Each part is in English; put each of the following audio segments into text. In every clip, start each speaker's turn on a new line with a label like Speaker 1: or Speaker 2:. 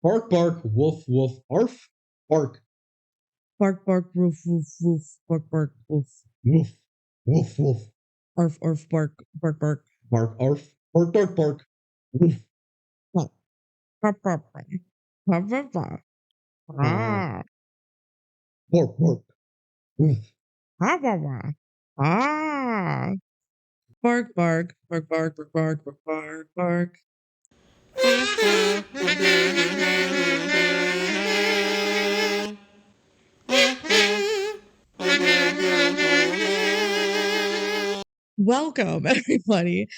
Speaker 1: Bark, bark, woof, woof, arf, bark.
Speaker 2: Bark, bark, woof, woof, woof, bark, bark, woof.
Speaker 1: Woof, woof, woof.
Speaker 2: Arf, arf, bark, bark, bark.
Speaker 1: Bark, arf, bark, bark, bark. Woof.
Speaker 2: Bark, bark, bark, bark, bark, bark. Ah,
Speaker 1: Bark, bark. Woof.
Speaker 2: ah, bark, bark. Ah. Bark, bark, bark, bark, bark, bark, bark, bark, bark. Welcome, everybody,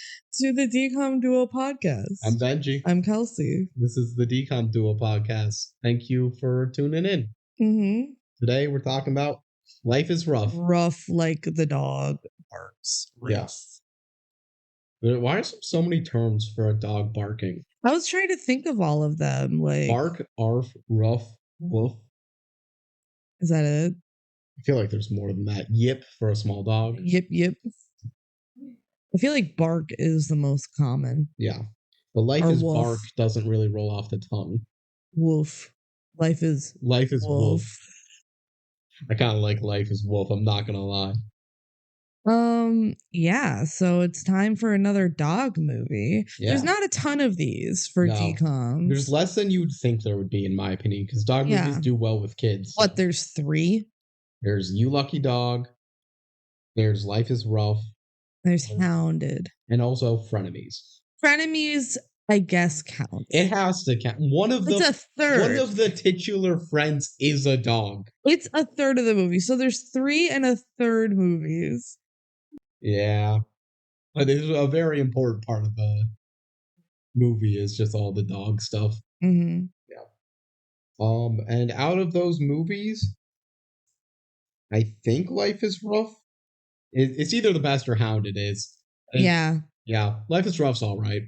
Speaker 2: to the DCOM Duo podcast.
Speaker 1: I'm Benji.
Speaker 2: I'm Kelsey.
Speaker 1: This is the DCOM Duo podcast. Thank you for tuning in.
Speaker 2: Mm-hmm.
Speaker 1: Today we're talking about Life is Rough.
Speaker 2: Rough like the dog barks.
Speaker 1: Yes. Why are so many terms for a dog barking?
Speaker 2: I was trying to think of all of them. Like
Speaker 1: bark, arf, rough, woof.
Speaker 2: Is that it?
Speaker 1: I feel like there's more than that. Yip for a small dog.
Speaker 2: Yip, yip. I feel like bark is the most common.
Speaker 1: Yeah. But life
Speaker 2: Or
Speaker 1: is
Speaker 2: wolf.
Speaker 1: bark doesn't really roll off the tongue.
Speaker 2: Wolf. Life is
Speaker 1: wolf. I kind of like life is wolf. I'm not gonna lie.
Speaker 2: Yeah, so it's time for another dog movie.
Speaker 1: Yeah.
Speaker 2: There's not a ton of these for DCOMs.
Speaker 1: There's less than you'd think there would be, in my opinion, because dog movies do well with kids.
Speaker 2: What, there's 3?
Speaker 1: There's You Lucky Dog. There's Life is Rough.
Speaker 2: There's Hounded.
Speaker 1: And also Frenemies.
Speaker 2: Frenemies, I guess, counts.
Speaker 1: It has to count.
Speaker 2: It's a third.
Speaker 1: One of the titular friends is a dog.
Speaker 2: It's a third of the movie. So there's 3 and a third movies.
Speaker 1: Yeah. But this is a very important part of the movie is just all the dog stuff.
Speaker 2: Mm-hmm.
Speaker 1: Yeah. And out of those movies, I think Life is Rough. It's either the best or Hounded is.
Speaker 2: Yeah.
Speaker 1: Life is Rough's all right.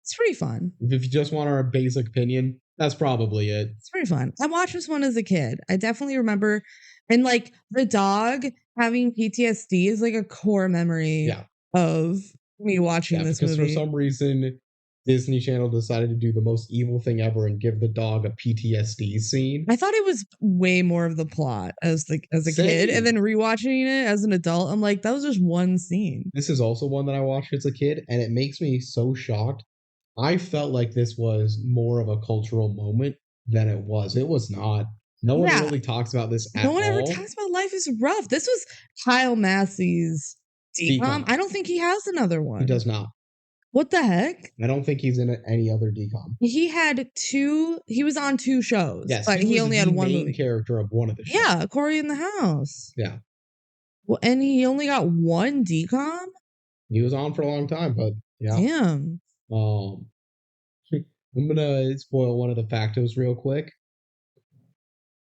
Speaker 2: It's pretty fun.
Speaker 1: If you just want our basic opinion, that's probably it.
Speaker 2: It's pretty fun. I watched this one as a kid. I definitely remember, and like the dog having PTSD is like a core memory of me watching this movie.
Speaker 1: Because for some reason, Disney Channel decided to do the most evil thing ever and give the dog a PTSD scene.
Speaker 2: I thought it was way more of the plot as a kid, and then rewatching it as an adult, I'm like, that was just one scene.
Speaker 1: This is also one that I watched as a kid, and it makes me so shocked. I felt like this was more of a cultural moment than it was. It was not. No one really talks about this at all.
Speaker 2: No one ever talks about Life is Rough. This was Kyle Massey's DCOM. I don't think he has another one.
Speaker 1: He does not.
Speaker 2: What the heck?
Speaker 1: I don't think he's in any other DCOM.
Speaker 2: He had 2. He was on 2 shows.
Speaker 1: Yes,
Speaker 2: but he only had one movie.
Speaker 1: Character of one of the shows.
Speaker 2: Yeah, Corey in the House.
Speaker 1: Yeah.
Speaker 2: Well, and he only got 1 DCOM.
Speaker 1: He was on for a long time, but yeah.
Speaker 2: Damn.
Speaker 1: I'm gonna spoil one of the factos real quick.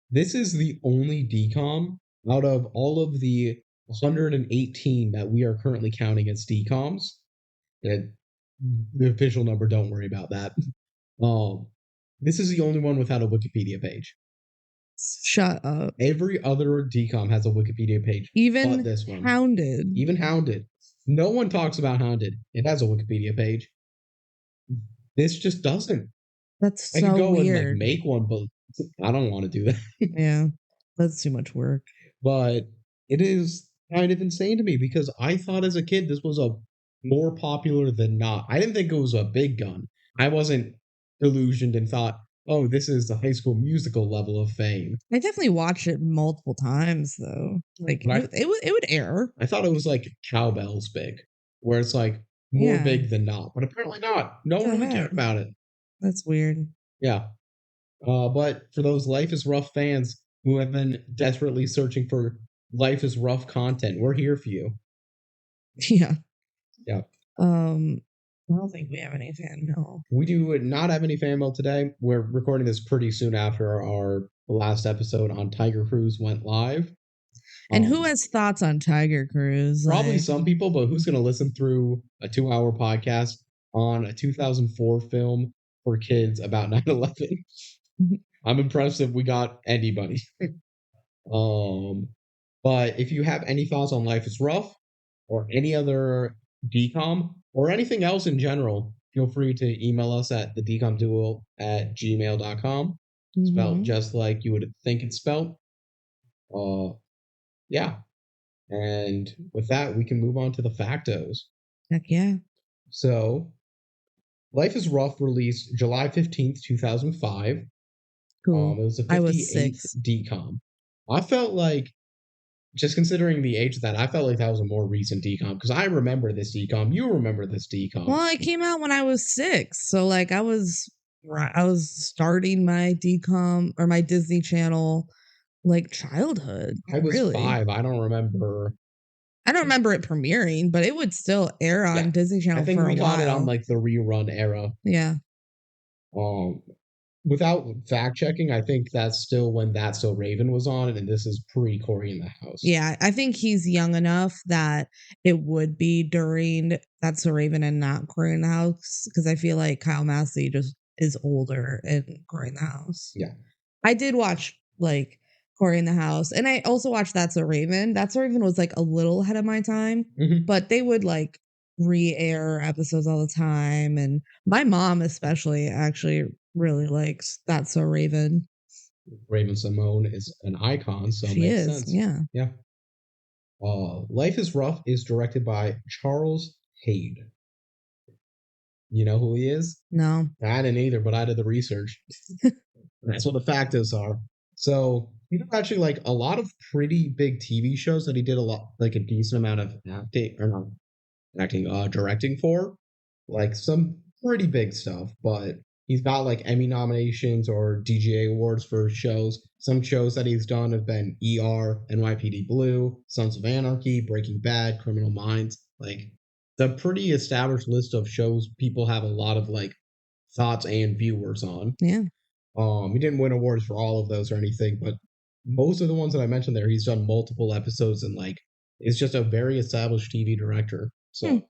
Speaker 1: This is the only DCOM out of all of the 118 that we are currently counting as DCOMs. And the official number, don't worry about that. This is the only one without a Wikipedia page.
Speaker 2: Shut up.
Speaker 1: Every other DCOM has a Wikipedia page.
Speaker 2: Even
Speaker 1: but this one.
Speaker 2: Hounded.
Speaker 1: Even Hounded. No one talks about Hounded. It has a Wikipedia page. This just doesn't.
Speaker 2: That's so
Speaker 1: I could go
Speaker 2: weird.
Speaker 1: and make one, but I don't want to do that.
Speaker 2: Yeah, that's too much work.
Speaker 1: But it is kind of insane to me because I thought as a kid this was a more popular than not. I didn't think it was a big gun. I wasn't delusioned and thought, oh, this is the High School Musical level of fame.
Speaker 2: I definitely watched it multiple times though. Like it would air.
Speaker 1: I thought it was like Cowbell's big, where it's like more big than not, but apparently not. No one really cared about it.
Speaker 2: That's weird.
Speaker 1: Yeah. But for those Life is Rough fans who have been desperately searching for Life is Rough content, we're here for you.
Speaker 2: Yeah.
Speaker 1: Yeah.
Speaker 2: I don't think we have any fan mail.
Speaker 1: We do not have any fan mail today. We're recording this pretty soon after our last episode on Tiger Cruise went live.
Speaker 2: And who has thoughts on Tiger Cruise?
Speaker 1: Probably some people, but who's going to listen through a 2-hour podcast on a 2004 film for kids about 9/11? I'm impressed if we got anybody. But if you have any thoughts on Life is Rough or any other DCOM or anything else in general, feel free to email us at thedcomduel@gmail.com. Spelled just like you would think it's spelled. Yeah. And with that, we can move on to the factos.
Speaker 2: Heck yeah.
Speaker 1: So, Life is Ruff released July 15th, 2005.
Speaker 2: Cool.
Speaker 1: It was the 58th
Speaker 2: I was 6.
Speaker 1: DCOM. I felt like, just considering the age of that, I felt like that was a more recent DCOM because I remember this DCOM. You remember this DCOM.
Speaker 2: Well, it came out when I was 6. So, like, I was starting my DCOM or my Disney Channel, like, childhood.
Speaker 1: I was 5. I don't remember it
Speaker 2: premiering, but it would still air on Disney Channel for a while. I think we got it
Speaker 1: on, like, the rerun era.
Speaker 2: Yeah.
Speaker 1: Without fact checking, I think that's still when That's So Raven was on, and this is pre Cory in the House.
Speaker 2: Yeah, I think he's young enough that it would be during That's So Raven and not Cory in the House, because I feel like Kyle Massey just is older in Cory in the House.
Speaker 1: Yeah.
Speaker 2: I did watch, like, Cory in the House, and I also watched That's So Raven. That's So Raven was, like, a little ahead of my time, but they would, like, re-air episodes all the time, and my mom especially actually really likes That's So Raven.
Speaker 1: Raven-Symoné is an icon, so
Speaker 2: she
Speaker 1: makes
Speaker 2: is
Speaker 1: sense.
Speaker 2: Yeah.
Speaker 1: Life is Ruff is directed by Charles Haid. You know who he is?
Speaker 2: No,
Speaker 1: I didn't either, but I did the research. That's what the factos are. So he did actually like a lot of pretty big TV shows that he did a decent amount of directing for, like some pretty big stuff. But he's got like Emmy nominations or DGA awards for shows. Some shows that he's done have been ER, NYPD Blue, Sons of Anarchy, Breaking Bad, Criminal Minds. Like the pretty established list of shows people have a lot of like thoughts and viewers on.
Speaker 2: Yeah.
Speaker 1: He didn't win awards for all of those or anything, but most of the ones that I mentioned there, he's done multiple episodes and like is just a very established TV director. So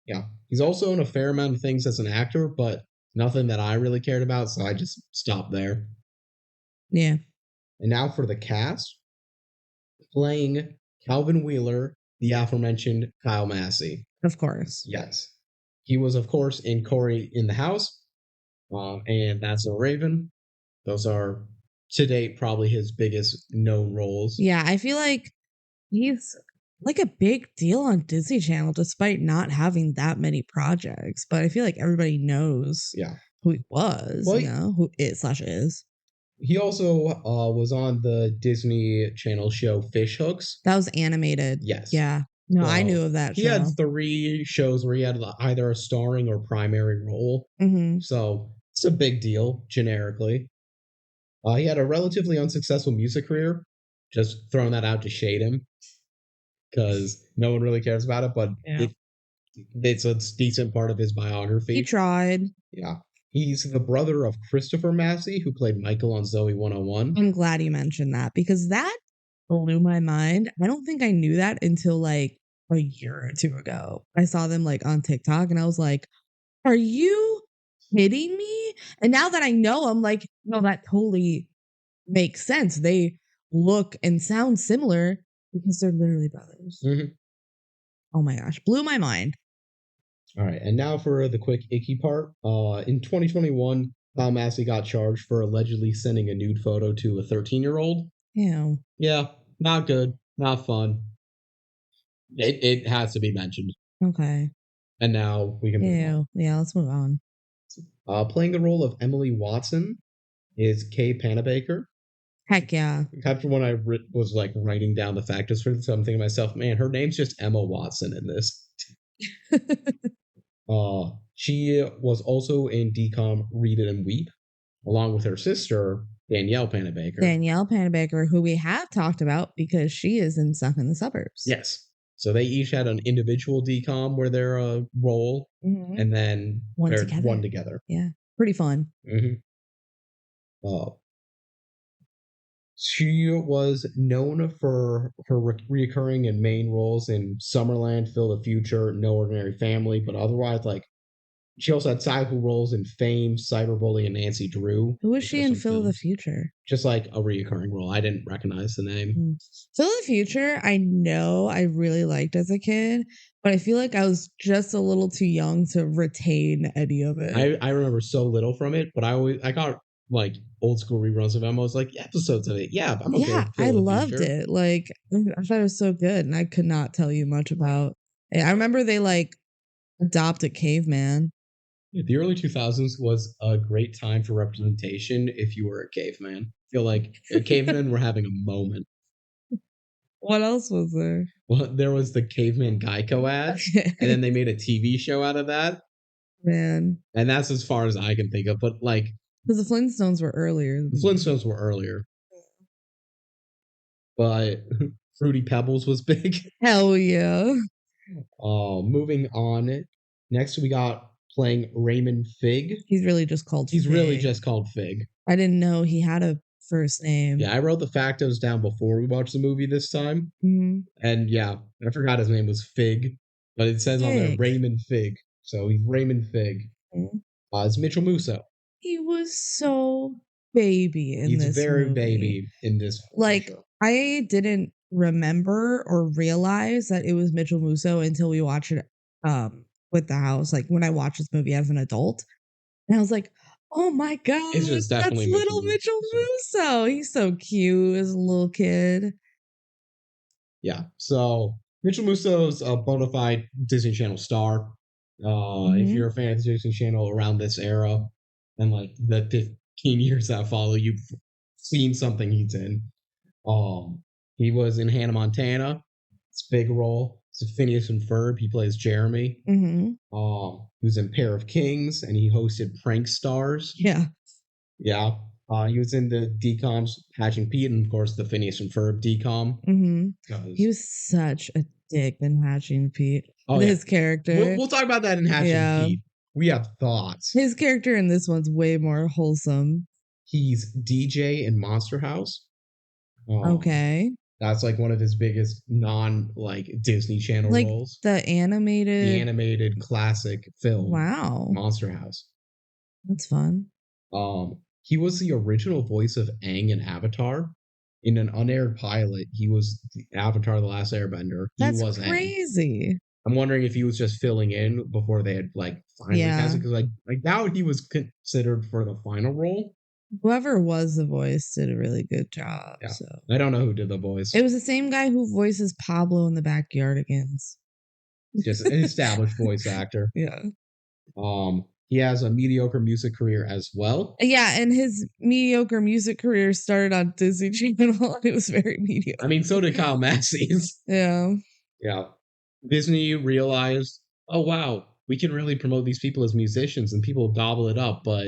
Speaker 1: yeah, he's also in a fair amount of things as an actor, but nothing that I really cared about, so I just stopped there.
Speaker 2: Yeah.
Speaker 1: And now for the cast. Playing Calvin Wheeler, the aforementioned Kyle Massey.
Speaker 2: Of course.
Speaker 1: Yes. He was, of course, in Cory in the House, and That's So Raven. Those are, to date, probably his biggest known roles.
Speaker 2: Yeah, I feel like he's like a big deal on Disney Channel despite not having that many projects. But I feel like everybody knows who he was, who is.
Speaker 1: He also was on the Disney Channel show Fish Hooks.
Speaker 2: That was animated.
Speaker 1: Yes.
Speaker 2: Yeah. No, I knew of that show.
Speaker 1: He had 3 shows where he had either a starring or primary role. So it's a big deal, generically. He had a relatively unsuccessful music career. Just throwing that out to shade him. Because no one really cares about it, but it's a decent part of his biography.
Speaker 2: He tried.
Speaker 1: Yeah. He's the brother of Christopher Massey, who played Michael on Zoe 101.
Speaker 2: I'm glad you mentioned that because that blew my mind. I don't think I knew that until like a year or 2 ago. I saw them like on TikTok and I was like, are you kidding me? And now that I know, I'm like, no, that totally makes sense. They look and sound similar because they're literally brothers. Oh my gosh, blew my mind.
Speaker 1: All right, and now for the quick icky part. In 2021, Kyle Massey got charged for allegedly sending a nude photo to a 13-year-old.
Speaker 2: Ew.
Speaker 1: Yeah, not good, not fun. It has to be mentioned.
Speaker 2: Okay.
Speaker 1: And now we can move on.
Speaker 2: Yeah, let's move on.
Speaker 1: Playing the role of Emily Watson is Kay Panabaker.
Speaker 2: Heck yeah.
Speaker 1: After when I was like writing down the factors for this, I'm thinking to myself, man, her name's just Emma Watson in this. She was also in DCOM Read It and Weep, along with her sister, Danielle Panabaker.
Speaker 2: Who we have talked about because she is in Stuck in the Suburbs.
Speaker 1: Yes. So they each had an individual DCOM where they're a role, and then
Speaker 2: one
Speaker 1: one together.
Speaker 2: Yeah. Pretty fun.
Speaker 1: She was known for her reoccurring and main roles in Summerland, Phil the Future, No Ordinary Family, but otherwise, like, she also had sizable roles in Fame, Cyberbully, and Nancy Drew.
Speaker 2: Who was she in Phil the Future?
Speaker 1: Just like a reoccurring role. I didn't recognize the name.
Speaker 2: Phil the Future, I know I really liked as a kid, But I feel like I was just a little too young to retain any of it.
Speaker 1: I remember so little from it, but I got like old school reruns of them. I was like episodes of it. Yeah, I'm okay
Speaker 2: Yeah,
Speaker 1: with
Speaker 2: I
Speaker 1: Phil in the
Speaker 2: loved
Speaker 1: future.
Speaker 2: it. Like, I thought it was so good, and I could not tell you much about it. I remember they like adopted caveman.
Speaker 1: The early 2000s was a great time for representation if you were a caveman. I feel like cavemen were having a moment.
Speaker 2: What else was there?
Speaker 1: Well, there was the caveman Geico ads, and then they made a TV show out of that.
Speaker 2: Man,
Speaker 1: And that's as far as I can think of. But like
Speaker 2: because the Flintstones were earlier.
Speaker 1: the Flintstones were earlier, but Fruity Pebbles was big.
Speaker 2: Hell yeah.
Speaker 1: Moving on. Next, we got playing Raymond Fig.
Speaker 2: He's really just called
Speaker 1: He's really
Speaker 2: Fig.
Speaker 1: just called Fig.
Speaker 2: I didn't know he had a first name.
Speaker 1: Yeah, I wrote the factos down before we watched the movie this time.
Speaker 2: Mhm.
Speaker 1: And yeah, I forgot his name was Fig, but it says on there
Speaker 2: Fig.
Speaker 1: Raymond Fig. So he's Raymond Fig.
Speaker 2: Mhm.
Speaker 1: It's Mitchell Musso.
Speaker 2: He was so baby in
Speaker 1: He's
Speaker 2: this
Speaker 1: very
Speaker 2: movie.
Speaker 1: baby in this
Speaker 2: Like,
Speaker 1: show.
Speaker 2: I didn't remember or realize that it was Mitchell Musso until we watched it with the house. Like when I watched this movie as an adult. And I was like, oh my God,
Speaker 1: It's just
Speaker 2: that's
Speaker 1: definitely
Speaker 2: little Mitchell Musso. He's so cute as a little kid.
Speaker 1: Yeah. So Mitchell Musso's a bona fide Disney Channel star. If you're a fan of the Disney Channel around this era and like the 15 years that follow, you've seen something he's in. He was in Hannah Montana. It's a big role. It's Phineas and Ferb. He plays Jeremy.
Speaker 2: Mm-hmm.
Speaker 1: He was in Pair of Kings and he hosted Prank Stars.
Speaker 2: Yeah.
Speaker 1: Yeah. He was in the DCOMs Hatching Pete and of course the Phineas and Ferb DCOM.
Speaker 2: Mm-hmm. He was such a dick in Hatching Pete.
Speaker 1: Oh,
Speaker 2: His character.
Speaker 1: We'll talk about that in Hatching Pete. We have thoughts.
Speaker 2: His character in this one's way more wholesome.
Speaker 1: He's DJ in Monster House.
Speaker 2: Okay.
Speaker 1: That's like one of his biggest non like Disney Channel
Speaker 2: Like
Speaker 1: roles.
Speaker 2: the animated
Speaker 1: classic film.
Speaker 2: Wow.
Speaker 1: Monster House.
Speaker 2: That's fun.
Speaker 1: He was the original voice of Aang in Avatar. In an unaired pilot, he was the Avatar: The Last Airbender.
Speaker 2: That's
Speaker 1: was
Speaker 2: crazy.
Speaker 1: Aang. I'm wondering if he was just filling in before they had like finally cast it, because like now he was considered for the final role.
Speaker 2: Whoever was the voice did a really good job.
Speaker 1: Yeah.
Speaker 2: So
Speaker 1: I don't know who did the voice.
Speaker 2: it was the same guy who voices Pablo in the Backyardigans.
Speaker 1: Just an established voice actor.
Speaker 2: Yeah.
Speaker 1: He has a mediocre music career as well.
Speaker 2: Yeah, and his mediocre music career started on Disney Channel. It was very mediocre.
Speaker 1: I mean, so did Kyle Massey's.
Speaker 2: Yeah.
Speaker 1: Yeah. Disney realized, oh wow, we can really promote these people as musicians and people gobble it up, but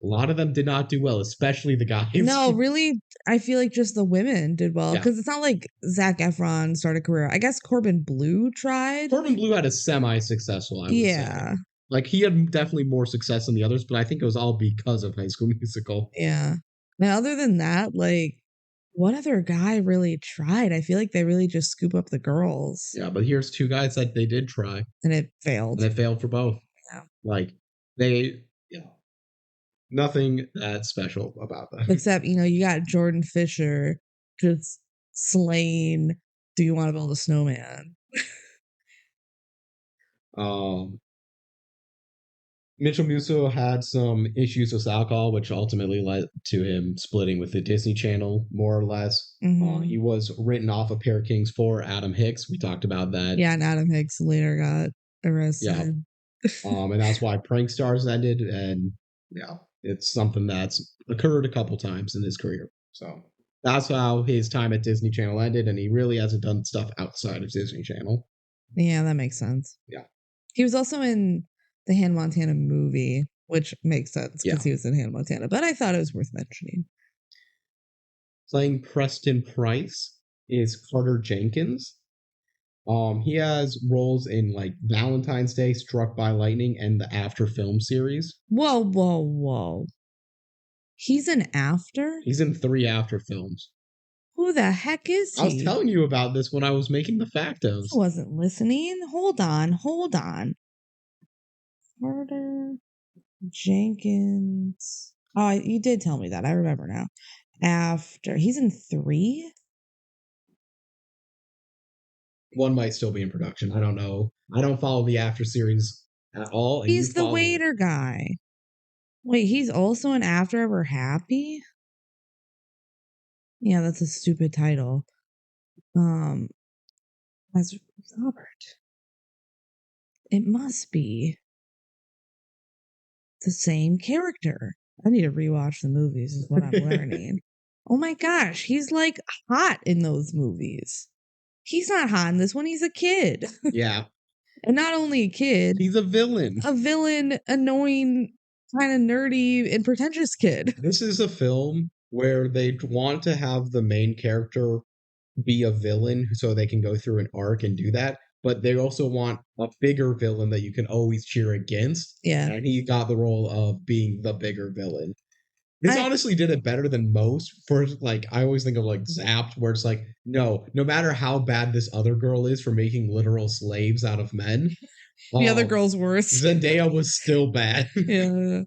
Speaker 1: a lot of them did not do well, especially the guys.
Speaker 2: No, really, I feel like just the women did well because it's not like Zac Efron started a career. I guess Corbin Bleu tried.
Speaker 1: Corbin Bleu had a semi-successful, I would say. Like he had definitely more success than the others, but I think it was all because of High School Musical.
Speaker 2: Yeah. Now, other than that, like, what other guy really tried? I feel like they really just scoop up the girls.
Speaker 1: Yeah, but here's two guys that they did try.
Speaker 2: And it failed.
Speaker 1: And it failed for both.
Speaker 2: Yeah.
Speaker 1: Like, nothing that special about that.
Speaker 2: Except, you got Jordan Fisher just slaying Do You Want to Build a Snowman?
Speaker 1: Mitchell Musso had some issues with alcohol, which ultimately led to him splitting with the Disney Channel, more or less. He was written off of Pair of Kings for Adam Hicks. We talked about that.
Speaker 2: Yeah, and Adam Hicks later got arrested.
Speaker 1: Yeah. And that's why Prank Stars ended. And yeah, it's something that's occurred a couple times in his career. So that's how his time at Disney Channel ended. And he really hasn't done stuff outside of Disney Channel.
Speaker 2: Yeah, that makes sense.
Speaker 1: Yeah.
Speaker 2: He was also in the Hannah Montana movie, which makes sense because he was in Hannah Montana, but I thought it was worth mentioning.
Speaker 1: Playing Preston Price is Carter Jenkins. He has roles in like Valentine's Day, Struck by Lightning, and the After film series.
Speaker 2: Whoa. He's an After?
Speaker 1: He's in 3 After films.
Speaker 2: Who the heck is he?
Speaker 1: I was telling you about this when I was making the factos.
Speaker 2: I wasn't listening. Hold on. Carter Jenkins. Oh, you did tell me that. I remember now. After. He's in 3?
Speaker 1: One might still be in production. I don't know. I don't follow the after series at all. And
Speaker 2: He's
Speaker 1: you
Speaker 2: the
Speaker 1: follow it.
Speaker 2: waiter guy. Wait, he's also in After Ever Happy? Yeah, that's a stupid title. As Robert. It must be the same character. I need to rewatch the movies, is what I'm learning. Oh my gosh, he's like hot in those movies. He's not hot in this one, he's a kid.
Speaker 1: Yeah.
Speaker 2: And not only a kid,
Speaker 1: He's a villain.
Speaker 2: Annoying, kind of nerdy and pretentious kid.
Speaker 1: This is a film where they want to have the main character be a villain so they can go through an arc and do that. But they also want a bigger villain that you can always cheer against.
Speaker 2: Yeah.
Speaker 1: And he got the role of being the bigger villain. This honestly did it better than most. For like, I always think of like Zapped, where it's like, no matter how bad this other girl is for making literal slaves out of men,
Speaker 2: the other girl's worse.
Speaker 1: Zendaya was still bad.
Speaker 2: Yeah.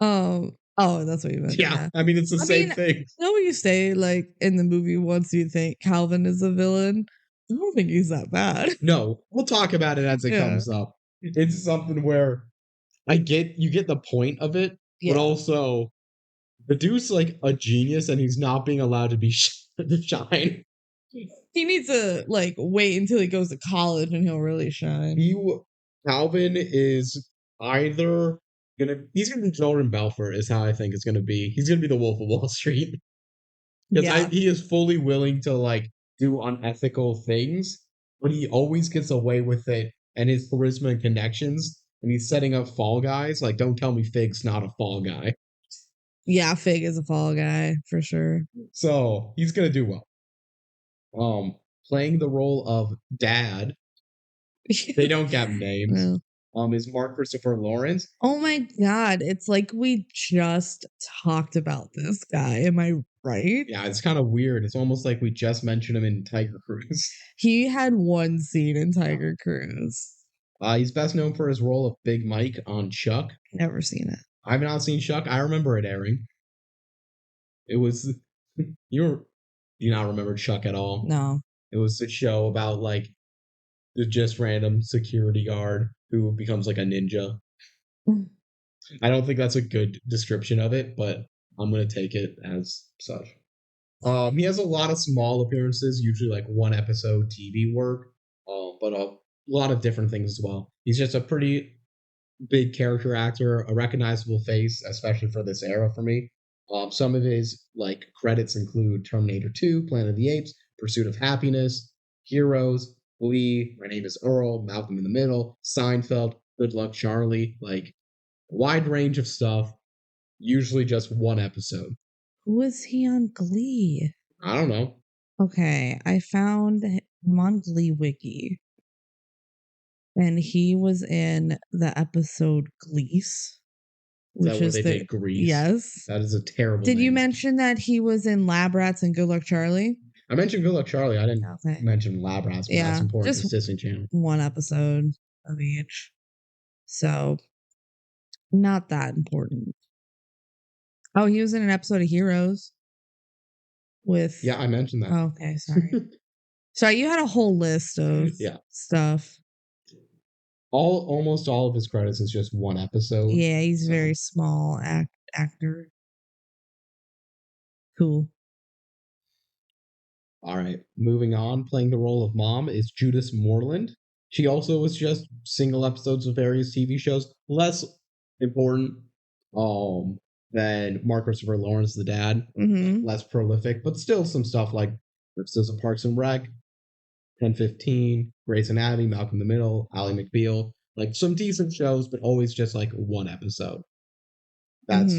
Speaker 2: Oh, that's what you meant.
Speaker 1: Yeah. I mean, it's the same thing.
Speaker 2: You know what you say, like, in the movie, once you think Calvin is a villain? I don't think he's that bad.
Speaker 1: No, we'll talk about it as it comes up. It's something where you get the point of it, but also the dude's like a genius and he's not being allowed to be shine.
Speaker 2: He needs to like wait until he goes to college and he'll really shine.
Speaker 1: Calvin is either he's gonna be Jordan Belfort is how I think it's gonna be. He's gonna be the Wolf of Wall Street. Because he is fully willing to like do unethical things, but he always gets away with it, and his charisma and connections, and he's setting up fall guys. Like, don't tell me Fig's not a fall guy.
Speaker 2: Yeah, Fig is a fall guy for sure.
Speaker 1: So he's gonna do well. Playing the role of Dad, they don't get names. No. Is Mark Christopher Lawrence.
Speaker 2: Oh my god, it's like we just talked about this guy. Am I right?
Speaker 1: Yeah, it's kind of weird. It's almost like we just mentioned him in Tiger Cruise.
Speaker 2: He had one scene in Tiger Cruise.
Speaker 1: He's best known for his role of Big Mike on Chuck.
Speaker 2: Never seen it.
Speaker 1: I've not seen Chuck. I remember it airing. It was you not remember Chuck at all?
Speaker 2: No.
Speaker 1: It was a show about like the just random security guard who becomes like a ninja. I don't think that's a good description of it, but I'm gonna take it as such. He has a lot of small appearances, usually like one episode TV work, but a lot of different things as well. He's just a pretty big character actor, a recognizable face, especially for this era for me. Some of his like credits include Terminator 2, Planet of the Apes, Pursuit of Happiness, Heroes, Glee, My Name is Earl, Malcolm in the Middle, Seinfeld, Good Luck Charlie, like wide range of stuff, usually just one episode.
Speaker 2: Who was he on Glee?
Speaker 1: I don't know.
Speaker 2: Okay, I found him on Glee Wiki. And he was in the episode Glease.
Speaker 1: Which is they did Grease?
Speaker 2: Yes.
Speaker 1: That is a terrible
Speaker 2: Did
Speaker 1: name.
Speaker 2: you mention that he was in Lab Rats and Good Luck Charlie?
Speaker 1: I mentioned Good Luck Charlie. I didn't mention Lab Rats, but that's important to Disney Channel.
Speaker 2: One episode of each. So, not that important. Oh, he was in an episode of Heroes with...
Speaker 1: Yeah, I mentioned that.
Speaker 2: Oh, okay, sorry. So you had a whole list of stuff.
Speaker 1: Almost all of his credits is just one episode.
Speaker 2: Yeah, he's very small actor. Cool.
Speaker 1: All right, moving on. Playing the role of Mom is Judith Moreland. She also was just single episodes of various TV shows. Less important than Mark Christopher Lawrence, the dad.
Speaker 2: Mm-hmm.
Speaker 1: Less prolific, but still some stuff like episodes of Parks and Rec, 10-15, Grey's Anatomy, Malcolm in the Middle, Ally McBeal. Like some decent shows, but always just like one episode. That's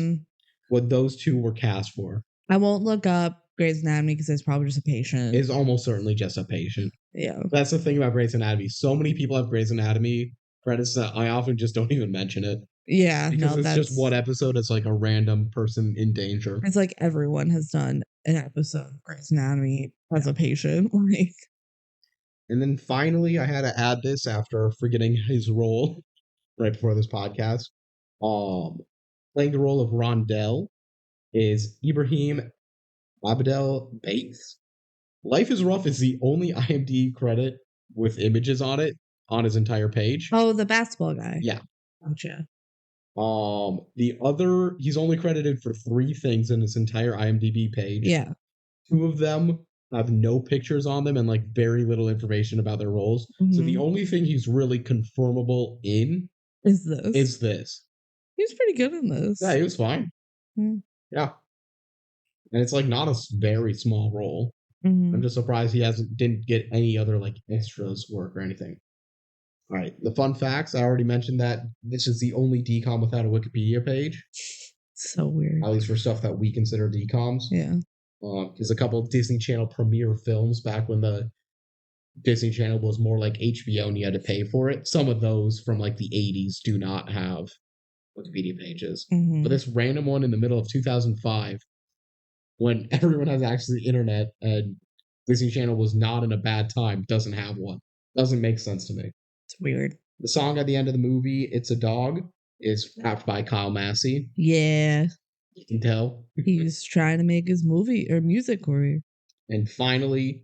Speaker 1: what those two were cast for.
Speaker 2: I won't look up Grey's Anatomy because it's probably just a patient.
Speaker 1: It's almost certainly just a patient.
Speaker 2: Yeah.
Speaker 1: That's the thing about Grey's Anatomy. So many people have Grey's Anatomy credits that I often just don't even mention it.
Speaker 2: Yeah.
Speaker 1: Because it's just one episode. It's like a random person in danger.
Speaker 2: It's like everyone has done an episode of Grey's Anatomy as a patient. Like.
Speaker 1: And then finally, I had to add this after forgetting his role right before this podcast. Playing the role of Rondell is Ibrahim Abdel Bates. Life is Rough is the only IMDb credit with images on it on his entire page.
Speaker 2: Oh, the basketball guy.
Speaker 1: Yeah.
Speaker 2: Gotcha.
Speaker 1: He's only credited for 3 things in his entire IMDb page.
Speaker 2: Yeah.
Speaker 1: 2 of them have no pictures on them and like very little information about their roles. So the only thing he's really conformable in
Speaker 2: Is this. He's pretty good in this.
Speaker 1: Yeah, he was fine.
Speaker 2: Mm.
Speaker 1: Yeah. And it's like not a very small role. I'm just surprised he didn't get any other like extras work or anything. All right, the fun facts. I already mentioned that this is the only DCOM without a Wikipedia page.
Speaker 2: So weird.
Speaker 1: At least for stuff that we consider DCOMs.
Speaker 2: Yeah.
Speaker 1: There's a couple of Disney Channel premiere films back when the Disney Channel was more like HBO and you had to pay for it. Some of those from like the 80s do not have Wikipedia pages. But this random one in the middle of 2005, when everyone has access to the internet and Disney Channel was not in a bad time, doesn't have one. Doesn't make sense to me.
Speaker 2: It's weird.
Speaker 1: The song at the end of the movie, It's a Dog, is rapped by Kyle Massey.
Speaker 2: Yeah.
Speaker 1: You can tell.
Speaker 2: He's trying to make his movie or music career.
Speaker 1: And finally,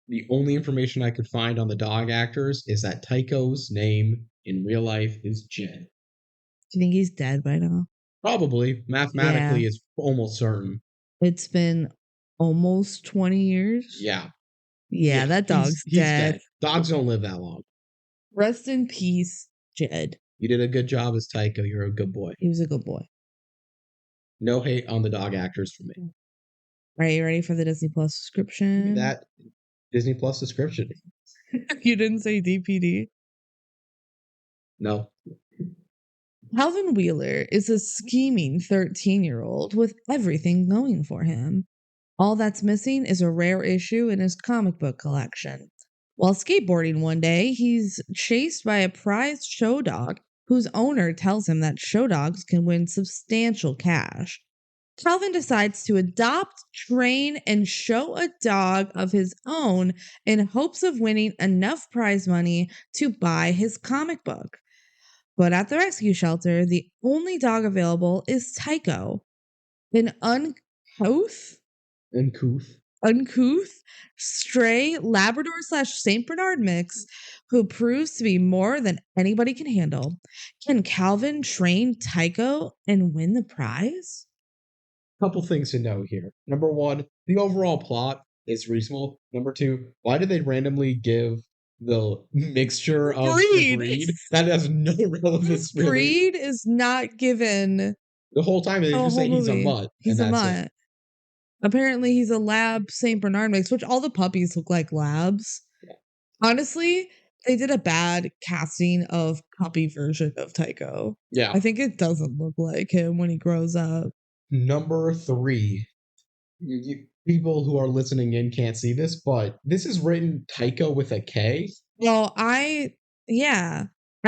Speaker 1: the only information I could find on the dog actors is that Tycho's name in real life is Jed.
Speaker 2: Do you think he's dead by now?
Speaker 1: Probably. Mathematically, it's almost certain.
Speaker 2: It's been almost 20 years?
Speaker 1: Yeah.
Speaker 2: Yeah, that dog's dead.
Speaker 1: Dogs don't live that long.
Speaker 2: Rest in peace, Jed.
Speaker 1: You did a good job as Tycho. You're a good boy.
Speaker 2: He was a good boy.
Speaker 1: No hate on the dog actors for me.
Speaker 2: Are you ready for the Disney Plus subscription?
Speaker 1: That Disney Plus subscription.
Speaker 2: You didn't say DPD?
Speaker 1: No.
Speaker 2: Calvin Wheeler is a scheming 13-year-old with everything going for him. All that's missing is a rare issue in his comic book collection. While skateboarding one day, he's chased by a prized show dog whose owner tells him that show dogs can win substantial cash. Calvin decides to adopt, train, and show a dog of his own in hopes of winning enough prize money to buy his comic book. But at the rescue shelter, the only dog available is Tycho, an uncouth, stray Labrador/Saint Bernard mix who proves to be more than anybody can handle. Can Calvin train Tycho and win the prize?
Speaker 1: Couple things to know here. Number 1, the overall plot is reasonable. Number 2, why did they randomly give the mixture of the breed? That has no relevance. Really.
Speaker 2: Breed is not given.
Speaker 1: The whole time they just say he's a mutt.
Speaker 2: He's a mutt. Apparently, he's a lab Saint Bernard mix, which all the puppies look like labs. Yeah. Honestly, they did a bad casting of puppy version of Tycho.
Speaker 1: Yeah.
Speaker 2: I think it doesn't look like him when he grows up.
Speaker 1: Number 3. People who are listening in can't see this, but this is written Tycho with a K.
Speaker 2: Well, I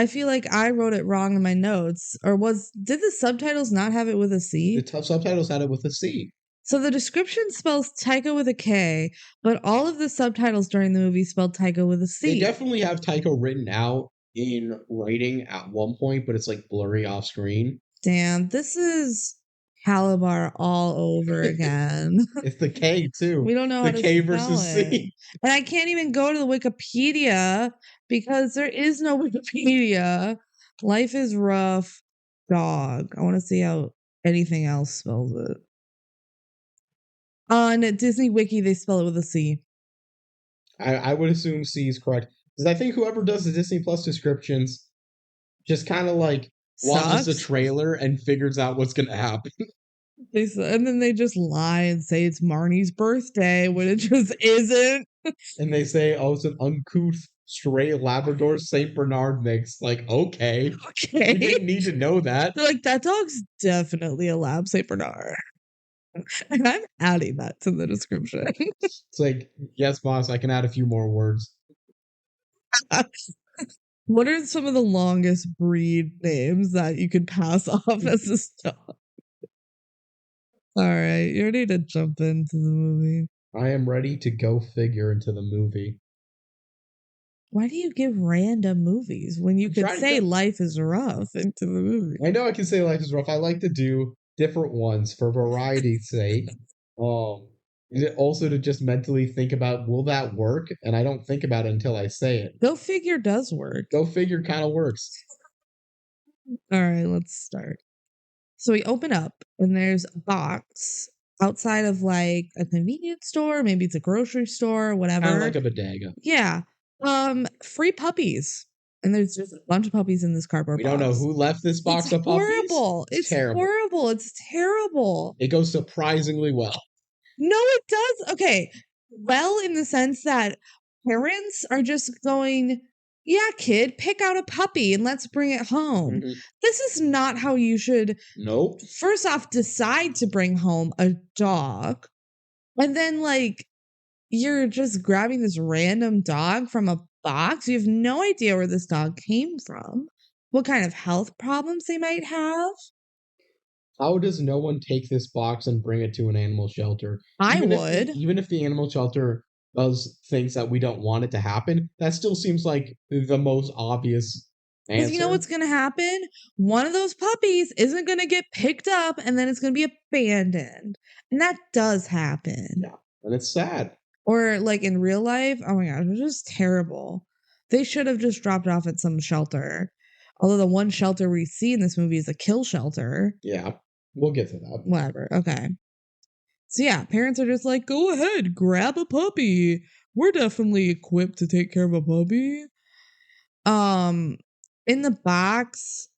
Speaker 2: feel like I wrote it wrong in my notes. Or did the subtitles not have it with a C?
Speaker 1: The subtitles had it with a C.
Speaker 2: So the description spells Tycho with a K, but all of the subtitles during the movie spelled Tycho with a C.
Speaker 1: They definitely have Tycho written out in writing at one point, but it's like blurry off screen.
Speaker 2: Damn, this is Calabar all over again.
Speaker 1: It's the K too.
Speaker 2: We don't know how to
Speaker 1: K
Speaker 2: spell
Speaker 1: versus
Speaker 2: it.
Speaker 1: C.
Speaker 2: And I can't even go to the Wikipedia because there is no Wikipedia. Life is rough. Dog. I want to see how anything else spells it. On Disney Wiki, they spell it with a C.
Speaker 1: I would assume C is correct. Because I think whoever does the Disney Plus descriptions just kind of like watches the trailer and figures out what's going to happen.
Speaker 2: And then they just lie and say it's Marnie's birthday when it just isn't.
Speaker 1: And they say, oh, it's an uncouth, stray Labrador Saint Bernard mix. Like, okay. You didn't need to know that.
Speaker 2: They're like, that dog's definitely a Lab Saint Bernard. And I'm adding that to the description.
Speaker 1: It's like, yes, boss, I can add a few more words.
Speaker 2: What are some of the longest breed names that you could pass off as this dog? All right, you're ready to jump into the movie.
Speaker 1: I am ready to go figure into the movie.
Speaker 2: Why do you give random movies when you could say life is rough into the movie?
Speaker 1: I know I can say life is rough. I like to do different ones for variety's sake. Is it also to just mentally think about, will that work? And I don't think about it until I say it.
Speaker 2: Go figure does work.
Speaker 1: Go figure kind of works.
Speaker 2: All right, let's start. So we open up and there's a box outside of like a convenience store, maybe it's a grocery store, whatever.
Speaker 1: Kind of like a bodega.
Speaker 2: Yeah. Free puppies. And there's just a bunch of puppies in this cardboard box.
Speaker 1: We don't know who left this box of puppies.
Speaker 2: Horrible. It's
Speaker 1: terrible.
Speaker 2: Horrible. It's terrible.
Speaker 1: It goes surprisingly well.
Speaker 2: No, it does. Okay. Well, in the sense that parents are just going, yeah, kid, pick out a puppy and let's bring it home.
Speaker 1: Mhm.
Speaker 2: This is not how you should,
Speaker 1: Nope.
Speaker 2: first off, decide to bring home a dog. And then, like, you're just grabbing this random dog from a box. You have no idea where this dog came from, what kind of health problems they might have.
Speaker 1: How does no one take this box and bring it to an animal shelter?
Speaker 2: I would.
Speaker 1: Even if the animal shelter does things that we don't want it to happen, that still seems like the most obvious answer.
Speaker 2: Because you know what's going to happen? One of those puppies isn't going to get picked up and then it's going to be abandoned. And that does happen.
Speaker 1: Yeah, and it's sad.
Speaker 2: Or like in real life, oh my gosh, it was just terrible. They should have just dropped off at some shelter. Although the one shelter we see in this movie is a kill shelter.
Speaker 1: Yeah, we'll get to that.
Speaker 2: Whatever. Okay. So yeah, parents are just like, go ahead, grab a puppy. We're definitely equipped to take care of a puppy. In the box,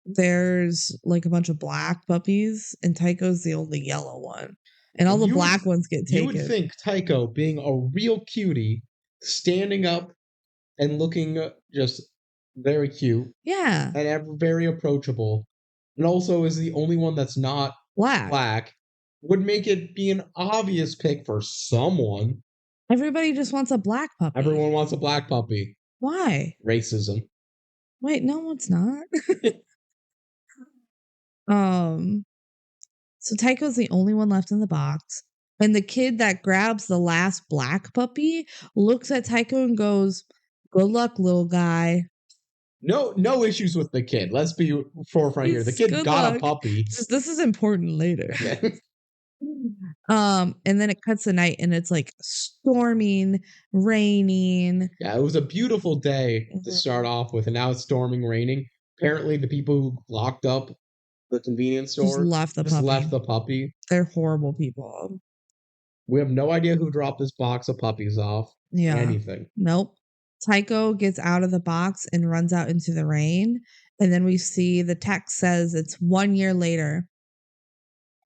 Speaker 2: there's like a bunch of black puppies, and Tycho's the only yellow one. And all the black ones get taken.
Speaker 1: You would think Tycho, being a real cutie, standing up and looking just very cute.
Speaker 2: Yeah.
Speaker 1: And very approachable, and also is the only one that's not black, would make it be an obvious pick for someone.
Speaker 2: Everybody just wants a black puppy.
Speaker 1: Everyone wants a black puppy.
Speaker 2: Why?
Speaker 1: Racism.
Speaker 2: Wait, no, it's not. So Tycho's the only one left in the box. And the kid that grabs the last black puppy looks at Tycho and goes, good luck, little guy.
Speaker 1: No issues with the kid. Let's be forefront here. The kid got a puppy.
Speaker 2: This is important later. And then it cuts the night and it's like storming, raining.
Speaker 1: Yeah, it was a beautiful day to start off with, and now it's storming, raining. Apparently the people who locked up the convenience store
Speaker 2: just left the puppy. They're horrible people.
Speaker 1: We have no idea who dropped this box of puppies off.
Speaker 2: Yeah.
Speaker 1: Anything.
Speaker 2: Nope. Tycho gets out of the box and runs out into the rain. And then we see the text says it's 1 year later.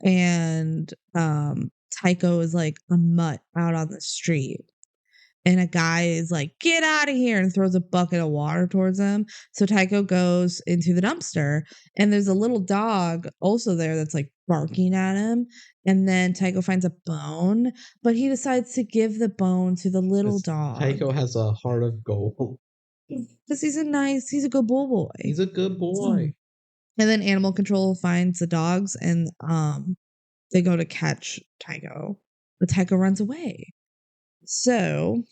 Speaker 2: And Tycho is like a mutt out on the street. And a guy is like, get out of here, and throws a bucket of water towards him. So Tycho goes into the dumpster, and there's a little dog also there that's like barking at him. And then Tycho finds a bone, but he decides to give the bone to the little dog.
Speaker 1: Tycho has a heart of gold.
Speaker 2: Because he's a good boy.
Speaker 1: He's a good boy.
Speaker 2: And then animal control finds the dogs, and they go to catch Tycho. But Tycho runs away. So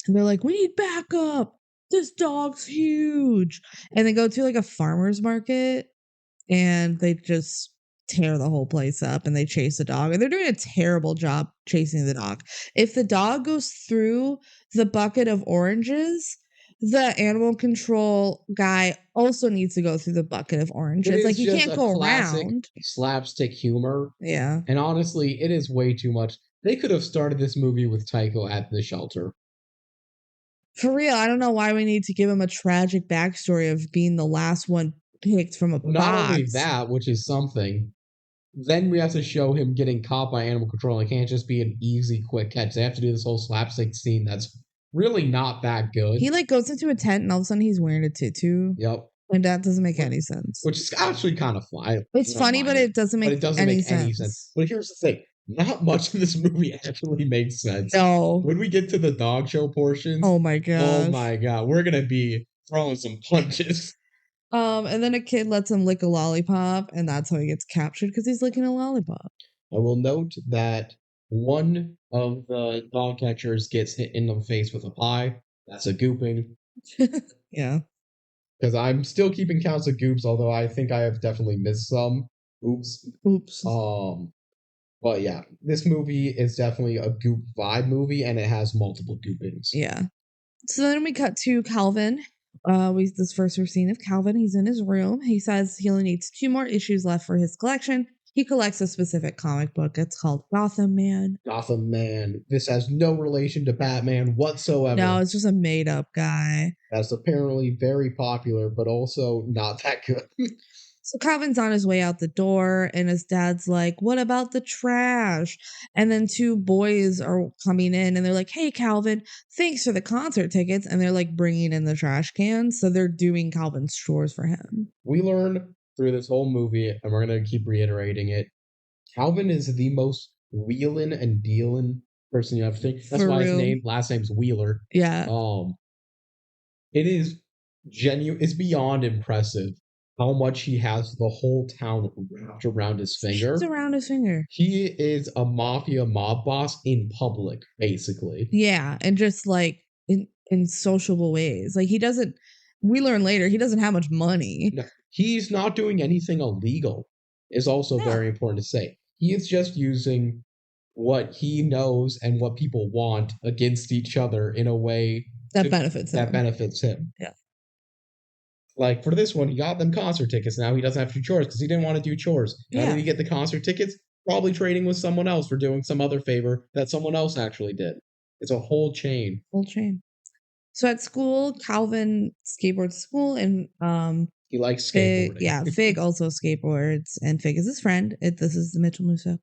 Speaker 2: they're like, we need backup. This dog's huge. And they go to like a farmer's market and they just tear the whole place up and they chase the dog. And they're doing a terrible job chasing the dog. If the dog goes through the bucket of oranges, the animal control guy also needs to go through the bucket of oranges. Like, you can't go around.
Speaker 1: Slapstick humor.
Speaker 2: Yeah.
Speaker 1: And honestly, it is way too much. They could have started this movie with Tycho at the shelter.
Speaker 2: For real, I don't know why we need to give him a tragic backstory of being the last one picked from a box.
Speaker 1: Not only that, which is something, then we have to show him getting caught by animal control. It can't just be an easy, quick catch. They have to do this whole slapstick scene that's really not that good.
Speaker 2: He like goes into a tent and all of a sudden he's wearing a tutu.
Speaker 1: Yep.
Speaker 2: And that doesn't make any sense.
Speaker 1: Which is actually kind of fun.
Speaker 2: It's funny, but it doesn't make any sense.
Speaker 1: But here's the thing. Not much in this movie actually makes sense.
Speaker 2: No.
Speaker 1: When we get to the dog show portions,
Speaker 2: oh my god,
Speaker 1: we're gonna be throwing some punches.
Speaker 2: And then a kid lets him lick a lollipop, and that's how he gets captured, because he's licking a lollipop.
Speaker 1: I will note that one of the dog catchers gets hit in the face with a pie. That's a gooping.
Speaker 2: Yeah.
Speaker 1: Because I'm still keeping counts of goops, although I think I have definitely missed some. Oops. But yeah, this movie is definitely a goop vibe movie, and it has multiple goopings.
Speaker 2: Yeah. So then we cut to Calvin. This first we're seeing of Calvin. He's in his room. He says he only needs 2 more issues left for his collection. He collects a specific comic book. It's called Gotham Man.
Speaker 1: Gotham Man. This has no relation to Batman whatsoever.
Speaker 2: No, it's just a made up guy.
Speaker 1: That's apparently very popular, but also not that good.
Speaker 2: So Calvin's on his way out the door, and his dad's like, "What about the trash?" And then 2 boys are coming in, and they're like, "Hey, Calvin, thanks for the concert tickets." And they're like bringing in the trash cans. So they're doing Calvin's chores for him.
Speaker 1: We learn through this whole movie, and we're going to keep reiterating it, Calvin is the most wheelin' and dealin' person you ever think. That's
Speaker 2: For
Speaker 1: why
Speaker 2: real.
Speaker 1: his last name's Wheeler.
Speaker 2: Yeah.
Speaker 1: It is genuine. It's beyond impressive how much he has the whole town wrapped around his finger.
Speaker 2: It's around his finger.
Speaker 1: He is a mafia mob boss in public, basically.
Speaker 2: Yeah, and just like in sociable ways. Like he doesn't. We learn later he doesn't have much money.
Speaker 1: No, he's not doing anything illegal. Is also very important to say. He is just using what he knows and what people want against each other in a way
Speaker 2: That benefits
Speaker 1: him.
Speaker 2: Yeah.
Speaker 1: Like for this one, he got them concert tickets. Now he doesn't have to do chores because he didn't want to do chores. How did he get the concert tickets? Probably trading with someone else for doing some other favor that someone else actually did. It's a whole chain.
Speaker 2: So at school, Calvin skateboards to school, and
Speaker 1: he likes skateboarding.
Speaker 2: Fig also skateboards, and Fig is his friend. This is the Mitchell Musso.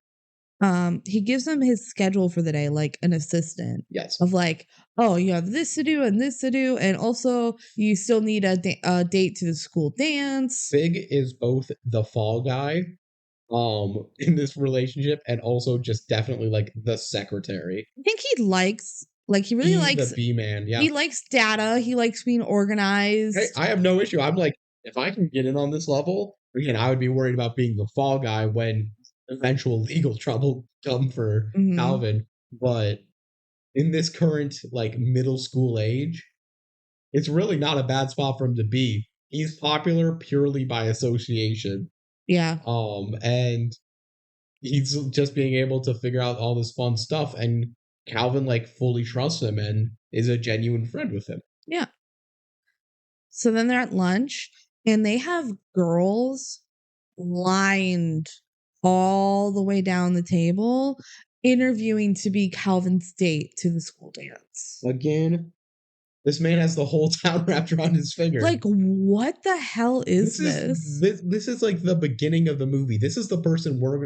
Speaker 2: He gives him his schedule for the day, like an assistant.
Speaker 1: Yes.
Speaker 2: Of like, oh, you have this to do and this to do, and also you still need a date to the school dance.
Speaker 1: Fig is both the fall guy, in this relationship, and also just definitely like the secretary.
Speaker 2: I think he likes. Like he really likes
Speaker 1: the B-man, yeah.
Speaker 2: He likes data. He likes being organized.
Speaker 1: Hey, I have no issue. I'm like, if I can get in on this level, again, I would be worried about being the fall guy when eventual legal trouble come for Calvin. But in this current like middle school age, it's really not a bad spot for him to be. He's popular purely by association.
Speaker 2: Yeah.
Speaker 1: And he's just being able to figure out all this fun stuff, and Calvin like fully trusts him and is a genuine friend with him.
Speaker 2: Yeah. So then they're at lunch, and they have girls lined all the way down the table interviewing to be Calvin's date to the school dance.
Speaker 1: Again, this man has the whole town wrapped around his finger.
Speaker 2: Like, what the hell is this?
Speaker 1: This is like the beginning of the movie. This is the person we're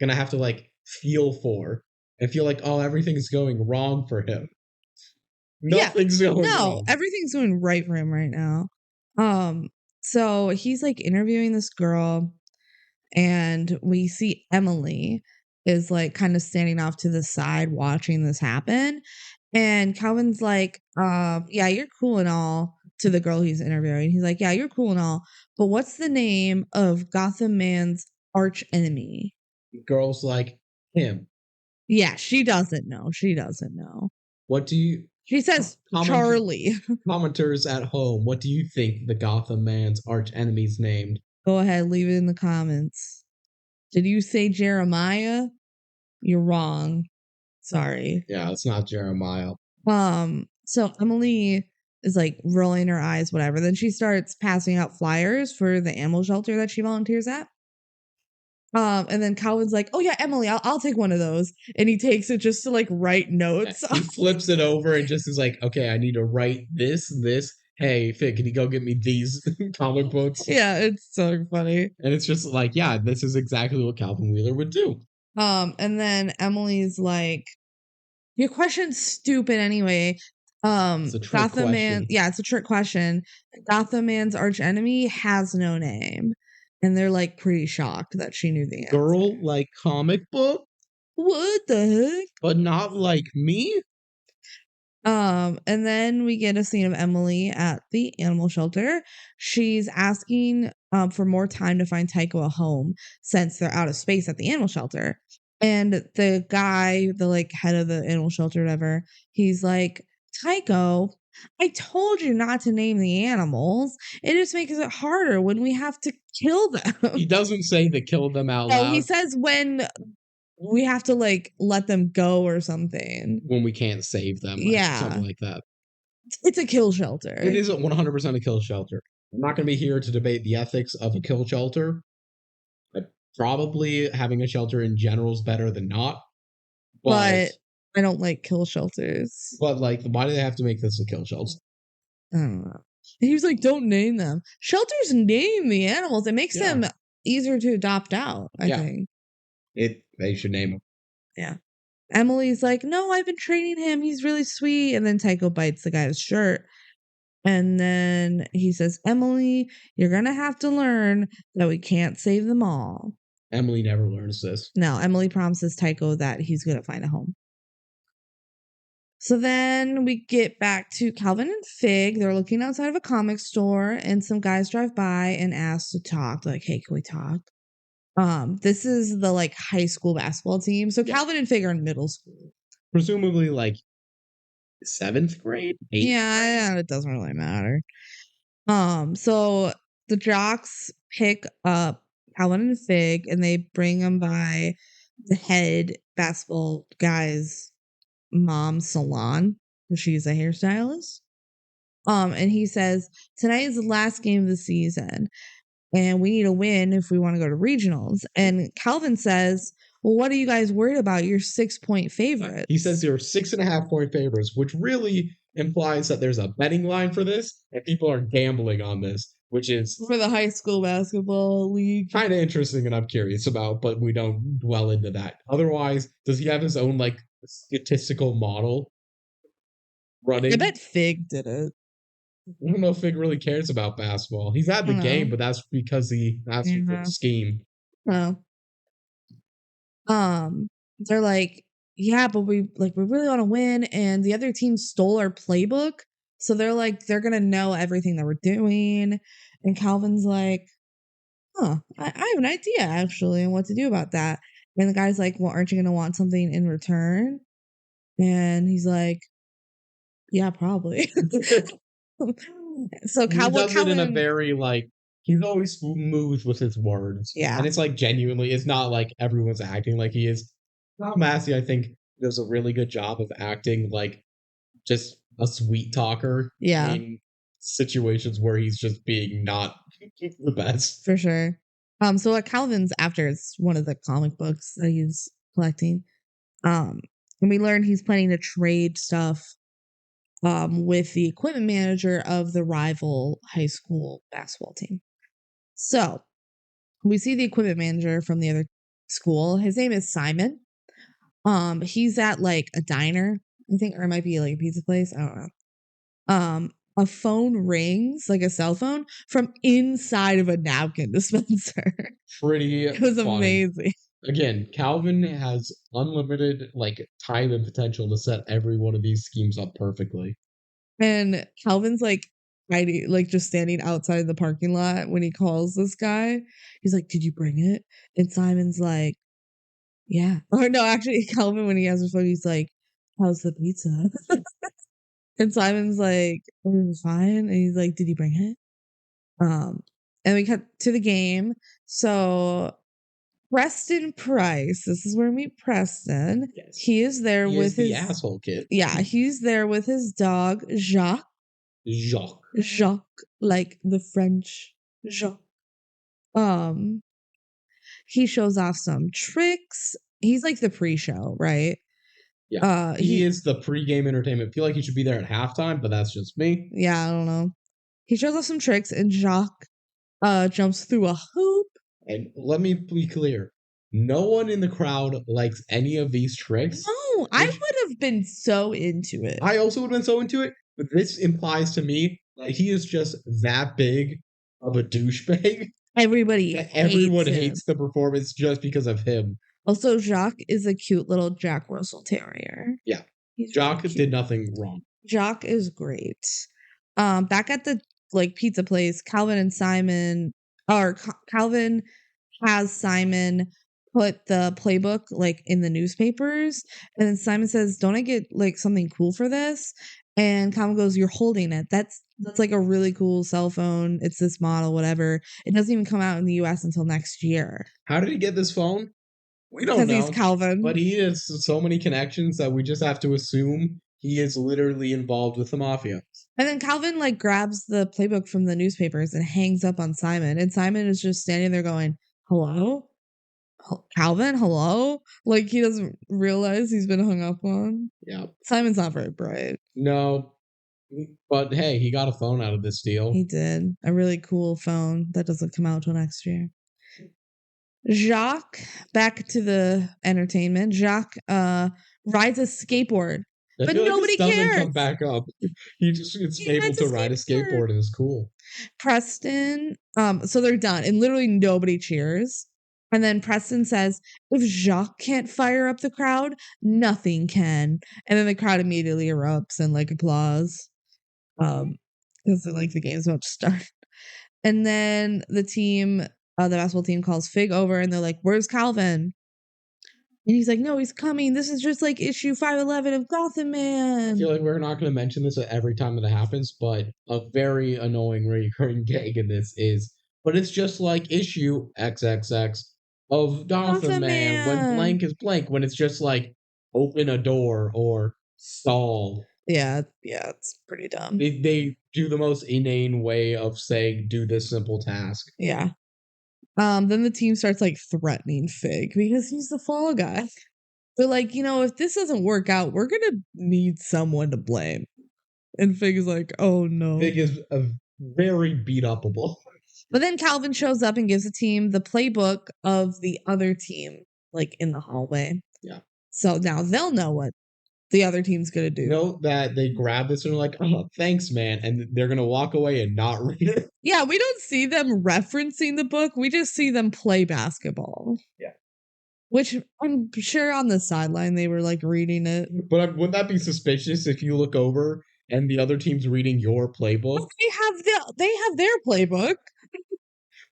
Speaker 1: gonna have to like feel for and feel like, oh, everything's going wrong for him. Nothing's going wrong.
Speaker 2: Everything's going right for him right now. So he's like interviewing this girl, and we see Emily is like kind of standing off to the side watching this happen. And Calvin's like, yeah, you're cool and all, to the girl he's interviewing. He's like, yeah, you're cool and all, but what's the name of Gotham Man's arch enemy?
Speaker 1: The girl's like, him.
Speaker 2: Yeah, she doesn't know.
Speaker 1: What do you...
Speaker 2: She says Charlie.
Speaker 1: Commenters at home, what do you think the Gotham Man's arch enemy's named?
Speaker 2: Go ahead, leave it in the comments. Did you say Jeremiah? You're wrong. Sorry.
Speaker 1: Yeah, it's not Jeremiah.
Speaker 2: So Emily is like rolling her eyes, whatever. Then she starts passing out flyers for the animal shelter that she volunteers at. And then Calvin's like, oh yeah, Emily, I'll take one of those. And he takes it just to like write notes.
Speaker 1: He flips it over and just is like, okay, I need to write this. Hey, Fig, can you go get me these comic books?
Speaker 2: Yeah, it's so funny.
Speaker 1: And it's just like, yeah, this is exactly what Calvin Wheeler would do.
Speaker 2: And then Emily's like, your question's stupid anyway.
Speaker 1: It's a trick
Speaker 2: Gotham Man,
Speaker 1: question.
Speaker 2: it's a trick question. Gotham Man's arch enemy has no name. And they're like pretty shocked that she knew the answer.
Speaker 1: Girl, like comic book?
Speaker 2: What the heck?
Speaker 1: But not like me?
Speaker 2: And then we get a scene of Emily at the animal shelter. She's asking for more time to find Tycho a home since they're out of space at the animal shelter. And the guy, the like head of the animal shelter, whatever, he's like, Tycho, I told you not to name the animals. It just makes it harder when we have to kill them.
Speaker 1: He doesn't say to kill them out loud.
Speaker 2: He says when we have to like let them go or something.
Speaker 1: When we can't save them.
Speaker 2: Yeah.
Speaker 1: Something like that.
Speaker 2: It's a kill shelter.
Speaker 1: It is 100% a kill shelter. I'm not going to be here to debate the ethics of a kill shelter. Probably having a shelter in general is better than not.
Speaker 2: But I don't like kill shelters.
Speaker 1: But like, why do they have to make this a kill shelter?
Speaker 2: I don't know. He was like, don't name them. Shelters name the animals. It makes them easier to adopt out, I think.
Speaker 1: They should name them.
Speaker 2: Yeah. Emily's like, no, I've been training him. He's really sweet. And then Tycho bites the guy's shirt. And then he says, Emily, you're going to have to learn that we can't save them all.
Speaker 1: Emily never learns this.
Speaker 2: No, Emily promises Tycho that he's going to find a home. So then we get back to Calvin and Fig. They're looking outside of a comic store, and some guys drive by and ask to talk. They're like, hey, can we talk? This is the like high school basketball team. So Calvin and Fig are in middle school.
Speaker 1: Presumably like 7th grade? 8th
Speaker 2: grade? It doesn't really matter. So the jocks pick up Calvin and Fig and they bring them by the head basketball guy's mom's salon. She's a hairstylist. And he says, tonight is the last game of the season and we need a win if we want to go to regionals. And Calvin says, well, what are you guys worried about? You're 6-point favorites.
Speaker 1: He says you're 6.5-point favorites, which really implies that there's a betting line for this and people are gambling on this, which is
Speaker 2: for the high school basketball league.
Speaker 1: Kind of interesting and I'm curious about, but we don't dwell into that. Otherwise, does he have his own like statistical model running?
Speaker 2: I bet Fig did it.
Speaker 1: I don't know if Fig really cares about basketball. He's at the game, but that's because that's the scheme.
Speaker 2: No. They're like, yeah, but we really want to win, and the other team stole our playbook, so they're like, they're gonna know everything that we're doing. And Calvin's like, I have an idea actually on what to do about that. And the guy's like, well, aren't you gonna want something in return? And he's like, yeah, probably. So
Speaker 1: Calvin does it in a very like, he's always smooth with his words.
Speaker 2: Yeah.
Speaker 1: And it's like genuinely, it's not like everyone's acting like he is. Kyle Massey, I think, does a really good job of acting like just a sweet talker.
Speaker 2: Yeah.
Speaker 1: In situations where he's just being not the best.
Speaker 2: For sure. So what Calvin's after is one of the comic books that he's collecting. And we learn he's planning to trade stuff with the equipment manager of the rival high school basketball team. So we see the equipment manager from the other school. His name is Simon. He's at like a diner, I think, or it might be like a pizza place. I don't know. A phone rings, like a cell phone, from inside of a napkin dispenser.
Speaker 1: It
Speaker 2: was
Speaker 1: funny.
Speaker 2: Amazing.
Speaker 1: Again, Calvin has unlimited like time and potential to set every one of these schemes up perfectly.
Speaker 2: And Calvin's like hiding, like just standing outside the parking lot when he calls this guy. He's like, "Did you bring it?" And Simon's like, "Yeah." Or no, actually, Calvin, when he has his phone, he's like, "How's the pizza?" And Simon's like, "It was fine." And he's like, "Did you bring it?" And we cut to the game. So Preston Price. This is where we meet Preston.
Speaker 1: Yes.
Speaker 2: He is there with his
Speaker 1: asshole kid.
Speaker 2: Yeah, he's there with his dog Jacques. Jacques, like the French Jacques. He shows off some tricks. He's like the pre-show, right?
Speaker 1: Yeah. He is the pre-game entertainment. I feel like he should be there at halftime, but that's just me.
Speaker 2: Yeah, I don't know. He shows off some tricks and Jacques jumps through a hoop.
Speaker 1: And let me be clear. No one in the crowd likes any of these tricks.
Speaker 2: No, I would have been so into it.
Speaker 1: I also would have been so into it, but this implies to me that he is just that big of a douchebag.
Speaker 2: Everyone
Speaker 1: hates the performance just because of him.
Speaker 2: Also, Jacques is a cute little Jack Russell Terrier.
Speaker 1: Yeah. Jacques did nothing wrong.
Speaker 2: Jacques is great. Back at the like pizza place, Calvin has Simon put the playbook like in the newspapers, and then Simon says, "Don't I get like something cool for this?" And Calvin goes, "You're holding it. That's like a really cool cell phone. It's this model, whatever. It doesn't even come out in the US until next year."
Speaker 1: How did he get this phone? We don't
Speaker 2: Because
Speaker 1: know.
Speaker 2: he's Calvin.
Speaker 1: But he has so many connections that we just have to assume he is literally involved with the mafia.
Speaker 2: And then Calvin like grabs the playbook from the newspapers and hangs up on Simon. And Simon is just standing there going, hello? Calvin, hello? Like he doesn't realize he's been hung up on.
Speaker 1: Yeah.
Speaker 2: Simon's not very bright.
Speaker 1: No. But hey, he got a phone out of this deal.
Speaker 2: He did. A really cool phone that doesn't come out till next year. Jacques, back to the entertainment. Jacques rides a skateboard.
Speaker 1: I
Speaker 2: But
Speaker 1: feel like
Speaker 2: nobody
Speaker 1: this doesn't
Speaker 2: cares.
Speaker 1: come back up. He just is
Speaker 2: He
Speaker 1: able
Speaker 2: rides
Speaker 1: to
Speaker 2: a
Speaker 1: ride a skateboard and it's cool.
Speaker 2: Preston, so they're done, and literally nobody cheers. And then Preston says, if Jacques can't fire up the crowd, nothing can. And then the crowd immediately erupts and like applause. Because like the game's about to start. And then the team, the basketball team calls Fig over and they're like, where's Calvin? And he's like, no, he's coming. This is just like issue 511 of Gotham Man.
Speaker 1: I feel like we're not going to mention this every time that it happens, but a very annoying recurring gag in this is, but it's just like issue XXX of Gotham Man when blank is blank, when it's just like open a door or stall.
Speaker 2: Yeah, it's pretty dumb.
Speaker 1: They do the most inane way of saying, do this simple task.
Speaker 2: Yeah. Then the team starts like threatening Fig because he's the fall guy. They're like, if this doesn't work out, we're gonna need someone to blame. And Fig is like, oh no.
Speaker 1: Fig is a very beat upable.
Speaker 2: But then Calvin shows up and gives the team the playbook of the other team, like in the hallway.
Speaker 1: Yeah.
Speaker 2: So now they'll know what the other team's gonna do.
Speaker 1: Note that they grab this and are like, oh, thanks, man. And they're gonna walk away and not read it.
Speaker 2: Yeah, we don't see them referencing the book. We just see them play basketball.
Speaker 1: Yeah. Which
Speaker 2: I'm sure on the sideline they were like reading it.
Speaker 1: But wouldn't that be suspicious if you look over and the other team's reading your playbook?
Speaker 2: Well, they have their playbook.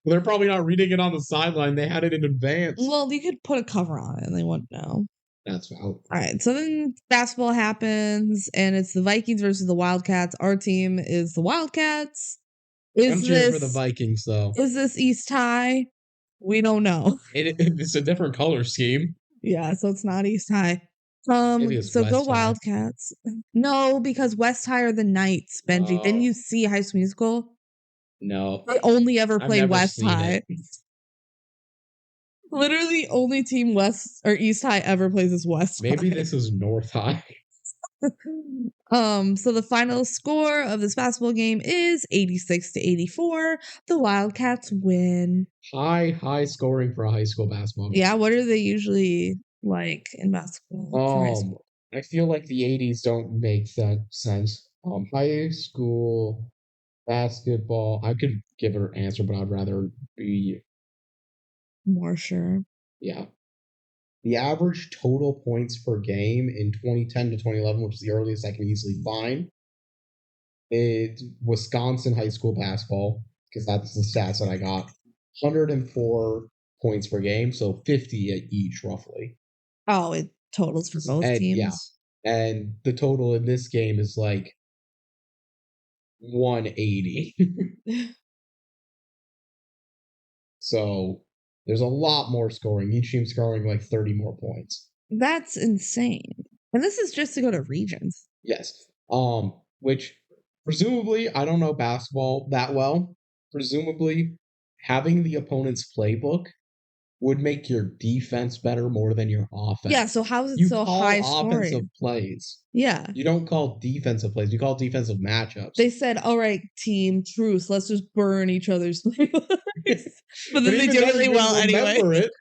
Speaker 1: Well, they're probably not reading it on the sideline. They had it in advance.
Speaker 2: Well, you could put a cover on it and they wouldn't know.
Speaker 1: That's valid.
Speaker 2: All right, so then basketball happens, and it's the Vikings versus the Wildcats. Our team is the Wildcats.
Speaker 1: I'm cheering for the Vikings, though.
Speaker 2: Is this East High? We don't know.
Speaker 1: It's a different color scheme.
Speaker 2: Yeah, so it's not East High. So
Speaker 1: West
Speaker 2: go
Speaker 1: High.
Speaker 2: Wildcats. No, because West High are the Knights, Benji. Didn't you see High School Musical?
Speaker 1: No.
Speaker 2: They only ever
Speaker 1: I've
Speaker 2: play
Speaker 1: never
Speaker 2: West
Speaker 1: seen
Speaker 2: High.
Speaker 1: it.
Speaker 2: Literally, only team West or East High ever plays is West High.
Speaker 1: Maybe this is North High.
Speaker 2: So the final score of this basketball game is 86-84. The Wildcats win.
Speaker 1: High scoring for a high school basketball game.
Speaker 2: Yeah, what are they usually like in basketball? for high school?
Speaker 1: I feel like the 80s don't make that sense. High school basketball. I could give her an answer, but I'd rather be
Speaker 2: More sure.
Speaker 1: Yeah. The average total points per game in 2010 to 2011, which is the earliest I can easily find, it's Wisconsin high school basketball, because that's the stats that I got. 104 points per game, so 50 at each, roughly.
Speaker 2: Oh, it totals for both teams?
Speaker 1: Yeah. And the total in this game is like 180. So there's a lot more scoring. Each team scoring like 30 more points.
Speaker 2: That's insane. And this is just to go to regions.
Speaker 1: Yes. Which presumably, I don't know basketball that well. Presumably, having the opponent's playbook would make your defense better more than your offense.
Speaker 2: Yeah, so how is it
Speaker 1: you
Speaker 2: so
Speaker 1: call
Speaker 2: high
Speaker 1: offensive
Speaker 2: scoring?
Speaker 1: plays.
Speaker 2: Yeah.
Speaker 1: You don't call defensive plays. You call defensive matchups.
Speaker 2: They said, all right, team, truce, let's just burn each other's playbooks. But then they do really well anyway.
Speaker 1: It.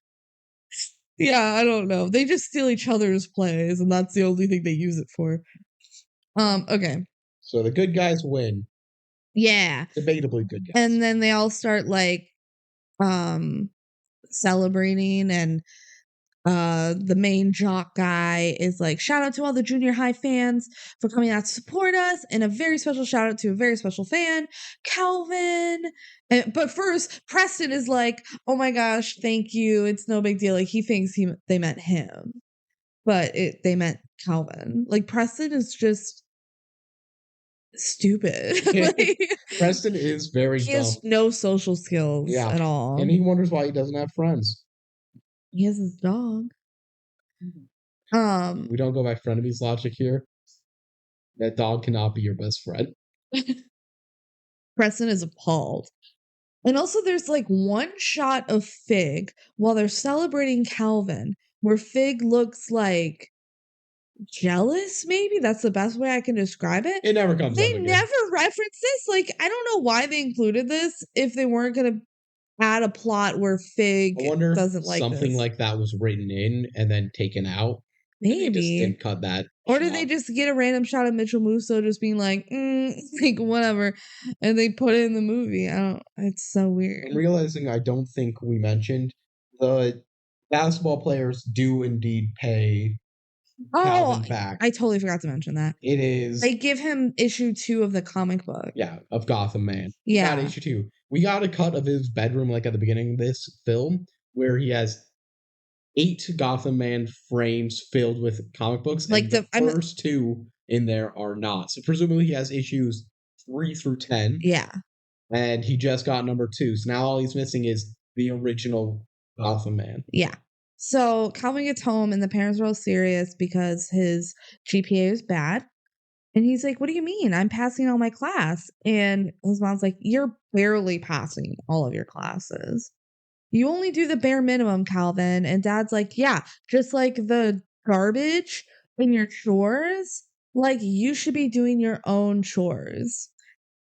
Speaker 2: Yeah, I don't know. They just steal each other's plays, and that's the only thing they use it for. Okay.
Speaker 1: So the good guys win.
Speaker 2: Yeah.
Speaker 1: Debatably good guys.
Speaker 2: And then they all start like celebrating, and the main jock guy is like, shout out to all the junior high fans for coming out to support us, and a very special shout out to a very special fan, Calvin. But first, Preston is like, oh my gosh, thank you, it's no big deal. Like, he thinks they meant him, but they meant Calvin. Like, Preston is just stupid. Like,
Speaker 1: Preston is very dumb.
Speaker 2: He has no social skills at all.
Speaker 1: And he wonders why he doesn't have friends.
Speaker 2: He has his dog.
Speaker 1: We don't go by frenemies logic here. That dog cannot be your best friend.
Speaker 2: Preston is appalled. And also, there's like one shot of Fig while they're celebrating Calvin, where Fig looks like jealous, maybe? That's the best way I can describe it.
Speaker 1: It never comes up
Speaker 2: They
Speaker 1: again.
Speaker 2: never reference this. Like, I don't know why they included this if they weren't going to add a plot where Fig
Speaker 1: I wonder
Speaker 2: doesn't
Speaker 1: if
Speaker 2: like
Speaker 1: something
Speaker 2: this.
Speaker 1: like that was written in and then taken out. And they just
Speaker 2: Maybe.
Speaker 1: didn't cut that.
Speaker 2: Or did they just get a random shot of Mitchell Musso just being like, like whatever, and they put it in the movie? I don't. It's so weird.
Speaker 1: I'm realizing I don't think we mentioned the basketball players do indeed pay Calvin back.
Speaker 2: I totally forgot to mention that.
Speaker 1: It is.
Speaker 2: They give him issue 2 of the comic book.
Speaker 1: Yeah, of Gotham Man.
Speaker 2: Yeah.
Speaker 1: Got issue 2. We got a cut of his bedroom like at the beginning of this film where he has 8 Gotham Man frames filled with comic books. Like and the first 2 in there are not. So presumably he has issues 3 through 10.
Speaker 2: Yeah.
Speaker 1: And he just got number 2. So now all he's missing is the original Gotham Man.
Speaker 2: Yeah. So Calvin gets home and the parents are all serious because his GPA is bad. And he's like, what do you mean? I'm passing all my class. And his mom's like, you're barely passing all of your classes. You only do the bare minimum, Calvin. And dad's like, yeah, just like the garbage in your chores, like you should be doing your own chores.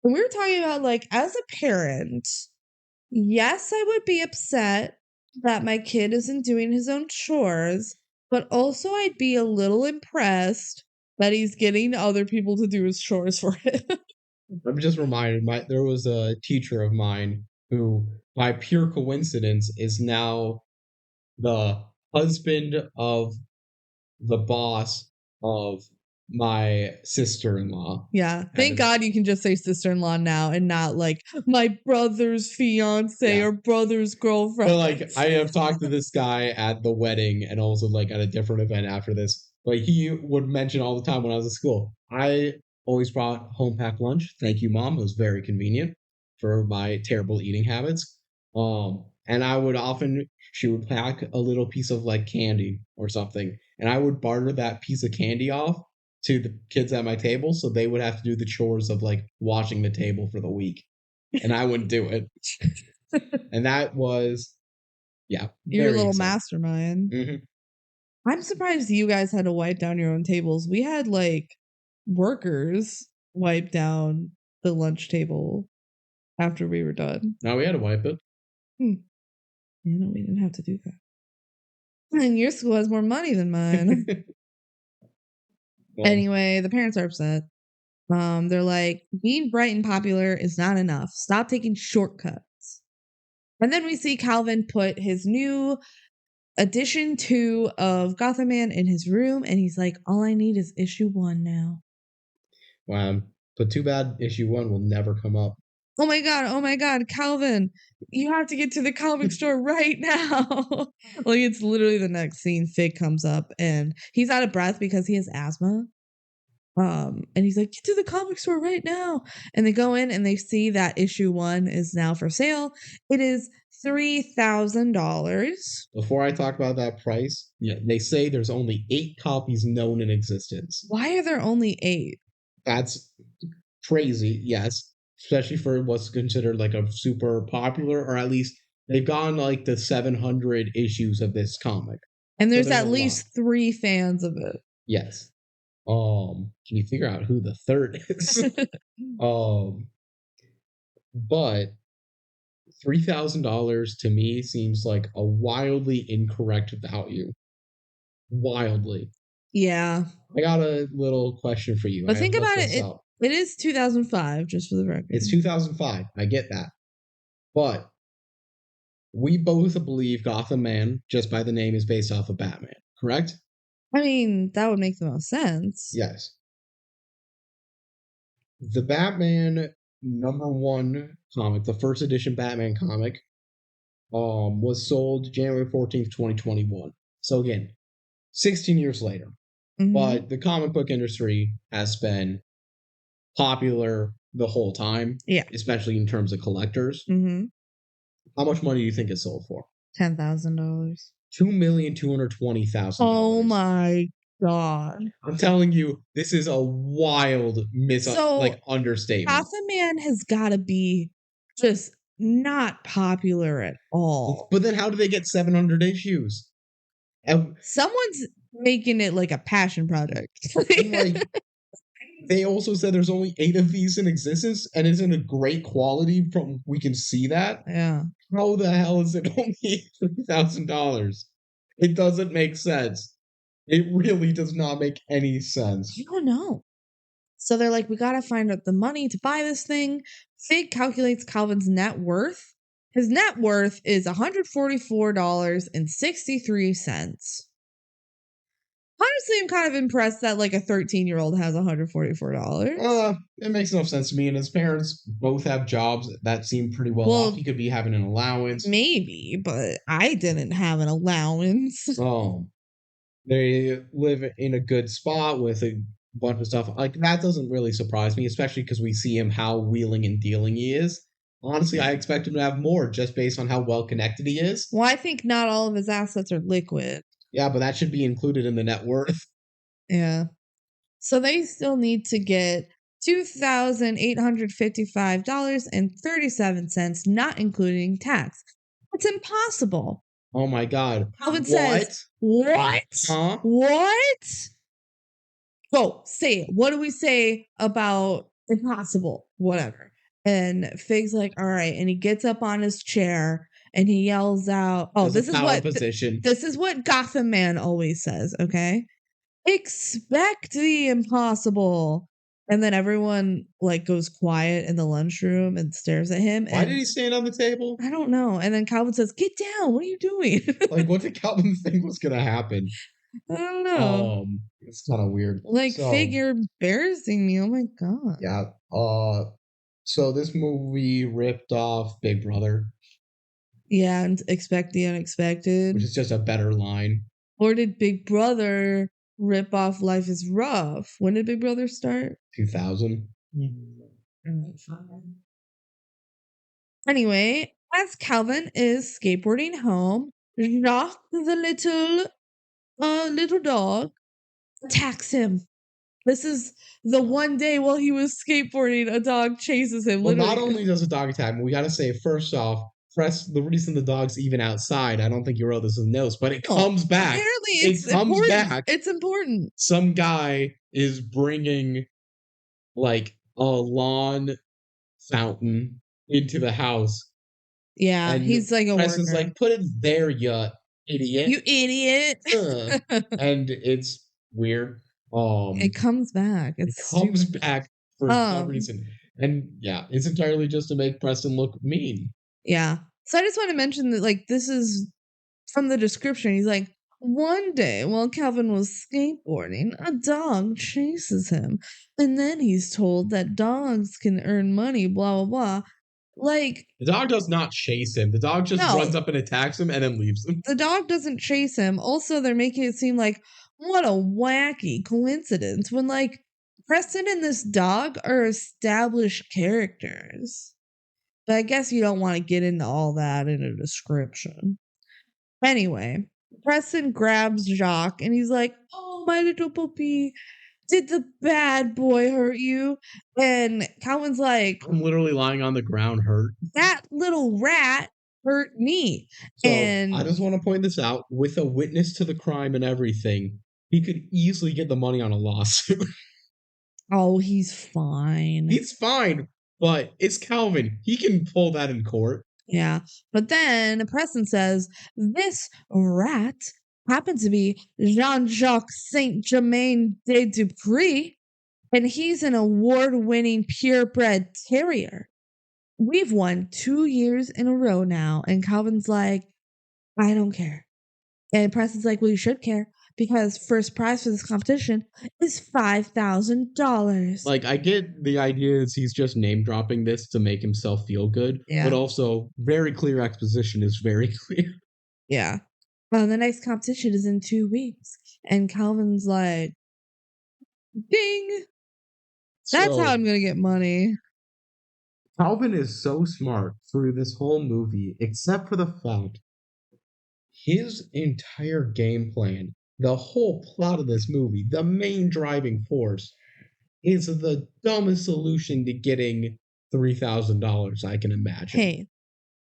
Speaker 2: And we were talking about, like, as a parent, yes, I would be upset that my kid isn't doing his own chores, but also I'd be a little impressed that he's getting other people to do his chores for him.
Speaker 1: I'm just reminded, there was a teacher of mine who, by pure coincidence, is now the husband of the boss of my sister-in-law.
Speaker 2: Yeah. Thank God you can just say sister-in-law now and not like my brother's fiance or brother's girlfriend.
Speaker 1: But like, I have talked to this guy at the wedding and also like at a different event after this. Like, he would mention all the time when I was at school, I always brought home packed lunch. Thank you, Mom. It was very convenient for my terrible eating habits. And I would often, she would pack a little piece of like candy or something, and I would barter that piece of candy off to the kids at my table so they would have to do the chores of like washing the table for the week. And I wouldn't do it. And that was,
Speaker 2: your little mastermind.
Speaker 1: Mm-hmm.
Speaker 2: I'm surprised you guys had to wipe down your own tables. We had like workers wipe down the lunch table after we were done.
Speaker 1: No, we had to wipe it.
Speaker 2: Yeah, no, we didn't have to do that. And your school has more money than mine. Anyway, the parents are upset. They're like, being bright and popular is not enough. Stop taking shortcuts. And then we see Calvin put his new edition 2 of Gotham Man in his room, and he's like, all I need is issue 1 now.
Speaker 1: Wow. But too bad issue 1 will never come up.
Speaker 2: Oh my God, Calvin, you have to get to the comic store right now. Like, it's literally the next scene. Fig comes up and he's out of breath because he has asthma. And he's like, get to the comic store right now. And they go in and they see that issue 1 is now for sale. It is $3,000.
Speaker 1: Before I talk about that price, they say there's only 8 copies known in existence.
Speaker 2: Why are there only 8?
Speaker 1: That's crazy, yes. Especially for what's considered like a super popular, or at least they've gone like the 700 issues of this comic.
Speaker 2: And there's at least 3 fans of it.
Speaker 1: Yes. Can you figure out who the third is? But $3,000 to me seems like a wildly incorrect value. Wildly.
Speaker 2: Yeah.
Speaker 1: I got a little question for you.
Speaker 2: But think about it. It is 2005, just for the record.
Speaker 1: It's 2005. I get that. But we both believe Gotham Man, just by the name, is based off of Batman, correct?
Speaker 2: I mean, that would make the most sense.
Speaker 1: Yes. The Batman #1 comic, the first edition Batman comic, was sold January 14th, 2021. So again, 16 years later. Mm-hmm. But the comic book industry has been popular the whole time. Yeah. Especially in terms of collectors. Mm-hmm. How much money do you think it sold for?
Speaker 2: $10,000.
Speaker 1: $2,220,000.
Speaker 2: Oh my God.
Speaker 1: I'm telling you, this is a wild
Speaker 2: So
Speaker 1: understatement.
Speaker 2: Gotham Man has got to be just not popular at all.
Speaker 1: But then how do they get 700 issues? And
Speaker 2: Someone's making it like a passion project.
Speaker 1: like, they also said there's only 8 of these in existence, and it's in a great quality. From we can see that.
Speaker 2: Yeah.
Speaker 1: How the hell is it only $3,000? It doesn't make sense. It really does not make any sense.
Speaker 2: I don't know. So they're like, we got to find out the money to buy this thing. Fig calculates Calvin's net worth. His net worth is $144.63. Honestly, I'm kind of impressed that like a 13-year-old has $144.
Speaker 1: It makes no sense to me. And his parents both have jobs that seem pretty well off. He could be having an allowance.
Speaker 2: Maybe, but I didn't have an allowance.
Speaker 1: Oh, they live in a good spot with a bunch of stuff. Like, that doesn't really surprise me, especially because we see him how wheeling and dealing he is. Honestly, I expect him to have more just based on how well connected he is.
Speaker 2: Well, I think not all of his assets are liquid.
Speaker 1: Yeah, but that should be included in the net worth.
Speaker 2: Yeah. So they still need to get $2,855.37, not including tax. It's impossible.
Speaker 1: Oh my God.
Speaker 2: Calvin says, what?
Speaker 1: Huh?
Speaker 2: What? Go, say it. What do we say about impossible? Whatever. And Fig's like, all right. And he gets up on his chair and he yells out, oh, this is what Gotham Man always says, okay? Expect the impossible. And then everyone like goes quiet in the lunchroom and stares at him.
Speaker 1: Why did he stand on the table?
Speaker 2: I don't know. And then Calvin says, get down. What are you doing?
Speaker 1: Like, what did Calvin think was going to happen?
Speaker 2: I don't know.
Speaker 1: It's kind of weird.
Speaker 2: Like, Fig, you're embarrassing me. Oh my God.
Speaker 1: Yeah. So this movie ripped off Big Brother.
Speaker 2: Yeah, and expect the unexpected.
Speaker 1: Which is just a better line.
Speaker 2: Or did Big Brother rip off Life is Rough? When did Big Brother start?
Speaker 1: 2000.
Speaker 2: Anyway, as Calvin is skateboarding home, Jacques, the little dog, attacks him. This is the one day while he was skateboarding, a dog chases him.
Speaker 1: Well, not only does a dog attack him, we got to say, first off, the reason the dog's even outside, I don't think you wrote this in notes, but it comes back.
Speaker 2: Apparently, it's important. It's important.
Speaker 1: Some guy is bringing like a lawn fountain into the house.
Speaker 2: Yeah, and he's like a
Speaker 1: Preston's like, put it there, you idiot.
Speaker 2: You idiot.
Speaker 1: And it's weird.
Speaker 2: It comes back.
Speaker 1: It comes back for some reason. And yeah, it's entirely just to make Preston look mean.
Speaker 2: Yeah. So I just want to mention that, like, this is from the description. He's like, one day while Calvin was skateboarding, a dog chases him. And then he's told that dogs can earn money, blah, blah, blah. Like,
Speaker 1: the dog does not chase him. The dog just runs up and attacks him and then leaves him.
Speaker 2: The dog doesn't chase him. Also, they're making it seem like, what a wacky coincidence when, like, Preston and this dog are established characters. But I guess you don't want to get into all that in a description. Anyway, Preston grabs Jacques and he's like, oh, my little puppy, did the bad boy hurt you? And Calvin's like,
Speaker 1: I'm literally lying on the ground hurt.
Speaker 2: That little rat hurt me.
Speaker 1: So and I just want to point this out. With a witness to the crime and everything, he could easily get the money on a lawsuit.
Speaker 2: Oh, he's fine.
Speaker 1: He's fine. But it's Calvin. He can pull that in court.
Speaker 2: Yeah. But then Preston says, this rat happened to be Jean-Jacques Saint-Germain de Dupree, and he's an award-winning purebred terrier. We've won 2 years in a row now. And Calvin's like, I don't care. And Preston's like, well, you should care. Because first prize for this competition is $5,000.
Speaker 1: Like, I get the idea is he's just name dropping this to make himself feel good. Yeah. But also, very clear exposition is very clear.
Speaker 2: Yeah. Well, the next competition is in 2 weeks. And Calvin's like, ding. That's how I'm going to get money.
Speaker 1: Calvin is so smart through this whole movie, except for the fact his entire game plan, the whole plot of this movie, the main driving force is the dumbest solution to getting $3,000 I can imagine.
Speaker 2: Hey,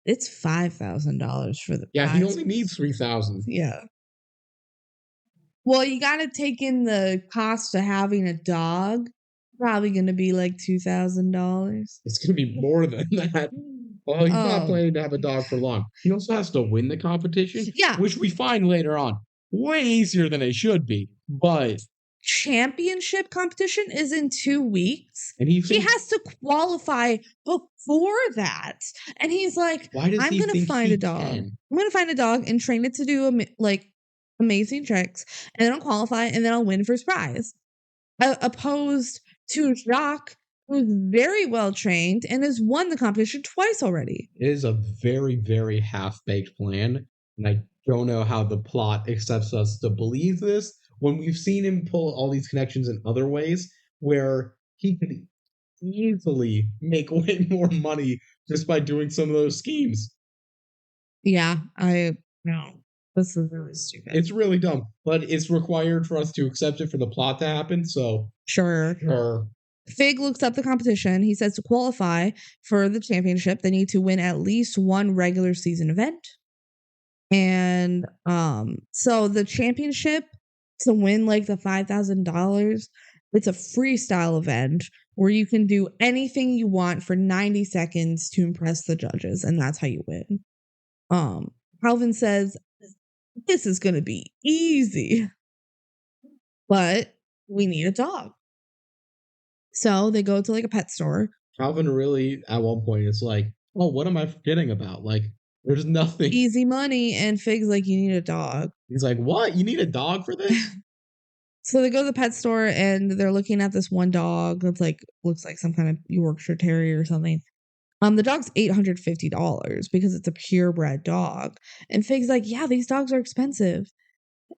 Speaker 2: it's $5,000 for the
Speaker 1: Yeah, he
Speaker 2: prize.
Speaker 1: only needs 3,000.
Speaker 2: Yeah. Well, you got to take in the cost of having a dog. Probably going to be like $2,000.
Speaker 1: It's going to be more than that. Well, he's not planning to have a dog for long. He also has to win the competition,
Speaker 2: Yeah.
Speaker 1: which we find later on way easier than it should be. But
Speaker 2: championship competition is in 2 weeks.
Speaker 1: And
Speaker 2: he has to qualify before that. And he's like, I'm going to find a dog. I'm going to find a dog and train it to do amazing tricks. And then I'll qualify and then I'll win first prize. Opposed to Jacques, who's very well trained and has won the competition twice already.
Speaker 1: It is a very, very half-baked plan. And I don't know how the plot accepts us to believe this when we've seen him pull all these connections in other ways where he could easily make way more money just by doing some of those schemes.
Speaker 2: Yeah, I know. This is really stupid.
Speaker 1: It's really dumb, but it's required for us to accept it for the plot to happen, so...
Speaker 2: Sure. Fig looks up the competition. He says to qualify for the championship, they need to win at least one regular season event. And so the championship, to win like the $5,000, it's a freestyle event where you can do anything you want for 90 seconds to impress the judges, and that's how you win. Calvin says, this is going to be easy, but we need a dog. So they go to like a pet store.
Speaker 1: Calvin really, at one point, it's like, oh, what am I forgetting about? Like, there's nothing.
Speaker 2: Easy money. And Fig's like, you need a dog.
Speaker 1: He's like, what? You need a dog for this?
Speaker 2: So they go to the pet store and they're looking at this one dog that's like, looks like some kind of Yorkshire Terrier or something. The dog's $850 because it's a purebred dog. And Fig's like, yeah, these dogs are expensive.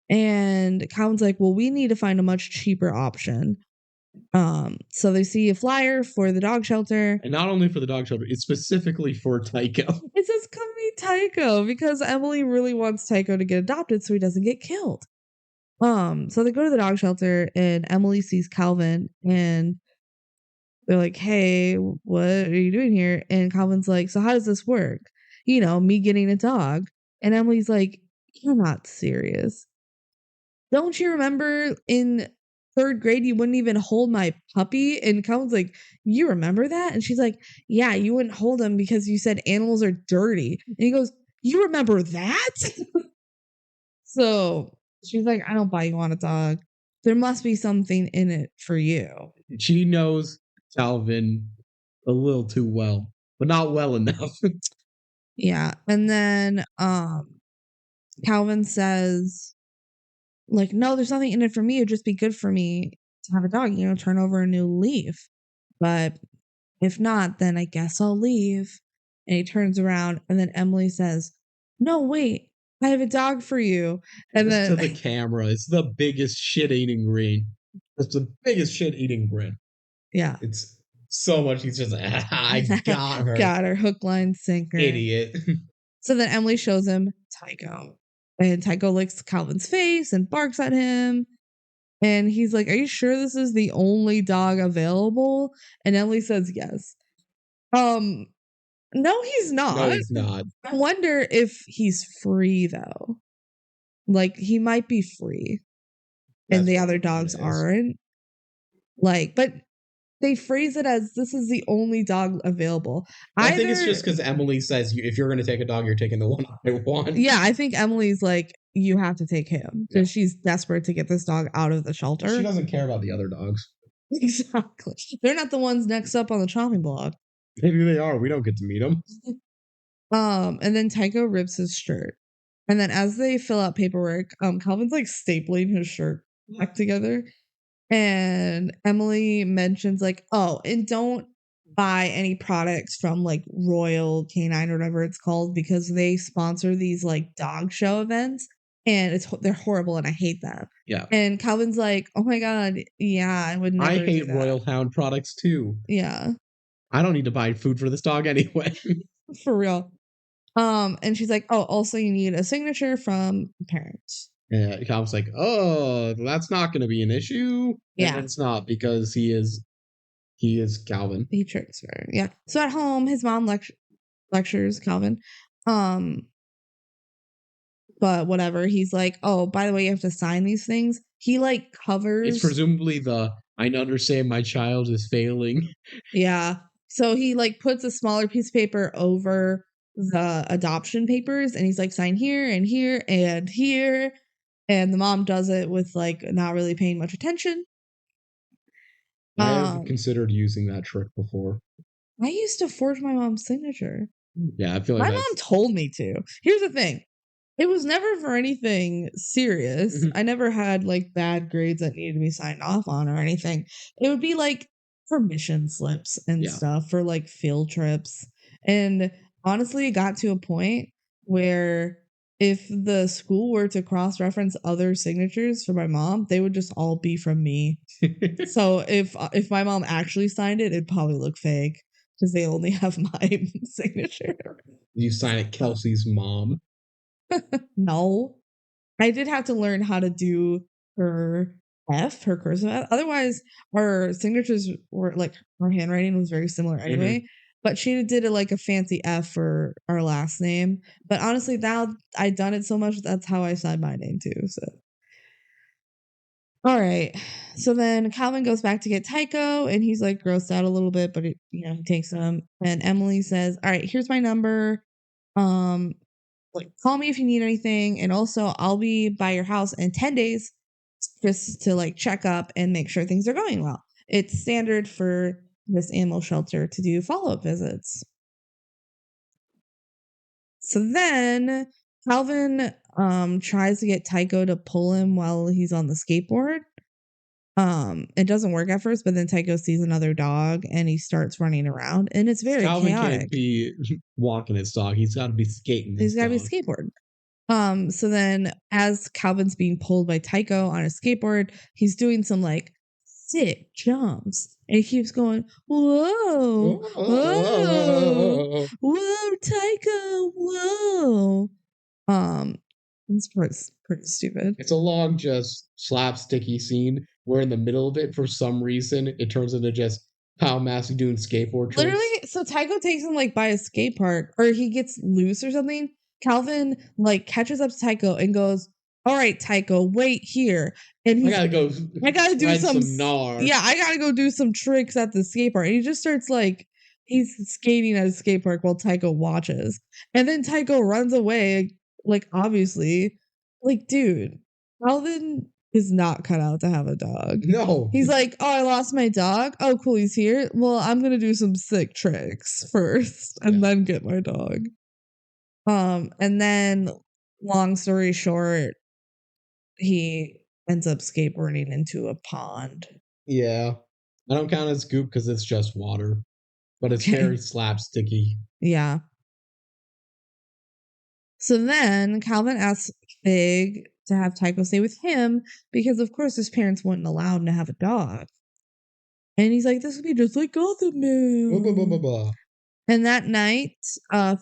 Speaker 2: And Calvin's like, well, we need to find a much cheaper option. So they see a flyer for the dog shelter.
Speaker 1: And not only for the dog shelter, it's specifically for Tycho.
Speaker 2: It says, come meet Tycho, because Emily really wants Tycho to get adopted so he doesn't get killed. So they go to the dog shelter and Emily sees Calvin and they're like, hey, what are you doing here? And Calvin's like, so how does this work? You know, me getting a dog. And Emily's like, you're not serious. Don't you remember in 3rd grade, you wouldn't even hold my puppy? And Calvin's like, you remember that? And she's like, yeah, you wouldn't hold him because you said animals are dirty. And he goes, you remember that? So she's like, I don't buy you on a dog. There must be something in it for you.
Speaker 1: She knows Calvin a little too well, but not well enough.
Speaker 2: Yeah. And then Calvin says, like, no, there's nothing in it for me. It'd just be good for me to have a dog, you know, turn over a new leaf. But if not, then I guess I'll leave. And he turns around and then Emily says, no, wait, I have a dog for you. And
Speaker 1: just
Speaker 2: then
Speaker 1: to the camera, it's the biggest shit-eating grin. It's the biggest shit-eating grin.
Speaker 2: Yeah.
Speaker 1: It's so much. He's just, I got her.
Speaker 2: Got her. Hook, line, sinker.
Speaker 1: Idiot.
Speaker 2: So then Emily shows him Tycho. And Tycho licks Calvin's face and barks at him. And he's like, are you sure this is the only dog available? And Emily says yes. No, he's not.
Speaker 1: No, he's not.
Speaker 2: I wonder if he's free, though. Like, he might be free. And the other dogs aren't. Like, but they phrase it as this is the only dog available.
Speaker 1: I think it's just because Emily says if you're going to take a dog, you're taking the one I want.
Speaker 2: Yeah, I think Emily's like, you have to take him because she's desperate to get this dog out of the shelter.
Speaker 1: She doesn't care about the other dogs.
Speaker 2: Exactly. They're not the ones next up on the chopping block.
Speaker 1: Maybe they are. We don't get to meet them.
Speaker 2: And then Tycho rips his shirt. And then as they fill out paperwork, Calvin's like stapling his shirt back together. And Emily mentions like, oh, and don't buy any products from like Royal Canine or whatever it's called because they sponsor these like dog show events and they're horrible and I hate them.
Speaker 1: Yeah.
Speaker 2: And Calvin's like, oh my God, yeah, I would never.
Speaker 1: I hate Royal Hound products too.
Speaker 2: Yeah.
Speaker 1: I don't need to buy food for this dog anyway.
Speaker 2: For real. And she's like, oh, also you need a signature from parents.
Speaker 1: And Calvin's like, oh, that's not going to be an issue.
Speaker 2: Yeah.
Speaker 1: And it's not because he is Calvin.
Speaker 2: He tricks her. Yeah. So at home, his mom lectures Calvin. But whatever. He's like, oh, by the way, you have to sign these things. He like covers.
Speaker 1: It's presumably I understand my child is failing.
Speaker 2: Yeah. So he like puts a smaller piece of paper over the adoption papers and he's like, sign here and here and here. And the mom does it with like not really paying much attention.
Speaker 1: I have considered using that trick before.
Speaker 2: I used to forge my mom's signature.
Speaker 1: Yeah, I feel like
Speaker 2: my mom told me to. Here's the thing. It was never for anything serious. I never had like bad grades that needed to be signed off on or anything. It would be like permission slips and stuff for like field trips. And honestly, it got to a point where if the school were to cross-reference other signatures for my mom, they would just all be from me. So if my mom actually signed it, it'd probably look fake because they only have my signature.
Speaker 1: You sign it Kelsey's mom.
Speaker 2: No. I did have to learn how to do her F, her cursive F. Otherwise, our signatures were like, our handwriting was very similar anyway. But she did it like a fancy F for our last name. But honestly, now I've done it so much, that's how I signed my name too. So, all right. So then Calvin goes back to get Tycho, and he's like grossed out a little bit, but he takes him. And Emily says, "All right, here's my number. Like call me if you need anything, and also I'll be by your house in 10 days just to like check up and make sure things are going well." It's standard for this animal shelter to do follow-up visits. So then Calvin tries to get Tycho to pull him while he's on the skateboard. It doesn't work at first, but then Tycho sees another dog and he starts running around, and it's very
Speaker 1: Calvin
Speaker 2: chaotic.
Speaker 1: Can't be walking his dog. He's got to be skating.
Speaker 2: He's got to be skateboard. So then as Calvin's being pulled by Tycho on a skateboard, he's doing some like sick jumps. And he keeps going, whoa, whoa, whoa, Tycho, whoa. This part's pretty stupid.
Speaker 1: It's a long, just slapsticky scene where in the middle of it, for some reason, it turns into just Kyle Massey doing skateboard tricks.
Speaker 2: Literally, so Tycho takes him like by a skate park, or he gets loose or something. Calvin like catches up to Tycho and goes, all right, Tycho, wait here. And he's
Speaker 1: I gotta
Speaker 2: do some
Speaker 1: gnar.
Speaker 2: Yeah, I gotta go do some tricks at the skate park. And he just starts like he's skating at a skate park while Tycho watches. And then Tycho runs away, like obviously. Like, dude, Calvin is not cut out to have a dog.
Speaker 1: No.
Speaker 2: He's like, oh, I lost my dog. Oh, cool, he's here. Well, I'm gonna do some sick tricks first and then get my dog. And then long story short, he ends up skateboarding into a pond.
Speaker 1: Yeah. I don't count it as goop because it's just water. But it's very slapsticky.
Speaker 2: Yeah. So then Calvin asks Fig to have Tycho stay with him because, of course, his parents wouldn't allow him to have a dog. And he's like, this would be just like Gotham Man. And that night,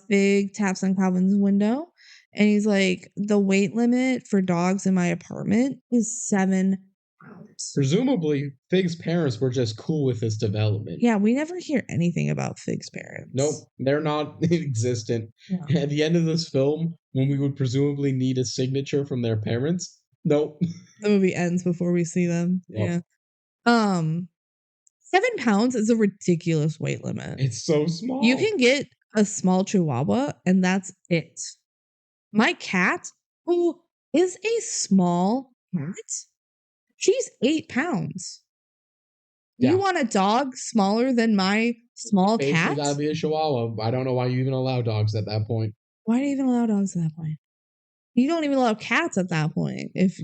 Speaker 2: Fig taps on Calvin's window and he's like, the weight limit for dogs in my apartment is 7 pounds.
Speaker 1: Presumably, Fig's parents were just cool with this development.
Speaker 2: Yeah, we never hear anything about Fig's parents.
Speaker 1: Nope, they're not existent. Yeah. At the end of this film, when we would presumably need a signature from their parents, nope.
Speaker 2: The movie ends before we see them. Yep. Yeah. 7 pounds is a ridiculous weight limit.
Speaker 1: It's so small.
Speaker 2: You can get a small chihuahua and that's it. My cat, who is a small cat, she's 8 pounds. Yeah. You want a dog smaller than my small cat?
Speaker 1: It's gotta be a chihuahua. I don't know why you even allow dogs at that point.
Speaker 2: Why do you even allow dogs at that point? You don't even allow cats at that point. If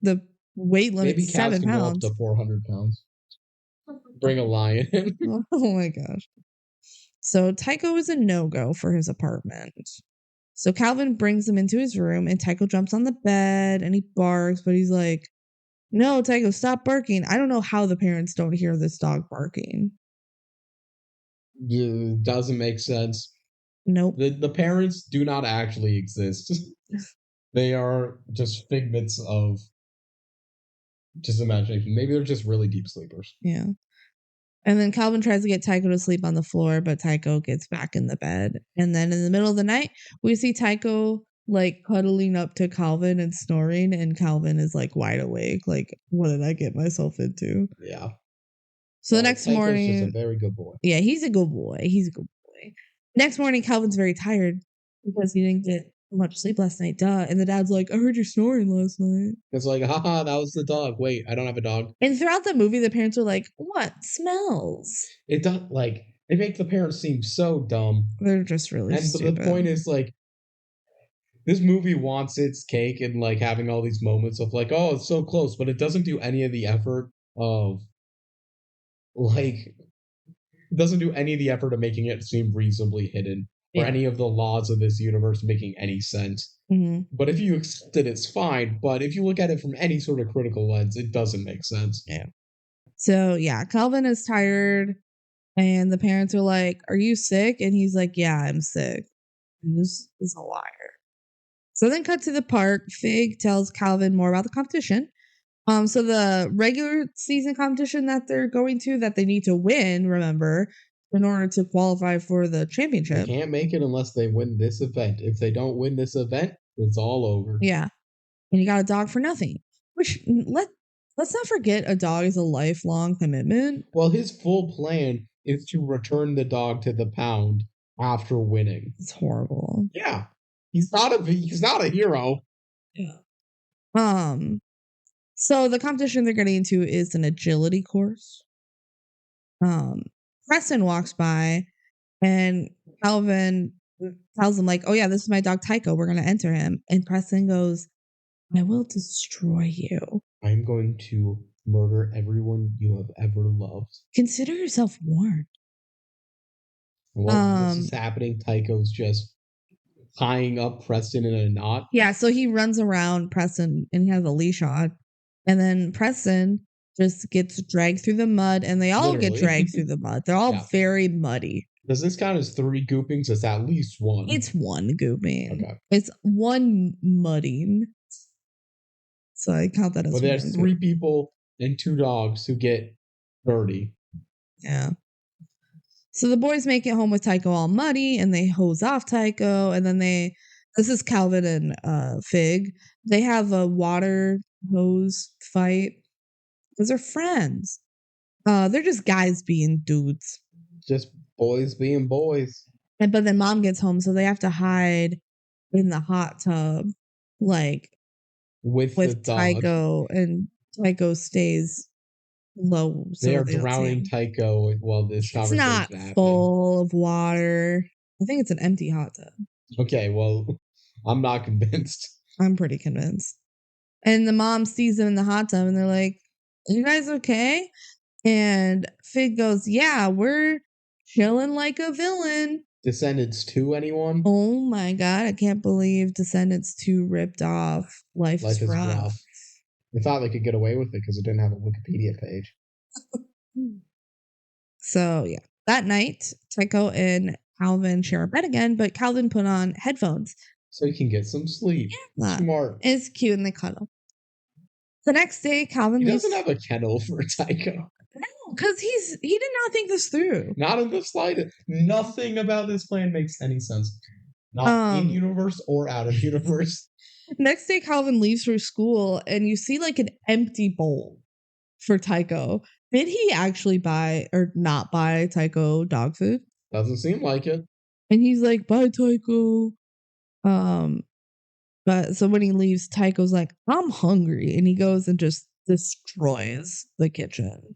Speaker 2: the weight limit is 7 pounds. Maybe cats can go up
Speaker 1: to 400 pounds. Bring a lion in.
Speaker 2: Oh my gosh. So Tycho is a no-go for his apartment. So Calvin brings him into his room and Tycho jumps on the bed and he barks, but he's like, no, Tycho, stop barking. I don't know how the parents don't hear this dog barking.
Speaker 1: Yeah, doesn't make sense.
Speaker 2: Nope.
Speaker 1: The parents do not actually exist. They are just figments of just imagination. Maybe they're just really deep sleepers.
Speaker 2: Yeah. And then Calvin tries to get Tycho to sleep on the floor, but Tycho gets back in the bed. And then in the middle of the night, we see Tycho like cuddling up to Calvin and snoring, and Calvin is like wide awake. Like, what did I get myself into?
Speaker 1: Yeah.
Speaker 2: So the next
Speaker 1: Tycho's
Speaker 2: morning,
Speaker 1: just a very good boy.
Speaker 2: yeah, he's a good boy. He's a good boy. Next morning, Calvin's very tired because he didn't get much sleep last night. Duh. And the dad's like, I heard you snoring last night.
Speaker 1: It's like, haha, that was the dog. Wait, I don't have a dog.
Speaker 2: And throughout the movie, the parents are like, what smells?
Speaker 1: It does like they make the parents seem so dumb.
Speaker 2: They're just really stupid.
Speaker 1: The point is like this movie wants its cake and like having all these moments of like, oh, it's so close, but it doesn't do any of the effort of like it doesn't do any of the effort of making it seem reasonably hidden or any of the laws of this universe making any sense.
Speaker 2: Mm-hmm.
Speaker 1: But if you accept it, it's fine. But if you look at it from any sort of critical lens, it doesn't make sense.
Speaker 2: Yeah. So yeah, Calvin is tired, and the parents are like, "Are you sick?" And he's like, "Yeah, I'm sick." And this is a liar. So then, cut to the park. Fig tells Calvin more about the competition. So the regular season competition that they're going to, that they need to win, remember, in order to qualify for the championship.
Speaker 1: They can't make it unless they win this event. If they don't win this event, it's all over.
Speaker 2: Yeah. And you got a dog for nothing. Which let's not forget, a dog is a lifelong commitment.
Speaker 1: Well, his full plan is to return the dog to the pound after winning.
Speaker 2: It's horrible.
Speaker 1: Yeah. He's not a hero.
Speaker 2: Yeah. So the competition they're getting into is an agility course. Preston walks by and Calvin tells him like, oh yeah, this is my dog Tycho. We're going to enter him. And Preston goes, I will destroy you.
Speaker 1: I'm going to murder everyone you have ever loved.
Speaker 2: Consider yourself warned.
Speaker 1: While this is happening, Tycho's just tying up Preston in a knot.
Speaker 2: Yeah, so he runs around Preston and he has a leash on. And then Preston just gets dragged through the mud, and they all get dragged through the mud. They're all very muddy.
Speaker 1: Does this count as 3 goopings? It's at least 1.
Speaker 2: It's 1 gooping.
Speaker 1: Okay.
Speaker 2: It's 1 mudding. So I count that as 1.
Speaker 1: But there's 3 people and 2 dogs who get dirty.
Speaker 2: Yeah. So the boys make it home with Tycho all muddy, and they hose off Tycho, and then this is Calvin and Fig. They have a water hose fight because they're friends. They're just guys being dudes.
Speaker 1: Just boys being boys.
Speaker 2: But then mom gets home, so they have to hide in the hot tub, like with Tycho, and Tycho stays low. So
Speaker 1: they are drowning Tycho while this conversation is happening.
Speaker 2: It's not full of water. I think it's an empty hot tub.
Speaker 1: Okay, well, I'm not convinced.
Speaker 2: I'm pretty convinced. And the mom sees them in the hot tub, and they're like, are you guys okay? And Fig goes, yeah, we're chilling like a villain.
Speaker 1: Descendants 2, anyone?
Speaker 2: Oh my God, I can't believe Descendants 2 ripped off Life is Rough.
Speaker 1: I thought they could get away with it because it didn't have a Wikipedia page.
Speaker 2: So, yeah. That night, Tycho and Calvin share a bed again, but Calvin put on headphones.
Speaker 1: So he can get some sleep. Yeah. Smart.
Speaker 2: It's cute, and they cuddle. The next day, Calvin
Speaker 1: doesn't have a kennel for Tycho.
Speaker 2: No, because he did not think this through.
Speaker 1: Not in the slightest. Nothing about this plan makes any sense. Not in universe or out of universe.
Speaker 2: Next day, Calvin leaves for school, and you see like an empty bowl for Tycho. Did he actually buy or not buy Tycho dog food?
Speaker 1: Doesn't seem like it.
Speaker 2: And he's like, bye, Tycho. But so when he leaves, Tycho's like, I'm hungry. And he goes and just destroys the kitchen.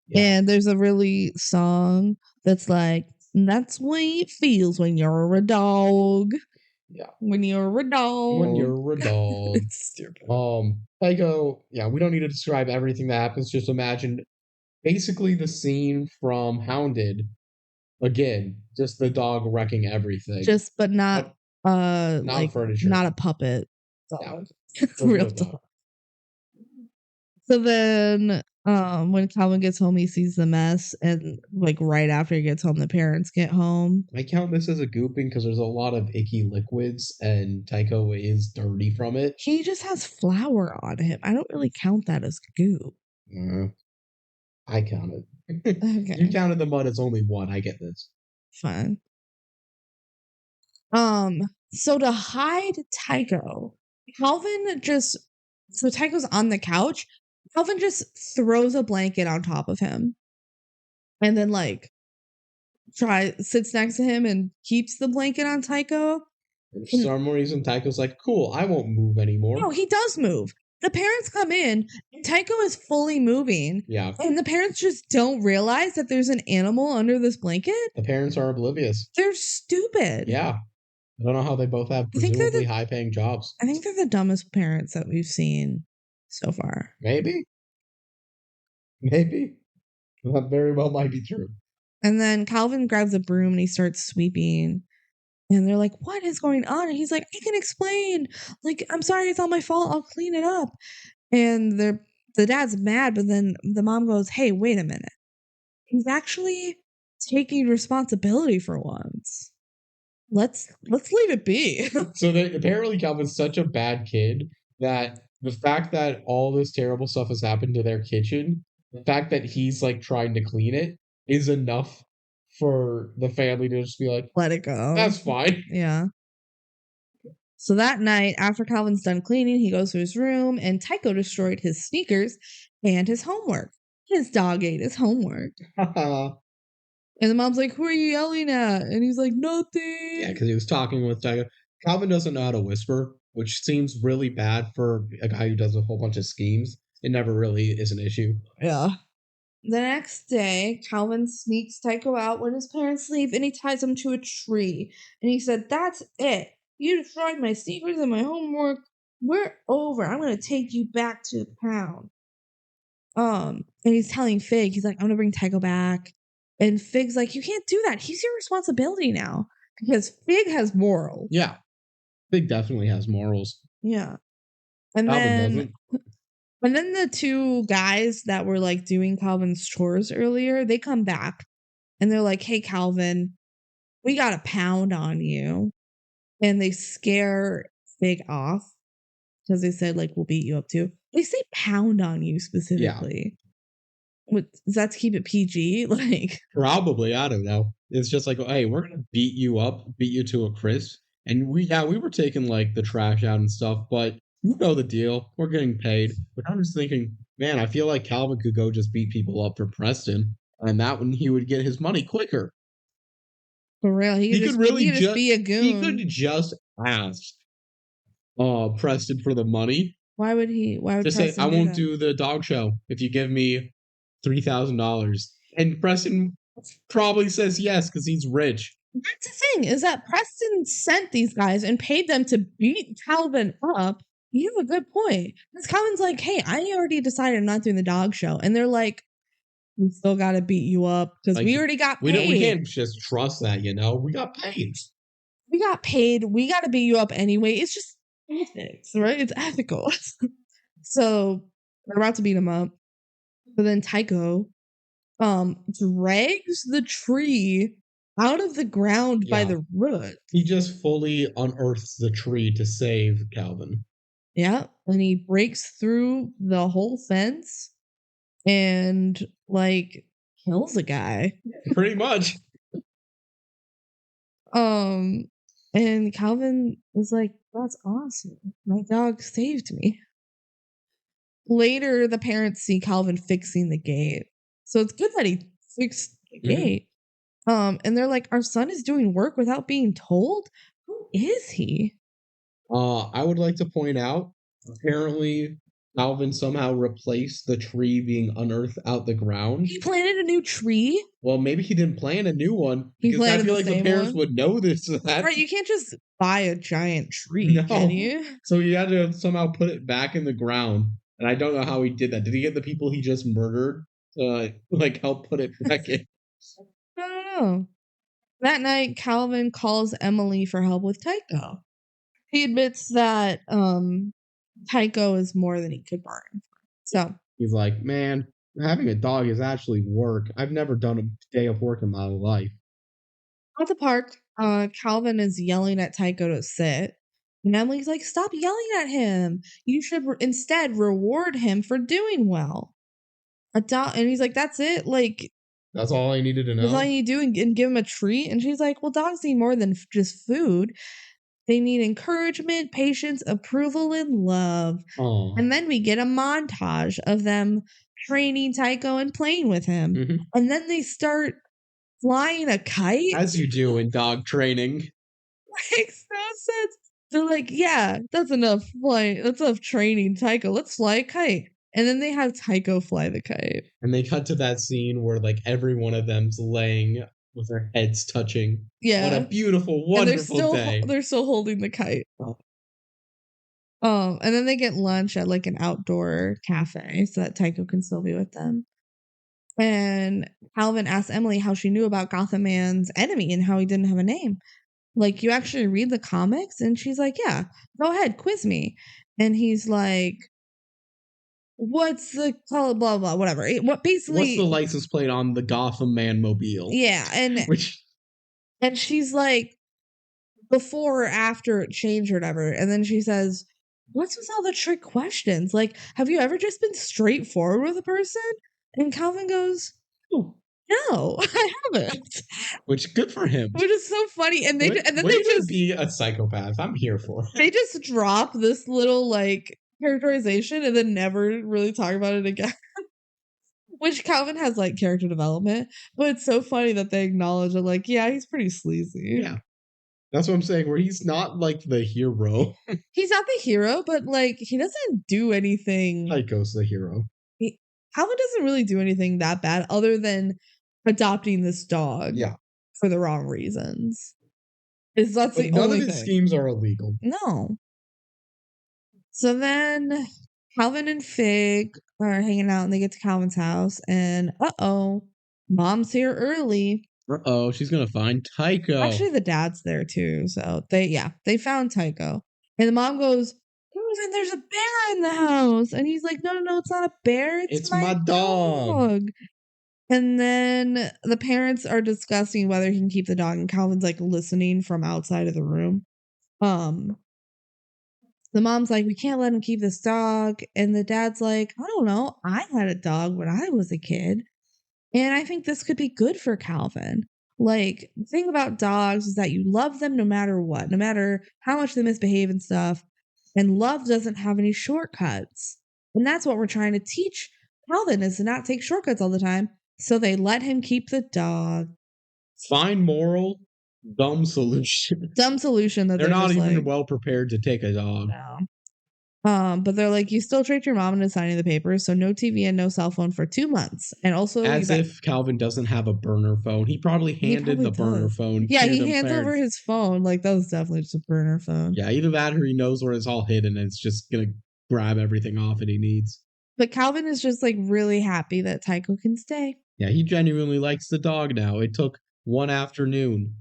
Speaker 2: Yeah. And there's a really song that's like, that's the way it feels when you're a dog.
Speaker 1: Yeah.
Speaker 2: When you're a dog.
Speaker 1: When you're a dog.
Speaker 2: It's stupid.
Speaker 1: Tycho, yeah, we don't need to describe everything that happens. Just imagine basically the scene from Hounded. Again, just the dog wrecking everything.
Speaker 2: But not like furniture. Not a puppet dog. Yeah. Real dog. So then when Calvin gets home, he sees the mess, and like right after he gets home, the parents get home.
Speaker 1: I count this as a gooping because there's a lot of icky liquids and Tycho is dirty from it.
Speaker 2: He just has flour on him. I don't really count that as goop.
Speaker 1: I count it.
Speaker 2: Okay.
Speaker 1: You counted the mud as only one. I get this.
Speaker 2: Fine. So to hide Tycho, so Tycho's on the couch. Calvin just throws a blanket on top of him. And then like sits next to him and keeps the blanket on Tycho.
Speaker 1: And for some reason, Tycho's like, cool, I won't move anymore.
Speaker 2: No, he does move. The parents come in, and Tycho is fully moving.
Speaker 1: Yeah.
Speaker 2: And the parents just don't realize that there's an animal under this blanket.
Speaker 1: The parents are oblivious.
Speaker 2: They're stupid.
Speaker 1: Yeah. I don't know how they both have presumably high-paying jobs.
Speaker 2: I think they're the dumbest parents that we've seen so far.
Speaker 1: Maybe. That very well might be true.
Speaker 2: And then Calvin grabs a broom and he starts sweeping. And they're like, what is going on? And he's like, I can explain. Like, I'm sorry, it's all my fault. I'll clean it up. And the dad's mad, but then the mom goes, hey, wait a minute. He's actually taking responsibility for once. Let's leave it be.
Speaker 1: So apparently Calvin's such a bad kid that the fact that all this terrible stuff has happened to their kitchen, the fact that he's like trying to clean it is enough for the family to just be like,
Speaker 2: let it go.
Speaker 1: That's fine.
Speaker 2: Yeah. So that night, after Calvin's done cleaning, he goes to his room and Tycho destroyed his sneakers and his homework. His dog ate his homework. And the mom's like, who are you yelling at? And he's like, nothing.
Speaker 1: Yeah, because he was talking with Tycho. Calvin doesn't know how to whisper, which seems really bad for a guy who does a whole bunch of schemes. It never really is an issue.
Speaker 2: Yeah. The next day, Calvin sneaks Tycho out when his parents leave and he ties him to a tree. And he said, that's it. You destroyed my sneakers and my homework. We're over. I'm going to take you back to the pound. And he's telling Fig, he's like, I'm going to bring Tycho back. And Fig's like, you can't do that. He's your responsibility now. Because Fig has morals.
Speaker 1: Yeah. Fig definitely has morals.
Speaker 2: Yeah. And
Speaker 1: Calvin doesn't.
Speaker 2: And then the two guys that were like doing Calvin's chores earlier, they come back and they're like, hey, Calvin, we got a pound on you. And they scare Fig off because they said, like, we'll beat you up too. They say pound on you specifically. Yeah. Does that to keep it PG? Like,
Speaker 1: probably. I don't know. It's just like, hey, we're going to beat you up, beat you to a crisp. And we were taking like the trash out and stuff, but you know the deal. We're getting paid. But I'm just thinking, man, I feel like Calvin could go just beat people up for Preston, and that one he would get his money quicker.
Speaker 2: For real, he could just be a goon.
Speaker 1: He could just ask Preston for the money.
Speaker 2: Why would
Speaker 1: just Preston say, I won't do the dog show if you give me $3,000. And Preston probably says yes because he's rich.
Speaker 2: That's the thing, is that Preston sent these guys and paid them to beat Calvin up. You have a good point. Because Calvin's like, hey, I already decided I'm not doing the dog show. And they're like, we still got to beat you up because we already got paid.
Speaker 1: We can't just trust that, you know? We got paid.
Speaker 2: We got paid. We got to beat you up anyway. It's just ethics, right? It's ethical. So they're about to beat him up. But then Tycho drags the tree out of the ground by the root.
Speaker 1: He just fully unearths the tree to save Calvin.
Speaker 2: Yeah, and he breaks through the whole fence and like kills a guy.
Speaker 1: Pretty much.
Speaker 2: And Calvin was like, that's awesome. My dog saved me. Later, the parents see Calvin fixing the gate. So it's good that he fixed the gate. And they're like, our son is doing work without being told? Who is he?
Speaker 1: I would like to point out, apparently, Calvin somehow replaced the tree being unearthed out the ground.
Speaker 2: He planted a new tree?
Speaker 1: Well, maybe he didn't plant a new one. Because I feel like the parents would know this.
Speaker 2: Right, you can't just buy a giant tree, can you?
Speaker 1: So he had to somehow put it back in the ground. And I don't know how he did that. Did he get the people he just murdered to help put it back in?
Speaker 2: I don't know. That night, Calvin calls Emily for help with Tycho. He admits that Tycho is more than he could bargain for. So
Speaker 1: He's like, man, having a dog is actually work. I've never done a day of work in my life.
Speaker 2: At the park, Calvin is yelling at Tycho to sit. And Emily's like, stop yelling at him. You should instead reward him for doing well. And he's like, that's it? Like,
Speaker 1: that's all I needed to know?
Speaker 2: That's all you need to do and give him a treat? And she's like, well, dogs need more than just food. They need encouragement, patience, approval, and love.
Speaker 1: Aww.
Speaker 2: And then we get a montage of them training Tycho and playing with him.
Speaker 1: Mm-hmm.
Speaker 2: And then they start flying a kite.
Speaker 1: As you do in dog training.
Speaker 2: Makes no sense. They're like, yeah, that's enough flying. That's enough training, Tycho. Let's fly a kite. And then they have Tycho fly the kite.
Speaker 1: And they cut to that scene where like every one of them's laying with their heads touching.
Speaker 2: Yeah.
Speaker 1: What a beautiful, wonderful day.
Speaker 2: They're still holding the kite. And then they get lunch at like an outdoor cafe so that Tycho can still be with them. And Calvin asks Emily how she knew about Gotham Man's enemy and how he didn't have a name. Like, you actually read the comics? And she's like, yeah, go ahead, quiz me. And he's like, what's the color, blah, blah, whatever. What's
Speaker 1: the license plate on the Gotham Man mobile?
Speaker 2: Yeah. And she's like, before or after it changed or whatever. And then she says, what's with all the trick questions? Like, have you ever just been straightforward with a person? And Calvin goes, oh, no, I haven't.
Speaker 1: Which, good for him.
Speaker 2: Which is so funny. And they just
Speaker 1: be a psychopath. I'm here for it.
Speaker 2: They just drop this little like characterization and then never really talk about it again. Which Calvin has like character development, but it's so funny that they acknowledge it. Like, yeah, he's pretty sleazy.
Speaker 1: Yeah, that's what I'm saying. Where he's not like the hero.
Speaker 2: He's not the hero, but like he doesn't do anything.
Speaker 1: Tycho's the hero.
Speaker 2: Calvin doesn't really do anything that bad other than adopting this dog.
Speaker 1: Yeah,
Speaker 2: for the wrong reasons. That's
Speaker 1: but
Speaker 2: the
Speaker 1: none
Speaker 2: only
Speaker 1: of his
Speaker 2: thing.
Speaker 1: schemes are illegal.
Speaker 2: No. So then Calvin and Fig are hanging out and they get to Calvin's house and mom's here early.
Speaker 1: She's gonna find Tycho.
Speaker 2: Actually, the dad's there too. So they found Tycho. And the mom goes, Calvin, there's a bear in the house. And he's like, no, it's not a bear. It's my dog. And then the parents are discussing whether he can keep the dog, and Calvin's like listening from outside of the room. The mom's like, we can't let him keep this dog. And the dad's like, I don't know. I had a dog when I was a kid. And I think this could be good for Calvin. Like, the thing about dogs is that you love them no matter what, no matter how much they misbehave and stuff. And love doesn't have any shortcuts. And that's what we're trying to teach Calvin, is to not take shortcuts all the time. So they let him keep the dog.
Speaker 1: Fine moral, dumb solution.
Speaker 2: Dumb solution that
Speaker 1: they're not even
Speaker 2: like,
Speaker 1: well prepared to take a dog.
Speaker 2: No. But they're like, you still tricked your mom into signing the papers, so no TV and no cell phone for 2 months. And also,
Speaker 1: as if Calvin doesn't have a burner phone. He probably handed the burner phone.
Speaker 2: Yeah, he hands over his phone. Like, that was definitely just a burner phone.
Speaker 1: Yeah, either that or he knows where it's all hidden and it's just gonna grab everything off that he needs.
Speaker 2: But Calvin is just like really happy that Tycho can stay.
Speaker 1: Yeah, he genuinely likes the dog now. It took one afternoon.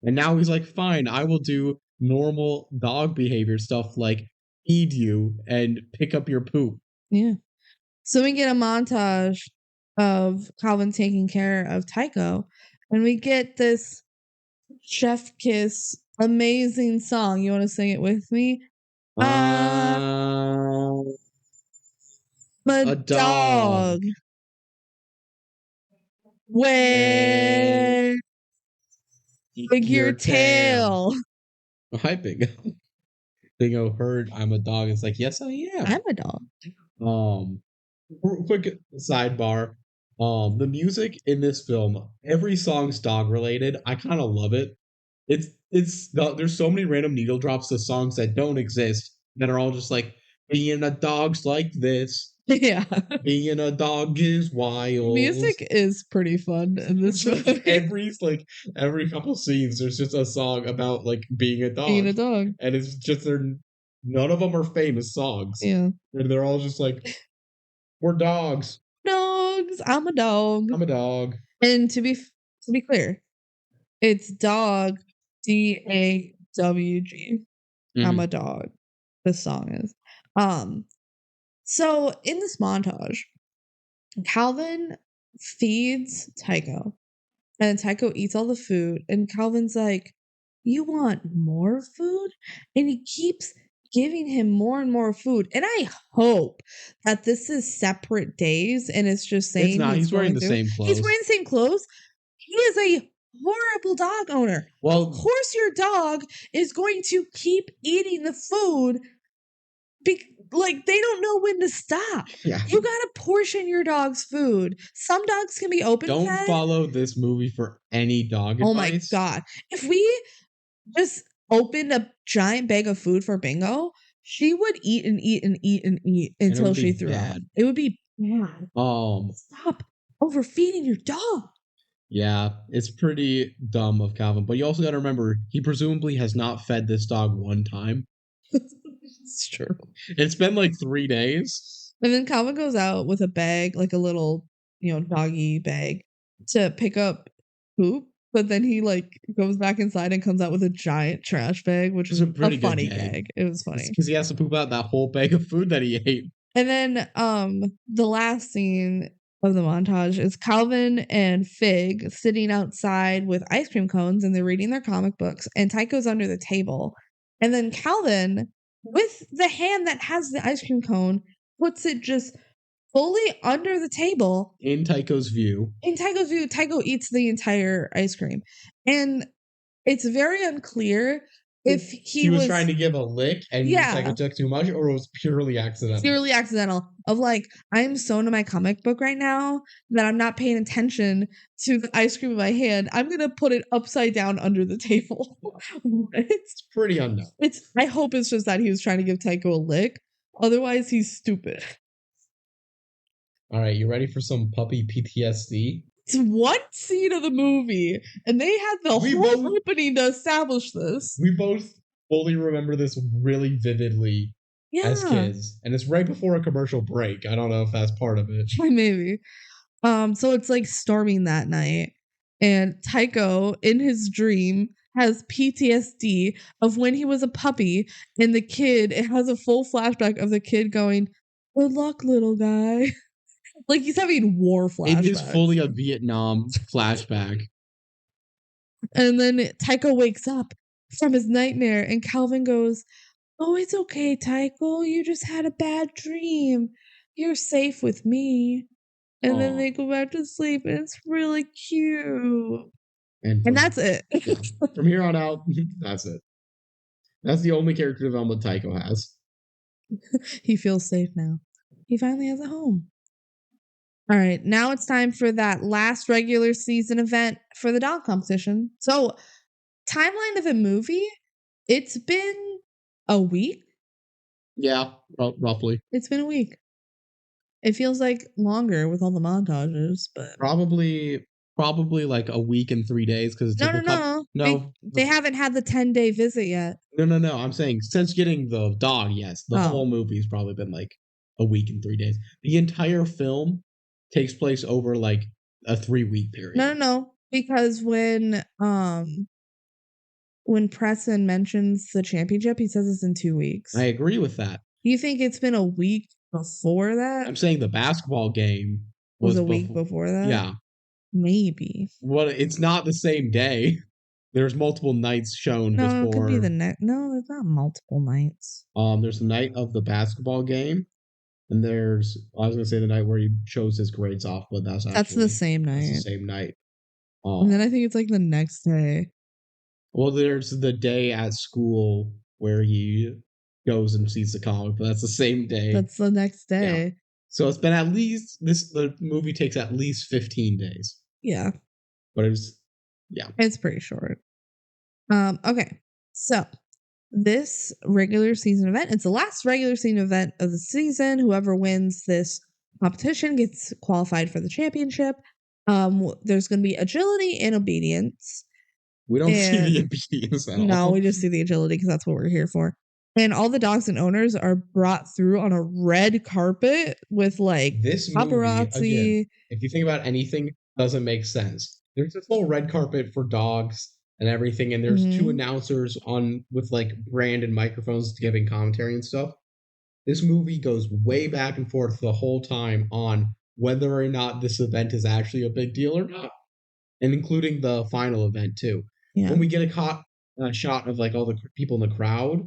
Speaker 1: And now he's like, fine, I will do normal dog behavior stuff like feed you and pick up your poop.
Speaker 2: Yeah. So we get a montage of Calvin taking care of Tycho. And we get this chef kiss amazing song. You want to sing it with me? A dog. Wag your tail.
Speaker 1: Hi, Bingo. Bingo heard I'm a dog. It's like, yes, I am.
Speaker 2: I'm a dog.
Speaker 1: Quick sidebar. The music in this film, every song's dog related. I kind of love it. There's so many random needle drops of songs that don't exist that are all just like, being a dog's like this.
Speaker 2: Yeah.
Speaker 1: Being a dog is wild.
Speaker 2: Music is pretty fun in this movie.
Speaker 1: Every couple scenes, there's just a song about like being a dog.
Speaker 2: Being a dog.
Speaker 1: And it's just none of them are famous songs.
Speaker 2: Yeah.
Speaker 1: And they're all just like, we're dogs.
Speaker 2: Dogs. I'm a dog.
Speaker 1: I'm a dog.
Speaker 2: And to be clear, it's dog, DAWG. Mm-hmm. I'm a dog. This song is. So in this montage, Calvin feeds Tycho, and Tycho eats all the food, and Calvin's like, "You want more food?" And he keeps giving him more and more food. And I hope that this is separate days and it's just saying
Speaker 1: It's not. He's wearing
Speaker 2: going
Speaker 1: the
Speaker 2: through.
Speaker 1: same clothes.
Speaker 2: He's wearing the same clothes. He is a horrible dog owner.
Speaker 1: Well,
Speaker 2: of course your dog is going to keep eating the food. Like they don't know when to stop.
Speaker 1: Yeah.
Speaker 2: You gotta portion your dog's food. Some dogs can be open.
Speaker 1: Don't
Speaker 2: fed.
Speaker 1: follow this movie for any dog
Speaker 2: Oh
Speaker 1: advice.
Speaker 2: my god. If we just opened a giant bag of food for Bingo, she would eat and eat and eat and eat until she threw up. It would be bad. Stop overfeeding your dog.
Speaker 1: Yeah, it's pretty dumb of Calvin. But you also got to remember, he presumably has not fed this dog one time.
Speaker 2: It's true.
Speaker 1: It's been like 3 days.
Speaker 2: And then Calvin goes out with a bag, like a little, doggy bag to pick up poop. But then he goes back inside and comes out with a giant trash bag, which is a funny gag. It was funny.
Speaker 1: Because he has to poop out that whole bag of food that he ate.
Speaker 2: And then the last scene of the montage is Calvin and Fig sitting outside with ice cream cones and they're reading their comic books and Tycho's under the table. And then Calvin, with the hand that has the ice cream cone, puts it just fully under the table.
Speaker 1: In Tycho's view.
Speaker 2: Tycho eats the entire ice cream. And it's very unclear if he was
Speaker 1: trying to give a lick and Tycho took too much, or it was purely accidental.
Speaker 2: Of I'm so into my comic book right now that I'm not paying attention to the ice cream in my hand. I'm gonna put it upside down under the table.
Speaker 1: It's pretty unknown.
Speaker 2: I hope it's just that he was trying to give Tycho a lick. Otherwise, he's stupid.
Speaker 1: All right, you ready for some puppy PTSD?
Speaker 2: It's one scene of the movie, and they had the whole opening to establish this.
Speaker 1: We both fully remember this really vividly as kids, and it's right before a commercial break. I don't know if that's part of it.
Speaker 2: Maybe. So it's like storming that night, and Tycho, in his dream, has PTSD of when he was a puppy, and the kid, it has a full flashback of the kid going, "Good luck, little guy." Like he's having war flashbacks.
Speaker 1: It is fully a Vietnam flashback.
Speaker 2: And then Tycho wakes up from his nightmare and Calvin goes, "Oh, it's okay, Tycho. You just had a bad dream. You're safe with me." And then they go back to sleep and it's really cute. And that's it.
Speaker 1: From here on out, that's it. That's the only character development Tycho has.
Speaker 2: He feels safe now. He finally has a home. All right, now it's time for that last regular season event for the dog competition. So, timeline of the movie, it's been a week?
Speaker 1: Yeah, roughly.
Speaker 2: It's been a week. It feels like longer with all the montages, but...
Speaker 1: Probably like a week and 3 days because
Speaker 2: No. They haven't had the 10-day visit yet.
Speaker 1: No. I'm saying since getting the dog, yes. The whole movie's probably been like a week and 3 days. The entire film takes place over like a 3-week period.
Speaker 2: No. Because when Preston mentions the championship, he says it's in 2 weeks.
Speaker 1: I agree with that.
Speaker 2: You think it's been a week before that?
Speaker 1: I'm saying the basketball game
Speaker 2: was a week before that?
Speaker 1: Yeah.
Speaker 2: Maybe.
Speaker 1: Well, it's not the same day. There's multiple nights shown before.
Speaker 2: No, it could be the next. No, there's not multiple nights.
Speaker 1: There's the night of the basketball game. And I was going to say the night where he shows his grades off, but that's
Speaker 2: the same night.
Speaker 1: That's the same night.
Speaker 2: And then I think it's like the next day.
Speaker 1: Well, there's the day at school where he goes and sees the comic, but that's the same day.
Speaker 2: That's the next day.
Speaker 1: Yeah. So it's been at least the movie takes at least 15 days.
Speaker 2: Yeah.
Speaker 1: But
Speaker 2: it's pretty short. Okay. So this regular season event, it's the last regular season event of the season. Whoever wins this competition gets qualified for the championship. There's going to be agility and obedience.
Speaker 1: We don't see the obedience at all.
Speaker 2: No, we just see the agility because that's what we're here for. And all the dogs and owners are brought through on a red carpet with
Speaker 1: this
Speaker 2: paparazzi.
Speaker 1: Movie, again, if you think about anything, doesn't make sense. There's this whole red carpet for dogs and everything, and there's 2 announcers with brand and microphones giving commentary and stuff. This movie goes way back and forth the whole time on whether or not this event is actually a big deal or not, and including the final event too.
Speaker 2: Yeah.
Speaker 1: When we get a shot of like all the people in the crowd,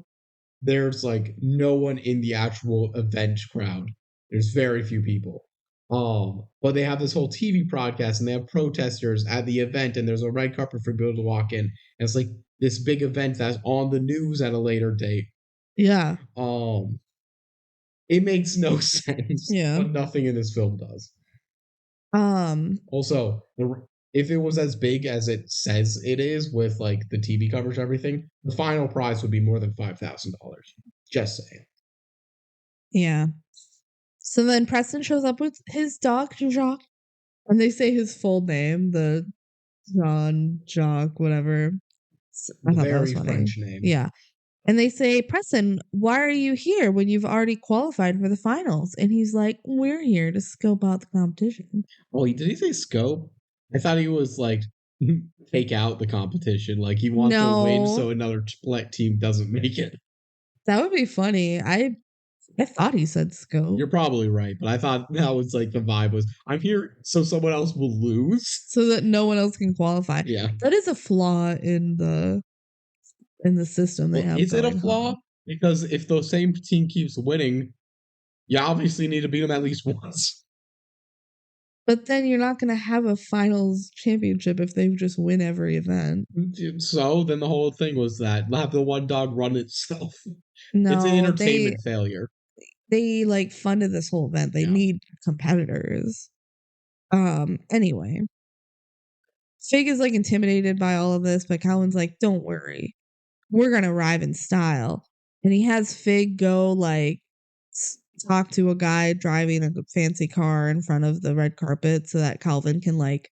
Speaker 1: there's like no one in the actual event crowd. There's very few people. But they have this whole TV broadcast and they have protesters at the event, and there's a red carpet for people to walk in. And it's like this big event that's on the news at a later date.
Speaker 2: Yeah.
Speaker 1: It makes no sense.
Speaker 2: Yeah.
Speaker 1: But nothing in this film does.
Speaker 2: Also,
Speaker 1: if it was as big as it says it is with like the TV coverage and everything, the final prize would be more than $5,000. Just saying.
Speaker 2: Yeah. So then Preston shows up with his dog, Jacques, and they say his full name, the Jacques, whatever. I thought that was funny.
Speaker 1: French name.
Speaker 2: Yeah. And they say, Preston, why are you here when you've already qualified for the finals? And he's like, we're here to scope out the competition.
Speaker 1: Oh, did he say scope? I thought he was like, take out the competition. Like he wants to win so another team doesn't make it.
Speaker 2: That would be funny. I thought he said scope.
Speaker 1: You're probably right, but I thought that was like the vibe was, I'm here so someone else will lose.
Speaker 2: So that no one else can qualify.
Speaker 1: Yeah.
Speaker 2: That is a flaw in the system they have.
Speaker 1: Is it a flaw? Because if the same team keeps winning, you obviously need to beat them at least once.
Speaker 2: But then you're not going to have a finals championship if they just win every event.
Speaker 1: So then the whole thing was that have the one dog run itself.
Speaker 2: No,
Speaker 1: it's an entertainment failure.
Speaker 2: They like funded this whole event. They need competitors. Anyway, Fig is like intimidated by all of this, but Calvin's like, don't worry. We're going to arrive in style. And he has Fig go like talk to a guy driving a fancy car in front of the red carpet so that Calvin can like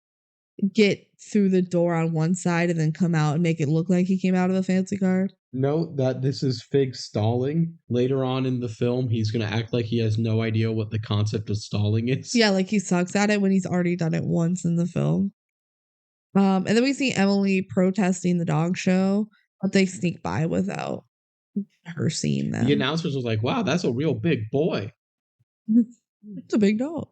Speaker 2: get through the door on one side and then come out and make it look like he came out of a fancy car.
Speaker 1: Note that this is Fig stalling. Later on in the film, he's going to act like he has no idea what the concept of stalling is.
Speaker 2: Yeah, like he sucks at it when he's already done it once in the film. And then we see Emily protesting the dog show, but they sneak by without her seeing them.
Speaker 1: The announcers was like, wow, that's a real big boy.
Speaker 2: It's a big dog.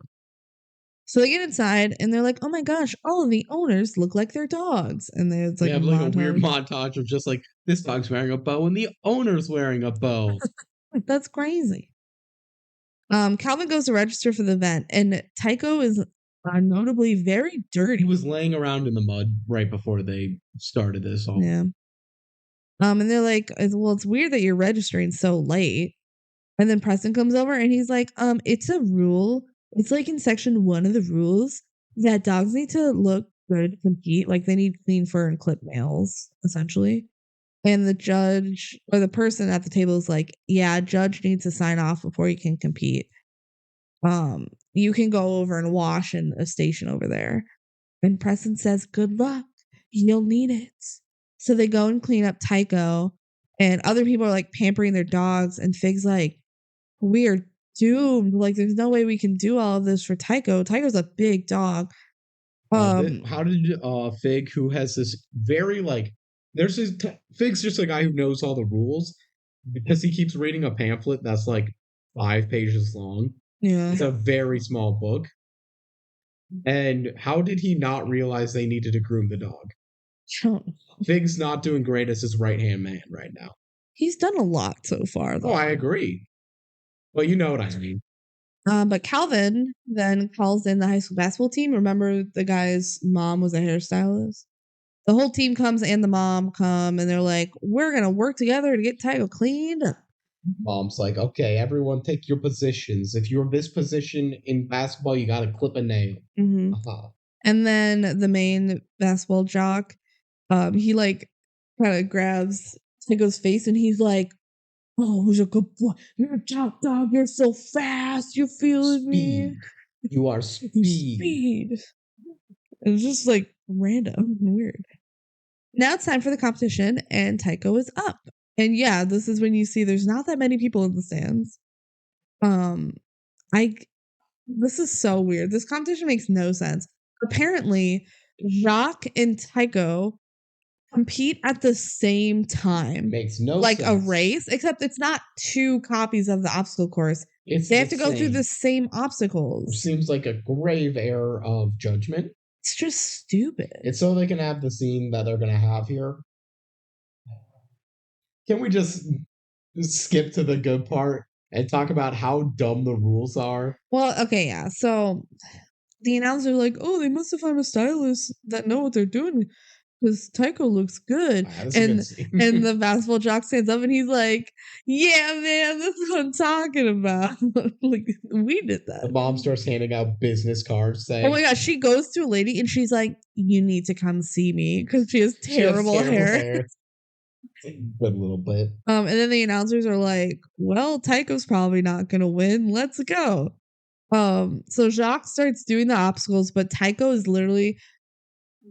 Speaker 2: So they get inside and they're like, oh my gosh, all of the owners look like their dogs. And there's like,
Speaker 1: they have like a weird montage of just like, this dog's wearing a bow and the owner's wearing a bow.
Speaker 2: That's crazy. Calvin goes to register for the event and Tycho is notably very dirty.
Speaker 1: He was laying around in the mud right before they started this all.
Speaker 2: Yeah. And they're like, well, it's weird that you're registering so late. And then Preston comes over and he's like, it's a rule. It's like in section 1 of the rules that dogs need to look good to compete. Like they need clean fur and clipped nails, essentially. And the judge or the person at the table is like, yeah, judge needs to sign off before you can compete. You can go over and wash in a station over there. And Preston says, good luck. You'll need it. So they go and clean up Tycho, and other people are like pampering their dogs. And Fig's like, we are doomed. Like, there's no way we can do all of this for Tycho. Tycho's a big dog.
Speaker 1: How did Fig, who has this very like, Fig's just a guy who knows all the rules because he keeps reading a pamphlet that's like 5 pages long.
Speaker 2: Yeah,
Speaker 1: it's a very small book. And how did he not realize they needed to groom the dog? Fig's not doing great as his right-hand man right now.
Speaker 2: He's done a lot so far, though.
Speaker 1: Oh, I agree. Well, you know what I mean.
Speaker 2: But Calvin then calls in the high school basketball team. Remember the guy's mom was a hairstylist? The whole team comes and the mom come, and they're like, we're going to work together to get Tycho cleaned up.
Speaker 1: Mom's like, okay, everyone take your positions. If you're this position in basketball, you got to clip a nail.
Speaker 2: Mm-hmm. And then the main basketball jock, he like kind of grabs Tycho's face and he's like, oh, who's a good boy? You're a top dog. You're so fast. You feeling me?
Speaker 1: You are speed.
Speaker 2: It's just like random and weird. Now it's time for the competition and Tycho is up. And yeah, this is when you see there's not that many people in the stands. This is so weird. This competition makes no sense. Apparently, Jacques and Tycho compete at the same time.
Speaker 1: Makes no
Speaker 2: sense. Like a
Speaker 1: race,
Speaker 2: except it's not 2 copies of the obstacle course. They have to go through the same obstacles.
Speaker 1: Which seems like a grave error of judgment.
Speaker 2: It's just stupid.
Speaker 1: It's so they can have the scene that they're going to have here. Can we just skip to the good part and talk about how dumb the rules are?
Speaker 2: Well, okay, yeah. So the announcer like, oh, they must have found a stylist that know what they're doing because Tycho looks good. And the basketball jock stands up and he's like, yeah, man, that's what I'm talking about. Like, we did that.
Speaker 1: The mom starts handing out business cards saying,
Speaker 2: oh my gosh, she goes to a lady and she's like, you need to come see me because she has terrible hair.
Speaker 1: Good little bit.
Speaker 2: And then the announcers are like, well, Tycho's probably not gonna win. Let's go. So Jacques starts doing the obstacles, but Tycho is literally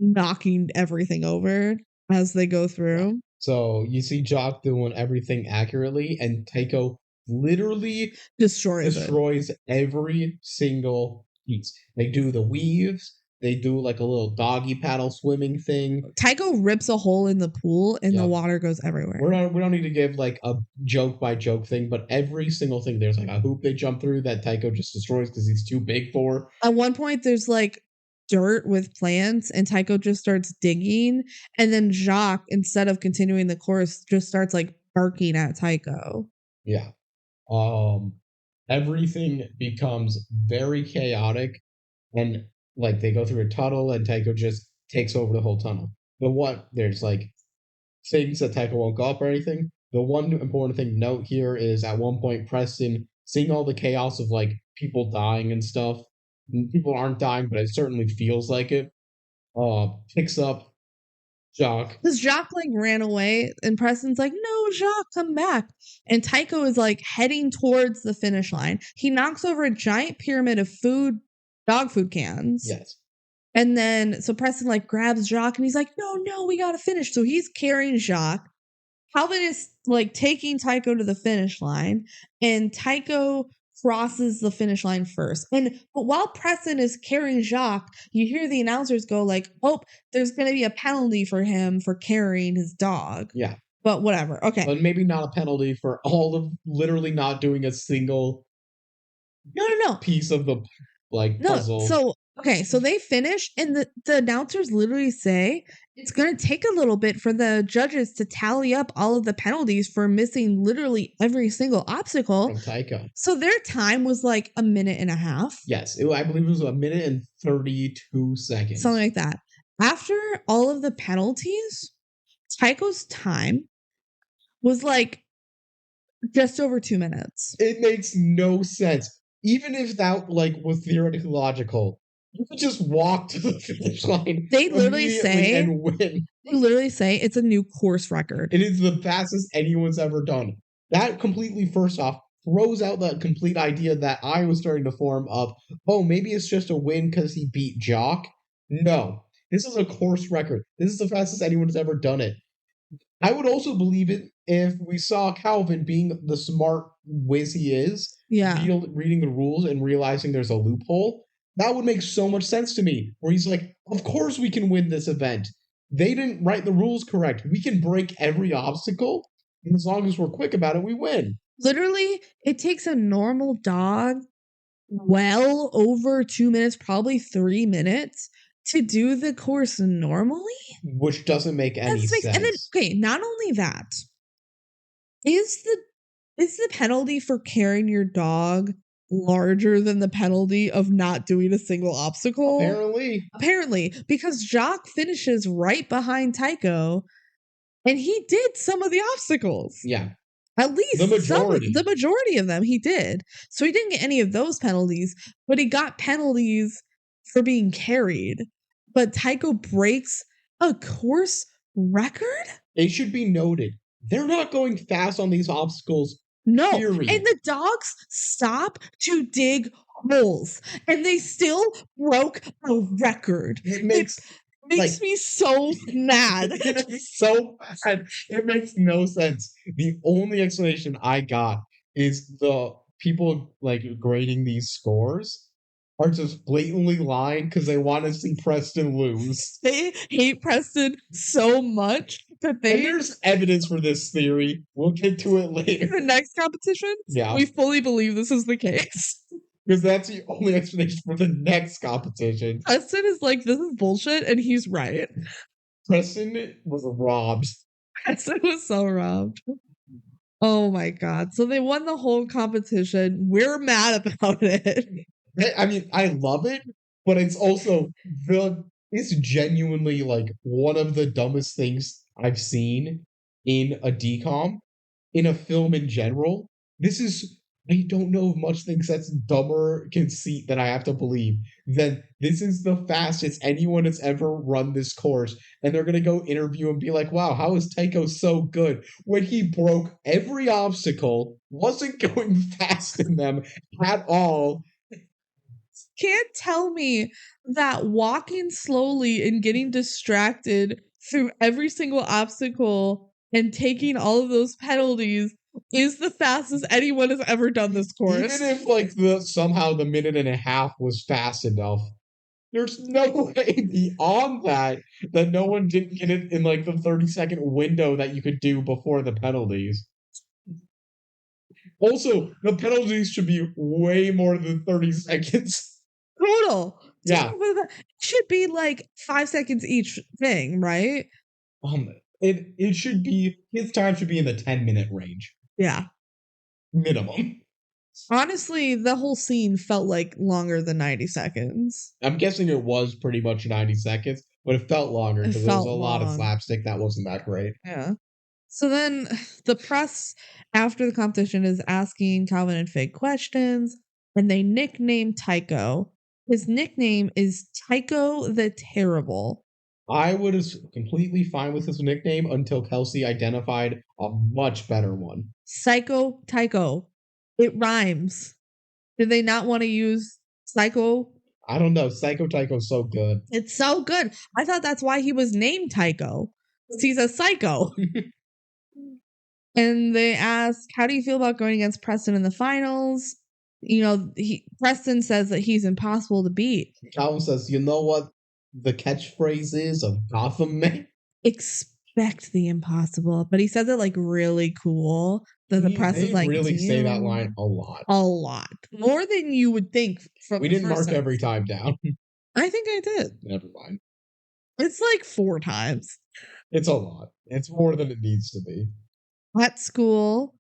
Speaker 2: knocking everything over as they go through.
Speaker 1: So you see Jacques doing everything accurately, and Tycho literally destroys every single piece. They do the weaves. They do like a little doggy paddle swimming thing.
Speaker 2: Tycho rips a hole in the pool and the water goes everywhere.
Speaker 1: We don't need to give like a joke by joke thing, but every single thing, there's like a hoop they jump through that Tycho just destroys because he's too big for.
Speaker 2: At one point, there's like dirt with plants and Tycho just starts digging. And then Jacques, instead of continuing the course, just starts like barking at Tycho.
Speaker 1: Yeah. Everything becomes very chaotic and like they go through a tunnel and Tycho just takes over the whole tunnel. There's like things that Tycho won't go up or anything. The one important thing to note here is at one point Preston, seeing all the chaos of like people dying and stuff, people aren't dying, but it certainly feels like it, picks up Jacques.
Speaker 2: Because Jacques like ran away and Preston's like, no, Jacques, come back. And Tycho is like heading towards the finish line. He knocks over a giant pyramid of dog food cans.
Speaker 1: Yes.
Speaker 2: And then, so Preston like grabs Jacques and he's like, no, we gotta finish. So he's carrying Jacques. Calvin is like taking Tycho to the finish line and Tycho crosses the finish line first. But while Preston is carrying Jacques, you hear the announcers go like, oh, there's going to be a penalty for him for carrying his dog.
Speaker 1: Yeah.
Speaker 2: But whatever. Okay.
Speaker 1: But maybe not a penalty for all of literally not doing a single piece of the puzzle.
Speaker 2: So they finish and the announcers literally say it's going to take a little bit for the judges to tally up all of the penalties for missing literally every single obstacle.
Speaker 1: From Tycho.
Speaker 2: So their time was like a minute and a half.
Speaker 1: Yes, I believe it was a minute and 32 seconds.
Speaker 2: Something like that. After all of the penalties, Tycho's time was like just over 2 minutes.
Speaker 1: It makes no sense. Even if that was theoretically logical, you could just walk to the finish line.
Speaker 2: They literally say
Speaker 1: and win.
Speaker 2: They literally say it's a new course record.
Speaker 1: It is the fastest anyone's ever done. That completely, first off, throws out the complete idea that I was starting to form of, oh, maybe it's just a win because he beat Jock. No, this is a course record. This is the fastest anyone's ever done it. I would also believe it if we saw Calvin being the smart whiz he is, reading the rules and realizing there's a loophole. That would make so much sense to me, where he's like, of course we can win this event. They didn't write the rules correct. We can break every obstacle, and as long as we're quick about it, we win.
Speaker 2: Literally, it takes a normal dog well over 2 minutes, probably 3 minutes, to do the course normally.
Speaker 1: Which doesn't make any sense.
Speaker 2: And then, okay, not only that, is the penalty for carrying your dog larger than the penalty of not doing a single obstacle? Apparently, because Jacques finishes right behind Tycho, and he did some of the obstacles.
Speaker 1: Yeah.
Speaker 2: At least the majority of them he did. So he didn't get any of those penalties, but he got penalties for being carried. But Tycho breaks a course record?
Speaker 1: It should be noted, they're not going fast on these obstacles.
Speaker 2: No,
Speaker 1: period.
Speaker 2: And the dogs stop to dig holes, and they still broke a record.
Speaker 1: It makes
Speaker 2: me so mad.
Speaker 1: It's so bad. It makes no sense. The only explanation I got is the people grading these scores are just blatantly lying because they want to see Preston lose.
Speaker 2: They hate Preston so much But
Speaker 1: And there's evidence for this theory. We'll get to it later.
Speaker 2: the next competition,
Speaker 1: Yeah.
Speaker 2: we fully believe this is the case.
Speaker 1: Because that's the only explanation for the next competition.
Speaker 2: Preston is like, this is bullshit, and he's right.
Speaker 1: Preston was robbed.
Speaker 2: Preston was so robbed. Oh my god. So they won the whole competition. We're mad about it.
Speaker 1: I mean, I love it, but it's also it's genuinely like one of the dumbest things I've seen in a DCOM, in a film in general. This is, I don't know if much thinks that's dumber conceit that I have to believe. Then this is the fastest anyone has ever run this course, and they're gonna go interview and be like, "Wow, how is Tycho so good?" When he broke every obstacle, wasn't going fast in them at all.
Speaker 2: Can't tell me that walking slowly and getting distracted through every single obstacle and taking all of those penalties is the fastest anyone has ever done this course.
Speaker 1: Even if like somehow the minute and a half was fast enough, there's no way beyond that no one didn't get it in like the 30-second window that you could do before the penalties. Also, the penalties should be way more than 30 seconds.
Speaker 2: Total.
Speaker 1: Yeah.
Speaker 2: It should be like 5 seconds each thing, right?
Speaker 1: It should be, his time should be in the 10-minute range.
Speaker 2: Yeah.
Speaker 1: Minimum.
Speaker 2: Honestly, the whole scene felt like longer than 90 seconds.
Speaker 1: I'm guessing it was pretty much 90 seconds, but it felt longer because there was a lot of slapstick that wasn't that great.
Speaker 2: Yeah. So then the press after the competition is asking Calvin and Fig questions, and they nickname Tycho. His nickname is Tycho the Terrible.
Speaker 1: I was completely fine with his nickname until Kelsey identified a much better one.
Speaker 2: Psycho Tycho. It rhymes. Did they not want to use Psycho?
Speaker 1: I don't know. Psycho Tycho's so good.
Speaker 2: It's so good. I thought that's why he was named Tycho. Because he's a psycho. And they ask, how do you feel about going against Preston in the finals? You know, Preston says that he's impossible to beat.
Speaker 1: Calvin says, you know what the catchphrase is of Gotham Man?
Speaker 2: Expect the impossible. But he says it like really cool. That the press is like,
Speaker 1: really say that line a lot.
Speaker 2: A lot. More than you would think.
Speaker 1: We didn't mark every time down.
Speaker 2: I think I did.
Speaker 1: Never mind.
Speaker 2: It's like 4 times.
Speaker 1: It's a lot. It's more than it needs to be.
Speaker 2: At school,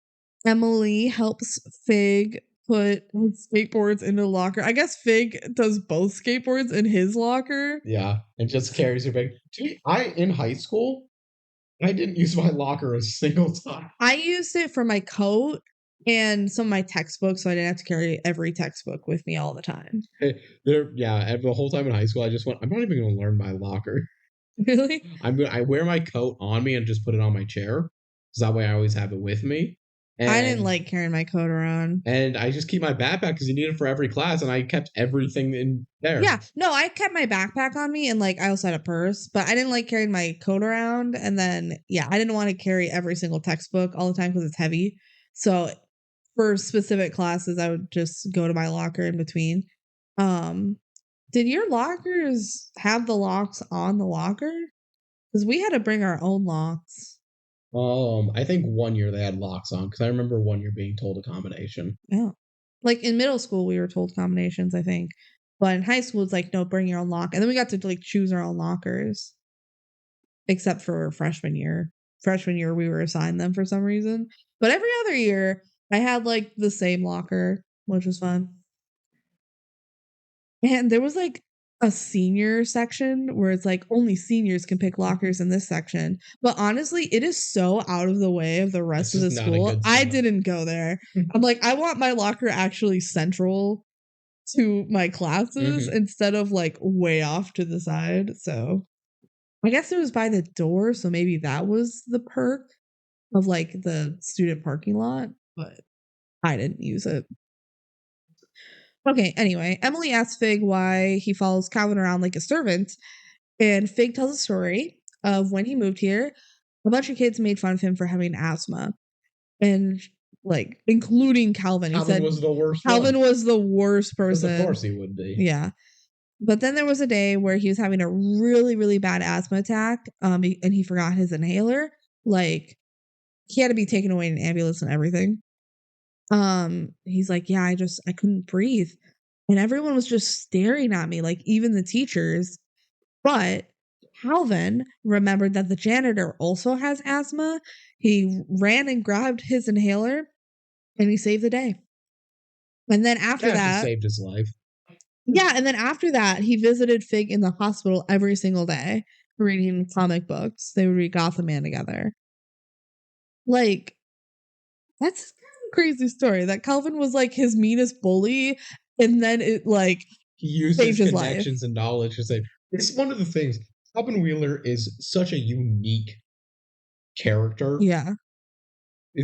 Speaker 2: Emily helps Fig put his skateboards into the locker. I guess Fig does both skateboards in his locker.
Speaker 1: Yeah, and just carries her bag. In high school, I didn't use my locker a single time. I
Speaker 2: used it for my coat and some of my textbooks, so I didn't have to carry every textbook with me all the time.
Speaker 1: The whole time in high school, I just went, I'm not even going to learn my locker.
Speaker 2: Really?
Speaker 1: I wear my coat on me and just put it on my chair. So that way I always have it with me. And
Speaker 2: I didn't like carrying my coat around.
Speaker 1: And I just keep my backpack because you need it for every class, and I kept everything in there.
Speaker 2: Yeah, no, I kept my backpack on me, and like I also had a purse, but I didn't like carrying my coat around. And then, yeah, I didn't want to carry every single textbook all the time because it's heavy. So for specific classes, I would just go to my locker in between. Did your lockers have the locks on the locker? Because we had to bring our own locks.
Speaker 1: I think one year they had locks on because I remember one year being told a combination.
Speaker 2: Yeah. Like in middle school, we were told combinations, I think. But in high school, it's like, no, bring your own lock. And then we got to like choose our own lockers. Except for freshman year. Freshman year, we were assigned them for some reason. But every other year, I had like the same locker, which was fun. And there was like a senior section where it's like only seniors can pick lockers in this section. But honestly, it is so out of the way of the rest of the school. I didn't go there. I'm like, I want my locker actually central to my classes instead of like way off to the side. So I guess it was by the door. So maybe that was the perk of like the student parking lot, but I didn't use it. Okay, anyway, Emily asks Fig why he follows Calvin around like a servant, and Fig tells a story of when he moved here. A bunch of kids made fun of him for having asthma, and like including Calvin. He said
Speaker 1: was the worst.
Speaker 2: Calvin was the worst person.
Speaker 1: Of course he would be.
Speaker 2: Yeah, But then there was a day where he was having a really, really bad asthma attack, and he forgot his inhaler. Like, he had to be taken away in an ambulance and everything. He's like, yeah, I couldn't breathe. And everyone was just staring at me, like even the teachers. But Calvin remembered that the janitor also has asthma. He ran and grabbed his inhaler and he saved the day. And then after that,
Speaker 1: saved his life.
Speaker 2: Yeah, and then after that, he visited Fig in the hospital every single day, reading comic books. They would read Gotham Man together. Like, that's kind of a crazy story that Calvin was like his meanest bully, and then it like
Speaker 1: he used
Speaker 2: saved
Speaker 1: his
Speaker 2: his
Speaker 1: connections
Speaker 2: life.
Speaker 1: and knowledge to say it's one of the things. Calvin Wheeler is such a unique character.
Speaker 2: Yeah.
Speaker 1: I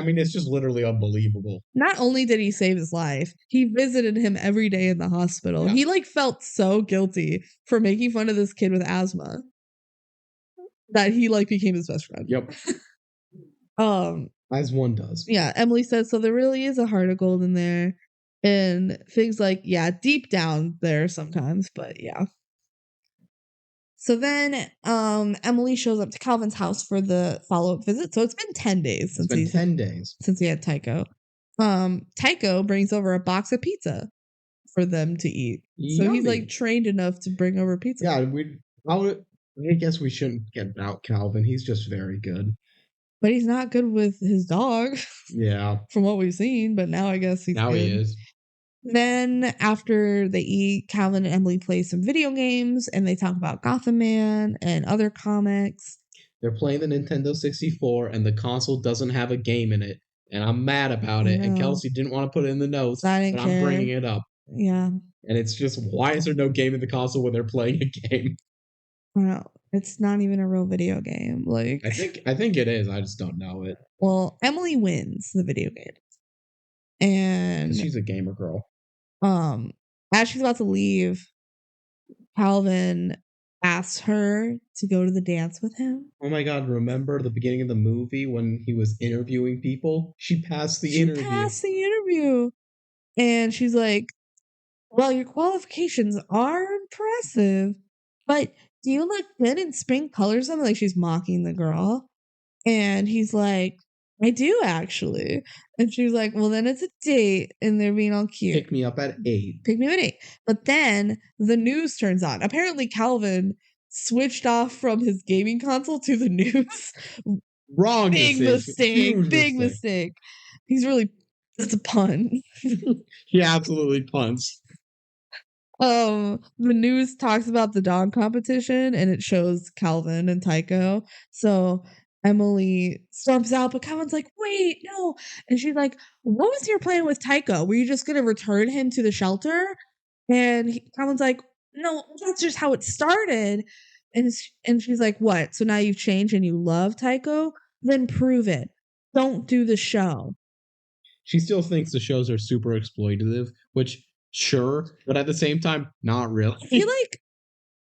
Speaker 1: mean, it's just literally unbelievable.
Speaker 2: Not only did he save his life, he visited him every day in the hospital.
Speaker 1: Yeah.
Speaker 2: He like felt so guilty for making fun of this kid with asthma that he like became his best friend.
Speaker 1: Yep. As one does.
Speaker 2: Yeah, Emily says, so there really is a heart of gold in there. And Fig's like, yeah, deep down there sometimes, but yeah. So then Emily shows up to Calvin's house for the follow-up visit. So it's been 10 days since he had Tycho. Tycho brings over a box of pizza for them to eat. So he's like trained enough to bring over pizza.
Speaker 1: Yeah, I guess we shouldn't get out Calvin. He's just very good.
Speaker 2: But he's not good with his dog.
Speaker 1: Yeah.
Speaker 2: From what we've seen, but now I guess he's good.
Speaker 1: He is.
Speaker 2: Then after they eat, Calvin and Emily play some video games and they talk about Gotham Man and other comics.
Speaker 1: They're playing the Nintendo 64 and the console doesn't have a game in it. And I'm mad about it. And Kelsey didn't want to put it in the notes, but I'm bringing it up.
Speaker 2: Yeah.
Speaker 1: And it's just, why is there no game in the console when they're playing a game?
Speaker 2: Well, it's not even a real video game. Like,
Speaker 1: I think it is. I just don't know it.
Speaker 2: Well, Emily wins the video game. And
Speaker 1: she's a gamer girl.
Speaker 2: As she's about to leave, Calvin asks her to go to the dance with him.
Speaker 1: Oh my god, remember the beginning of the movie when he was interviewing people? She passed the interview.
Speaker 2: And she's like, well, your qualifications are impressive, but do you look good in spring colors? Something like she's mocking the girl. And he's like, I do actually. And she's like, well, then it's a date and they're being all cute.
Speaker 1: Pick me up at 8.
Speaker 2: But then the news turns on. Apparently Calvin switched off from his gaming console to the news.
Speaker 1: Wrong.
Speaker 2: Big mistake. That's a pun.
Speaker 1: He absolutely punts.
Speaker 2: The news talks about the dog competition and it shows Calvin and Tycho. So Emily storms out, but Calvin's like, wait, no. And she's like, what was your plan with Tycho? Were you just going to return him to the shelter? And Calvin's like, no, that's just how it started. And she's like, what? So now you've changed and you love Tycho? Then prove it. Don't do the show.
Speaker 1: She still thinks the shows are super exploitative, which, sure, but at the same time, not really.
Speaker 2: I feel like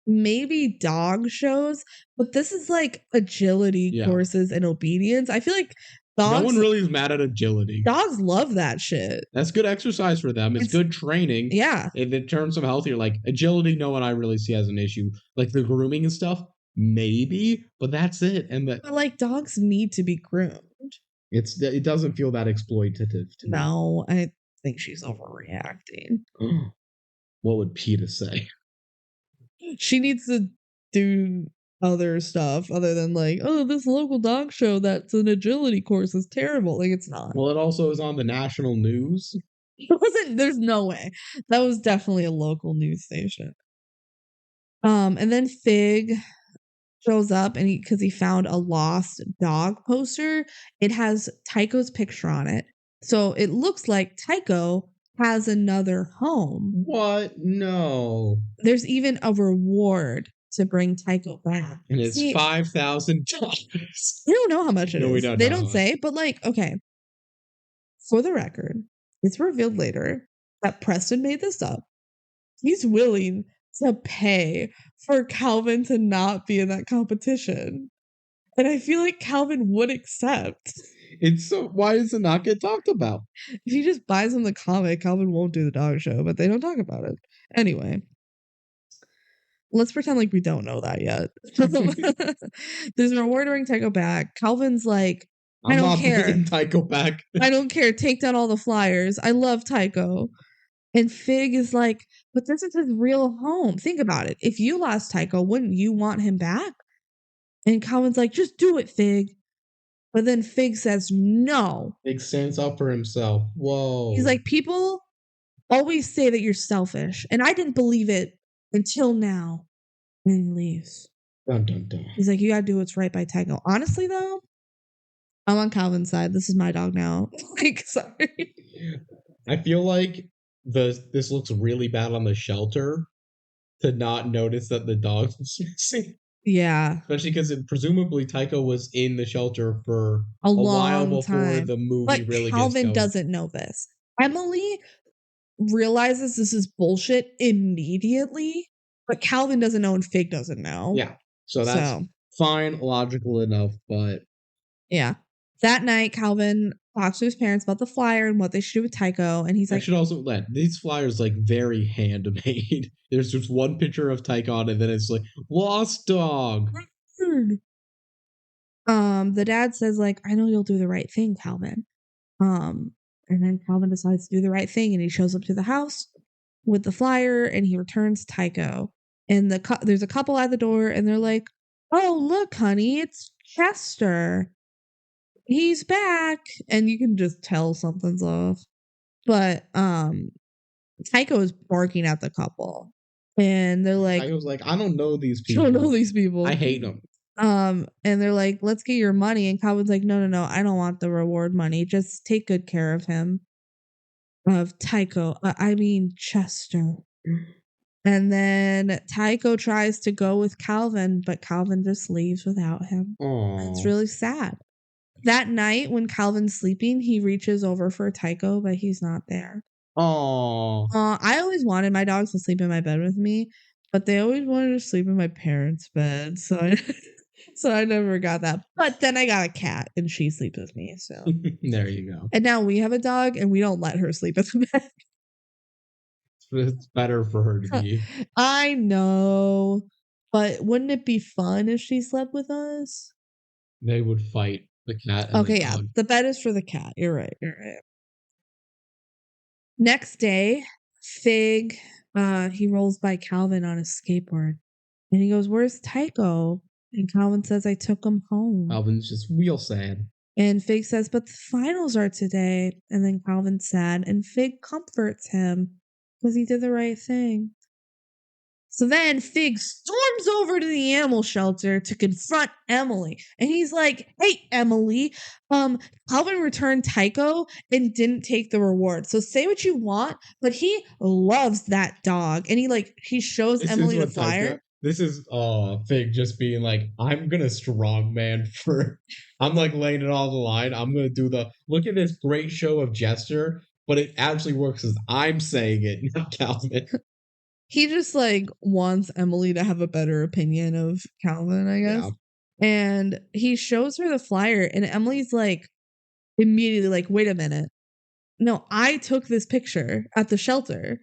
Speaker 2: maybe dog shows, but this is like agility courses and obedience. I feel like dogs,
Speaker 1: no one really is mad at agility.
Speaker 2: Dogs love that shit.
Speaker 1: That's good exercise for them. It's good training.
Speaker 2: Yeah.
Speaker 1: In terms of healthier, like agility, no one I really see as an issue. Like the grooming and stuff, maybe, but that's it.
Speaker 2: But like dogs need to be groomed.
Speaker 1: It doesn't feel that exploitative to me.
Speaker 2: No, I think she's overreacting.
Speaker 1: What would PETA say?
Speaker 2: She needs to do other stuff other than like, oh, this local dog show that's an agility course is terrible. Like, it's not.
Speaker 1: Well, it also is on the national news.
Speaker 2: It wasn't. There's no way. That was definitely a local news station. And then Fig shows up and because he found a lost dog poster. It has Tycho's picture on it. So it looks like Tycho has another home.
Speaker 1: What? No.
Speaker 2: There's even a reward to bring Tycho back.
Speaker 1: And it's $5,000.
Speaker 2: We don't know how much it is.
Speaker 1: We don't
Speaker 2: they don't say, but like, okay. For the record, it's revealed later that Preston made this up. He's willing to pay for Calvin to not be in that competition. And I feel like Calvin would accept.
Speaker 1: It's so, why does it not get talked about?
Speaker 2: If he just buys him the comic, Calvin won't do the dog show, but they don't talk about it. Anyway, let's pretend like we don't know that yet. There's an reward during Tycho back. Calvin's like, I
Speaker 1: I'm
Speaker 2: don't
Speaker 1: not
Speaker 2: care.
Speaker 1: bringing Tycho back.
Speaker 2: I don't care. Take down all the flyers. I love Tycho. And Fig is like, but this is his real home. Think about it. If you lost Tycho, wouldn't you want him back? And Calvin's like, just do it, Fig. But then Fig says no.
Speaker 1: Fig stands up for himself. Whoa.
Speaker 2: He's like, people always say that you're selfish. And I didn't believe it until now. And he leaves.
Speaker 1: Dun, dun, dun.
Speaker 2: He's like, you gotta do what's right by Tycho. Honestly, though, I'm on Calvin's side. This is my dog now. Like, sorry.
Speaker 1: I feel like this looks really bad on the shelter to not notice that the dog was missing.
Speaker 2: Yeah.
Speaker 1: Especially because presumably Tycho was in the shelter for
Speaker 2: a
Speaker 1: while
Speaker 2: long
Speaker 1: before
Speaker 2: time.
Speaker 1: the movie
Speaker 2: But
Speaker 1: really
Speaker 2: Calvin
Speaker 1: gets going.
Speaker 2: doesn't know this. Emily realizes this is bullshit immediately, but Calvin doesn't know and Fig doesn't know.
Speaker 1: Yeah. So that's fine, logical enough, but
Speaker 2: yeah. That night, Calvin talks to his parents about the flyer and what they should do with Tycho, and he's like,
Speaker 1: I should also let these flyers like very handmade. There's just one picture of Tycho and then it's like lost dog.
Speaker 2: The dad says, like, I know you'll do the right thing, Calvin. And then Calvin decides to do the right thing, and he shows up to the house with the flyer, and he returns Tycho. And there's a couple at the door, and they're like, "Oh, look, honey, it's Chester. He's back." And you can just tell something's off. But Tycho is barking at the couple, and they're like,
Speaker 1: I was like, I don't know these people.
Speaker 2: I don't know these people.
Speaker 1: I hate them.
Speaker 2: And they're like, let's get your money. And Calvin's like, no, I don't want the reward money. Just take good care of him. Of Tycho. I mean, Chester. And then Tycho tries to go with Calvin, but Calvin just leaves without him.
Speaker 1: Aww.
Speaker 2: It's really sad. That night, when Calvin's sleeping, he reaches over for Tycho, but he's not there.
Speaker 1: Aww.
Speaker 2: I always wanted my dogs to sleep in my bed with me, but they always wanted to sleep in my parents' bed. So I never got that. But then I got a cat and she sleeps with me. So
Speaker 1: there you go.
Speaker 2: And now we have a dog and we don't let her sleep in the bed.
Speaker 1: It's better for her to be.
Speaker 2: I know. But wouldn't it be fun if she slept with us?
Speaker 1: They would fight the cat. And
Speaker 2: okay,
Speaker 1: the
Speaker 2: yeah.
Speaker 1: dog.
Speaker 2: The bed is for the cat. You're right. Next day, Fig, he rolls by Calvin on his skateboard. And he goes, "Where's Tycho?" And Calvin says, "I took him home."
Speaker 1: Calvin's just real sad.
Speaker 2: And Fig says, "But the finals are today." And then Calvin's sad. And Fig comforts him because he did the right thing. So then Fig storms over to the animal shelter to confront Emily. And he's like, "Hey, Emily, Calvin returned Tycho and didn't take the reward. So say what you want, but he loves that dog." And he shows Emily the flyer.
Speaker 1: Tycho, this is Fig just being like, I'm gonna strongman for I'm like laying it all on the line. I'm gonna do the look at this great show of gesture, but it actually works as I'm saying it, not Calvin.
Speaker 2: He just wants Emily to have a better opinion of Calvin, I guess. Yeah. And he shows her the flyer, and Emily's immediately wait a minute. No, I took this picture at the shelter.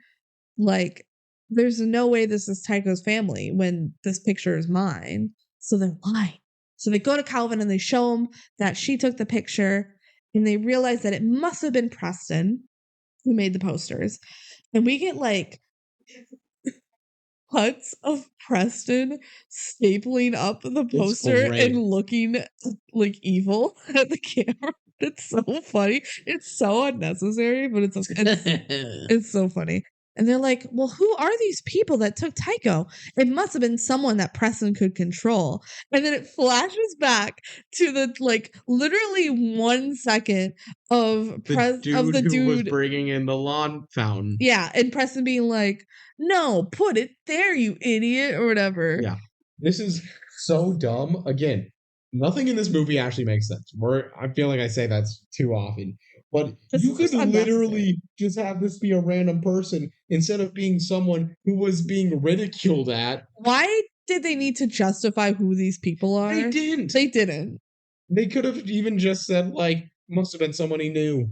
Speaker 2: There's no way this is Tycho's family when this picture is mine. So they're lying. So they go to Calvin and they show him that she took the picture, and they realize that it must have been Preston who made the posters. And we get cuts of Preston stapling up the poster and looking evil at the camera. It's so funny. It's so unnecessary, but it's so funny. And they're like, "Well, who are these people that took Tycho? It must have been someone that Preston could control." And then it flashes back to the literally 1 second of the dude
Speaker 1: who was bringing in the lawn fountain.
Speaker 2: Yeah, and Preston being like, "No, put it there, you idiot," or whatever.
Speaker 1: Yeah, this is so dumb. Again, nothing in this movie actually makes sense. I feel like I say that too often. But you could literally just have this be a random person instead of being someone who was being ridiculed at.
Speaker 2: Why did they need to justify who these people are?
Speaker 1: They didn't.
Speaker 2: They didn't.
Speaker 1: They could have even just said, Must have been someone he knew.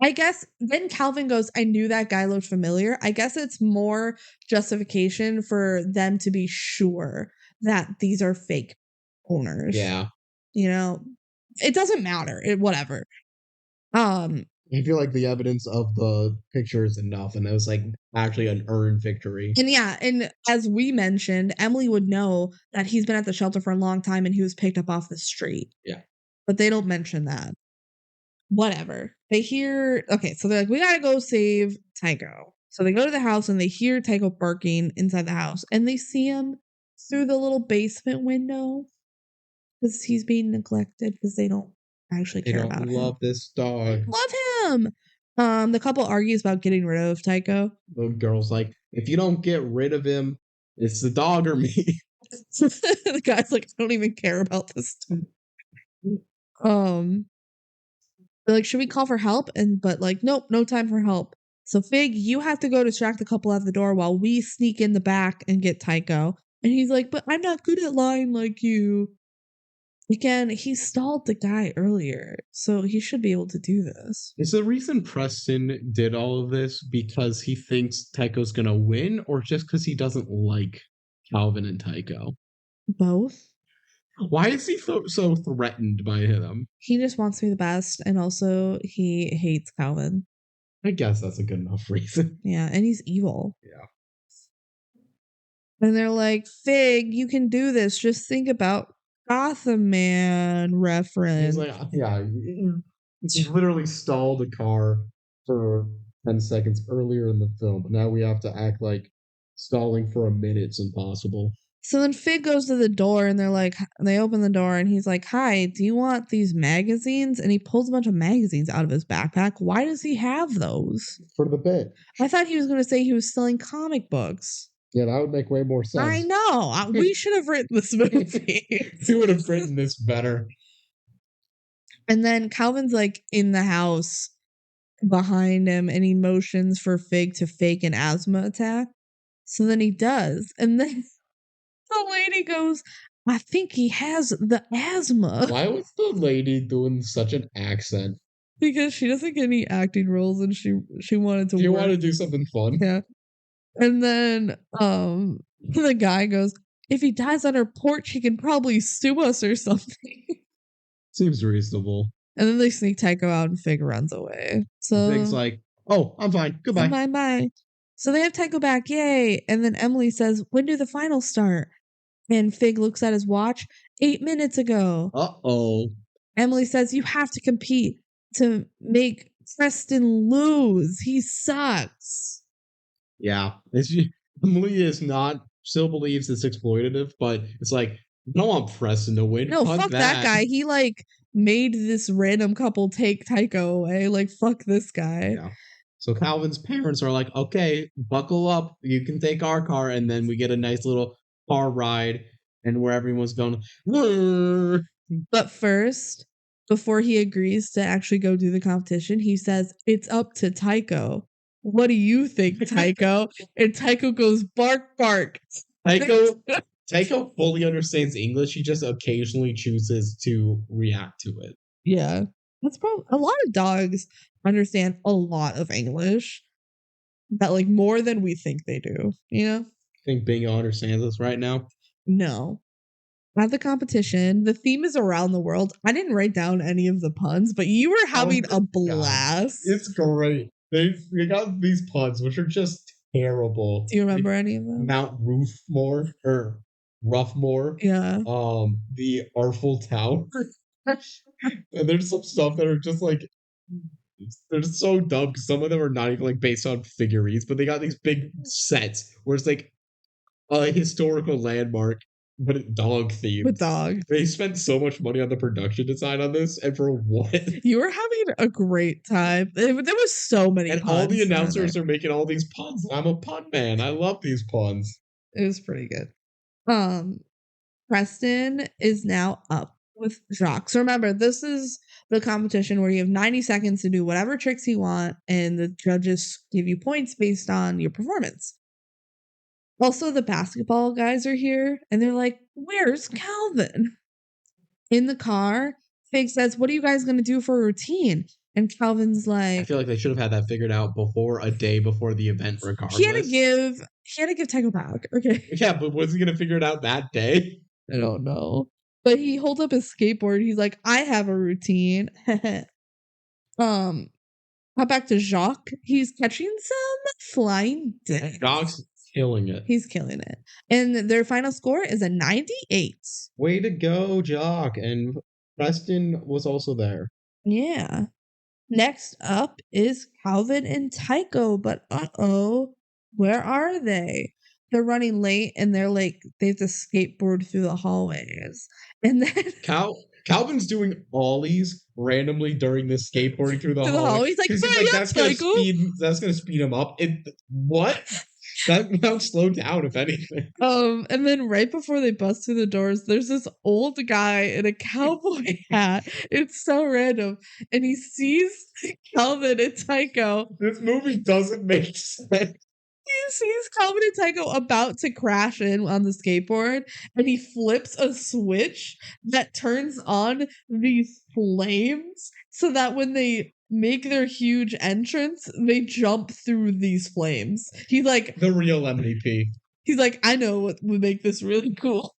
Speaker 2: I guess then Calvin goes, I knew that guy looked familiar. I guess it's more justification for them to be sure that these are fake owners.
Speaker 1: Yeah.
Speaker 2: You know, it doesn't matter. Whatever.
Speaker 1: I feel like the evidence of the picture is enough, and it was like actually an earned victory.
Speaker 2: And yeah, and as we mentioned, Emily would know that he's been at the shelter for a long time and he was picked up off the street.
Speaker 1: Yeah.
Speaker 2: But they don't mention that. Whatever. They hear, okay, so they're like, we gotta go save Tycho. So they go to the house and they hear Tycho barking inside the house and they see him through the little basement window because he's being neglected because they don't actually care about him.
Speaker 1: They don't love this dog.
Speaker 2: Love him. The couple argues about getting rid of Tycho.
Speaker 1: The girl's like, if you don't get rid of him, it's the dog or me.
Speaker 2: The guy's like, I don't even care about this. They're like, should we call for help? But like, nope, no time for help. So Fig, you have to go distract the couple at the door while we sneak in the back and get Tycho. And he's like, but I'm not good at lying like you. Again, he stalled the guy earlier, so he should be able to do this.
Speaker 1: Is the reason Preston did all of this because he thinks Tycho's gonna win, or just because he doesn't like Calvin and Tycho?
Speaker 2: Both.
Speaker 1: Why is he so threatened by them?
Speaker 2: He just wants to be the best, and also he hates Calvin.
Speaker 1: I guess that's a good enough reason.
Speaker 2: Yeah, and he's evil.
Speaker 1: Yeah.
Speaker 2: And they're like, Fig, you can do this. Just think about Gotham Man reference.
Speaker 1: He's like, yeah, he literally stalled a car for 10 seconds earlier in the film, but now we have to act like stalling for a minute's impossible.
Speaker 2: So then Fig goes to the door and they open the door and he's like, hi, do you want these magazines? And he pulls a bunch of magazines out of his backpack. Why does he have those?
Speaker 1: For the bit.
Speaker 2: I thought he was going to say he was selling comic books.
Speaker 1: Yeah, that would make way more sense.
Speaker 2: I know. We should have written this movie.
Speaker 1: We would have written this better.
Speaker 2: And then Calvin's like in the house behind him and he motions for Fig to fake an asthma attack. So then he does. And then the lady goes, I think he has the asthma.
Speaker 1: Why was the lady doing such an accent?
Speaker 2: Because she doesn't get any acting roles and she wanted to
Speaker 1: want to do something fun.
Speaker 2: Yeah. And then the guy goes, if he dies on her porch, he can probably sue us or something.
Speaker 1: Seems reasonable.
Speaker 2: And then they sneak Tycho out and Fig runs away. So
Speaker 1: Fig's like, oh, I'm fine. Goodbye.
Speaker 2: Bye. So they have Tycho back, yay. And then Emily says, when do the finals start? And Fig looks at his watch, 8 minutes ago.
Speaker 1: Uh-oh.
Speaker 2: Emily says, you have to compete to make Preston lose. He sucks.
Speaker 1: Yeah. Emily still believes it's exploitative, but it's like, I don't want Preston to win.
Speaker 2: No, fuck that guy. He made this random couple take Tycho away. Fuck this guy.
Speaker 1: Yeah. So Calvin's parents are like, okay, buckle up. You can take our car. And then we get a nice little car ride and where everyone's going.
Speaker 2: But first, before he agrees to actually go do the competition, he says, it's up to Tycho. What do you think, Tycho? And Tycho goes, bark, bark.
Speaker 1: Tycho fully understands English. He just occasionally chooses to react to it.
Speaker 2: Yeah. That's probably a lot of dogs understand a lot of English. That more than we think they do. You know?
Speaker 1: I think Bingo understands us right now.
Speaker 2: No. At the competition, the theme is around the world. I didn't write down any of the puns, but you were having a blast.
Speaker 1: God. It's great. They got these puns, which are just terrible.
Speaker 2: Do you remember any of them?
Speaker 1: Mount Ruffmore or Ruffmore.
Speaker 2: Yeah.
Speaker 1: The Artful Tower. And there's some stuff that are just they're so dumb because some of them are not even based on figurines, but they got these big sets where it's a historical landmark, but it's dog themed.
Speaker 2: With dog.
Speaker 1: They spent so much money on the production design on this, and for what?
Speaker 2: You were having a great time. There was so many
Speaker 1: and
Speaker 2: puns.
Speaker 1: All the announcers are making all these puns. I'm a pun man. I love these puns.
Speaker 2: It was pretty good. Preston is now up with Jacques. So remember, this is the competition where you have 90 seconds to do whatever tricks you want, and the judges give you points based on your performance. Also, the basketball guys are here, and they're like, where's Calvin? In the car, Fig says, "What are you guys gonna do for a routine?" And Calvin's
Speaker 1: I
Speaker 2: like,
Speaker 1: feel like they should have had that figured out a day before the event, regardless.
Speaker 2: he had to give Tycho back. Okay.
Speaker 1: Yeah, but was he gonna figure it out that day?
Speaker 2: I don't know. But he holds up his skateboard. He's like, "I have a routine." Cut back to Jacques. He's catching some flying discs.
Speaker 1: Jacques killing it.
Speaker 2: He's killing it. And their final score is a 98.
Speaker 1: Way to go, Jacques. And Preston was also there.
Speaker 2: Yeah. Next up is Calvin and Tycho, but where are they? They're running late and they have to skateboard through the hallways. And then
Speaker 1: Calvin's doing ollies randomly during this skateboarding through the hallway.
Speaker 2: He's like,
Speaker 1: that's gonna speed him up. What? That slow down, if anything.
Speaker 2: And then right before they bust through the doors, there's this old guy in a cowboy hat. It's so random. And he sees Calvin and Tycho.
Speaker 1: This movie doesn't make sense.
Speaker 2: He sees Calvin and Tycho about to crash in on the skateboard, and he flips a switch that turns on these flames so that when they make their huge entrance, they jump through these flames. He's like,
Speaker 1: the real MVP.
Speaker 2: He's like, I know what would make this really cool.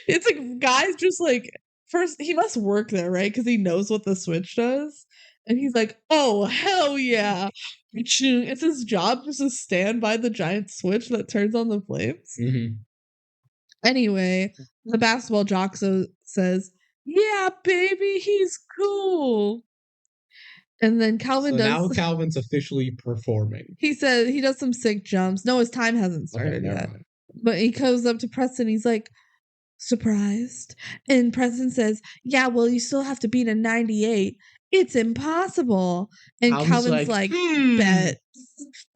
Speaker 2: It's like, guys just like, first, he must work there, right? Because he knows what the switch does. And he's like, oh, hell yeah. It's his job just to stand by the giant switch that turns on the flames.
Speaker 1: Mm-hmm.
Speaker 2: Anyway, the basketball jock says, yeah, baby, he's cool. And then Calvin does.
Speaker 1: Now Calvin's officially performing.
Speaker 2: He said he does some sick jumps. No, his time hasn't started yet. Mind. But he goes up to Preston. He's like, surprised. And Preston says, yeah, well, you still have to beat a 98. It's impossible. And Calvin's like bet.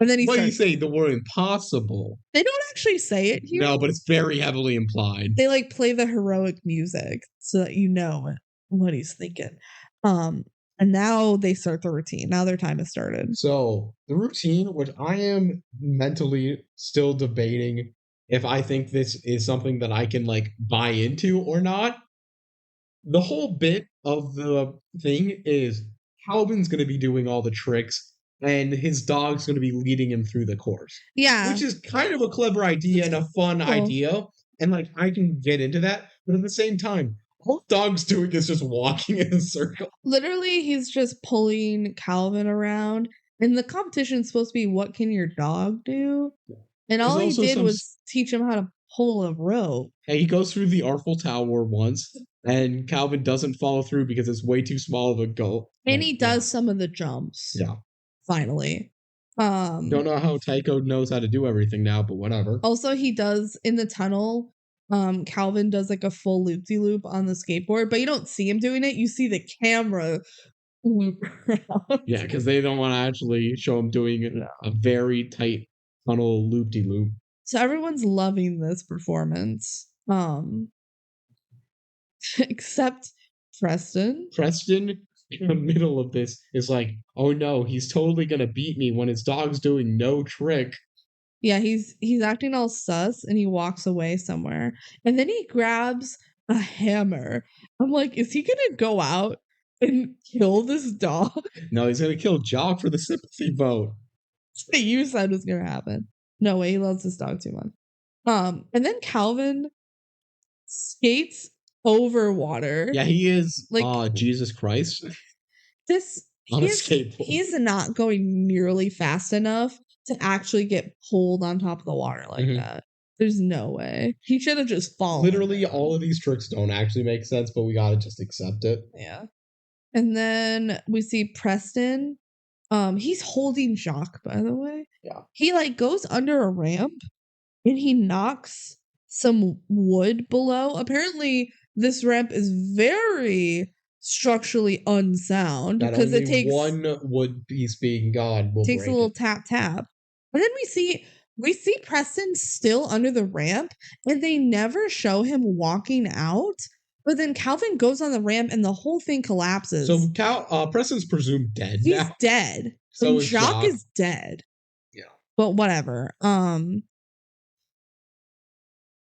Speaker 2: And then he
Speaker 1: starts. You say the word impossible?
Speaker 2: They don't actually say it here.
Speaker 1: No, but it's very heavily implied.
Speaker 2: They like play the heroic music so that you know what he's thinking. And now they start the routine. Now their time has started.
Speaker 1: So the routine, which I am mentally still debating if I think this is something that I can like buy into or not. The whole bit of the thing is Calvin's going to be doing all the tricks and his dog's going to be leading him through the course.
Speaker 2: Yeah.
Speaker 1: Which is kind of a clever idea and a fun idea. And like I can get into that. But at the same time, all dog's doing is just walking in a circle.
Speaker 2: Literally, he's just pulling Calvin around. And the competition's supposed to be what can your dog do? And all he did was teach him how to pull a rope.
Speaker 1: And he goes through the Eiffel Tower once, and Calvin doesn't follow through because it's way too small of a goal.
Speaker 2: And he does some of the jumps.
Speaker 1: Yeah.
Speaker 2: Finally.
Speaker 1: Don't know how Tycho knows how to do everything now, but whatever.
Speaker 2: Also, he does in the tunnel. Calvin does like a full loop-de-loop on the skateboard, but you don't see him doing it. You see the camera loop around.
Speaker 1: Yeah, because they don't want to actually show him doing a very tight tunnel loop-de-loop.
Speaker 2: So everyone's loving this performance. Except Preston.
Speaker 1: Preston, in the middle of this, is like, oh no, he's totally gonna beat me when his dog's doing no trick.
Speaker 2: Yeah, he's acting all sus and he walks away somewhere. And then he grabs a hammer. I'm like, is he gonna go out and kill this dog?
Speaker 1: No, he's gonna kill Jacques for the sympathy vote.
Speaker 2: That's what you said was gonna happen. No way, he loves this dog too much. And then Calvin skates over water.
Speaker 1: Yeah, he is like Jesus Christ.
Speaker 2: He's not going nearly fast enough to actually get pulled on top of the water like that. There's no way. He should have just fallen.
Speaker 1: Literally, all of these tricks don't actually make sense, but we gotta just accept it.
Speaker 2: Yeah. And then we see Preston. He's holding Jacques, by the way.
Speaker 1: Yeah.
Speaker 2: He like goes under a ramp and he knocks some wood below. Apparently, this ramp is very structurally unsound because it takes
Speaker 1: one wood piece being gone.
Speaker 2: Takes a little tap tap. And then we see Preston still under the ramp, and they never show him walking out. But then Calvin goes on the ramp, and the whole thing collapses.
Speaker 1: So Preston's presumed dead.
Speaker 2: He's dead. So Jacques is dead.
Speaker 1: Yeah.
Speaker 2: But whatever.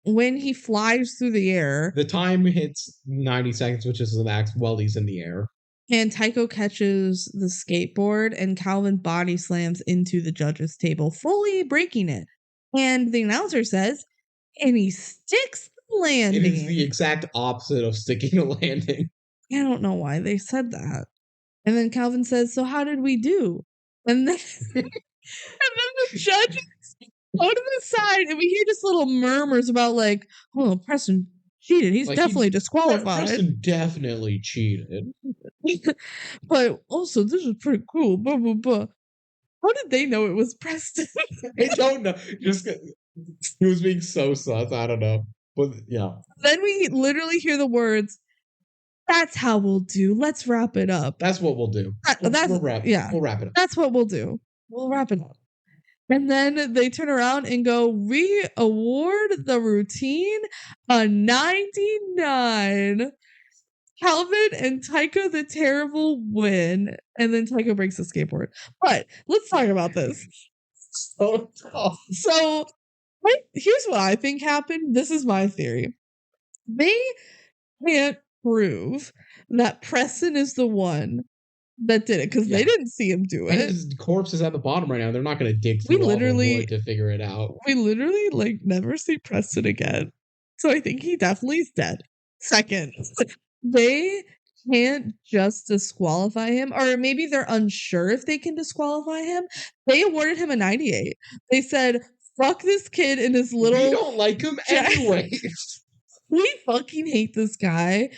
Speaker 2: when he flies through the air.
Speaker 1: The time hits 90 seconds, which is the max while he's in the air.
Speaker 2: And Tycho catches the skateboard and Calvin body slams into the judge's table, fully breaking it. And the announcer says, and he sticks the landing.
Speaker 1: It is the exact opposite of sticking a landing.
Speaker 2: I don't know why they said that. And then Calvin says, so how did we do? And then, and then the judge out to the side, and we hear just little murmurs about like, oh, Preston cheated. He's like definitely disqualified.
Speaker 1: Preston definitely cheated.
Speaker 2: But also, this is pretty cool. Blah, blah, blah. How did they know it was Preston?
Speaker 1: I don't know. Just he was being so sus. I don't know. But yeah.
Speaker 2: Then we literally hear the words, that's how we'll do. Let's wrap it up.
Speaker 1: That's what we'll do. We'll wrap it up.
Speaker 2: That's what we'll do. We'll wrap it up. And then they turn around and go, we award the routine a 99. Calvin and Tycho the Terrible win. And then Tycho breaks the skateboard. But let's talk about this. So here's what I think happened. This is my theory. They can't prove that Preston is the one that did it because they didn't see him do it.
Speaker 1: And his corpse is at the bottom right now. They're not going to dig through all the wood to figure it out.
Speaker 2: We literally never see Preston again. So I think he definitely is dead. Second, they can't just disqualify him, or maybe they're unsure if they can disqualify him. They awarded him a 98. They said, fuck this kid and his little...
Speaker 1: We don't like him anyway.
Speaker 2: We fucking hate this guy.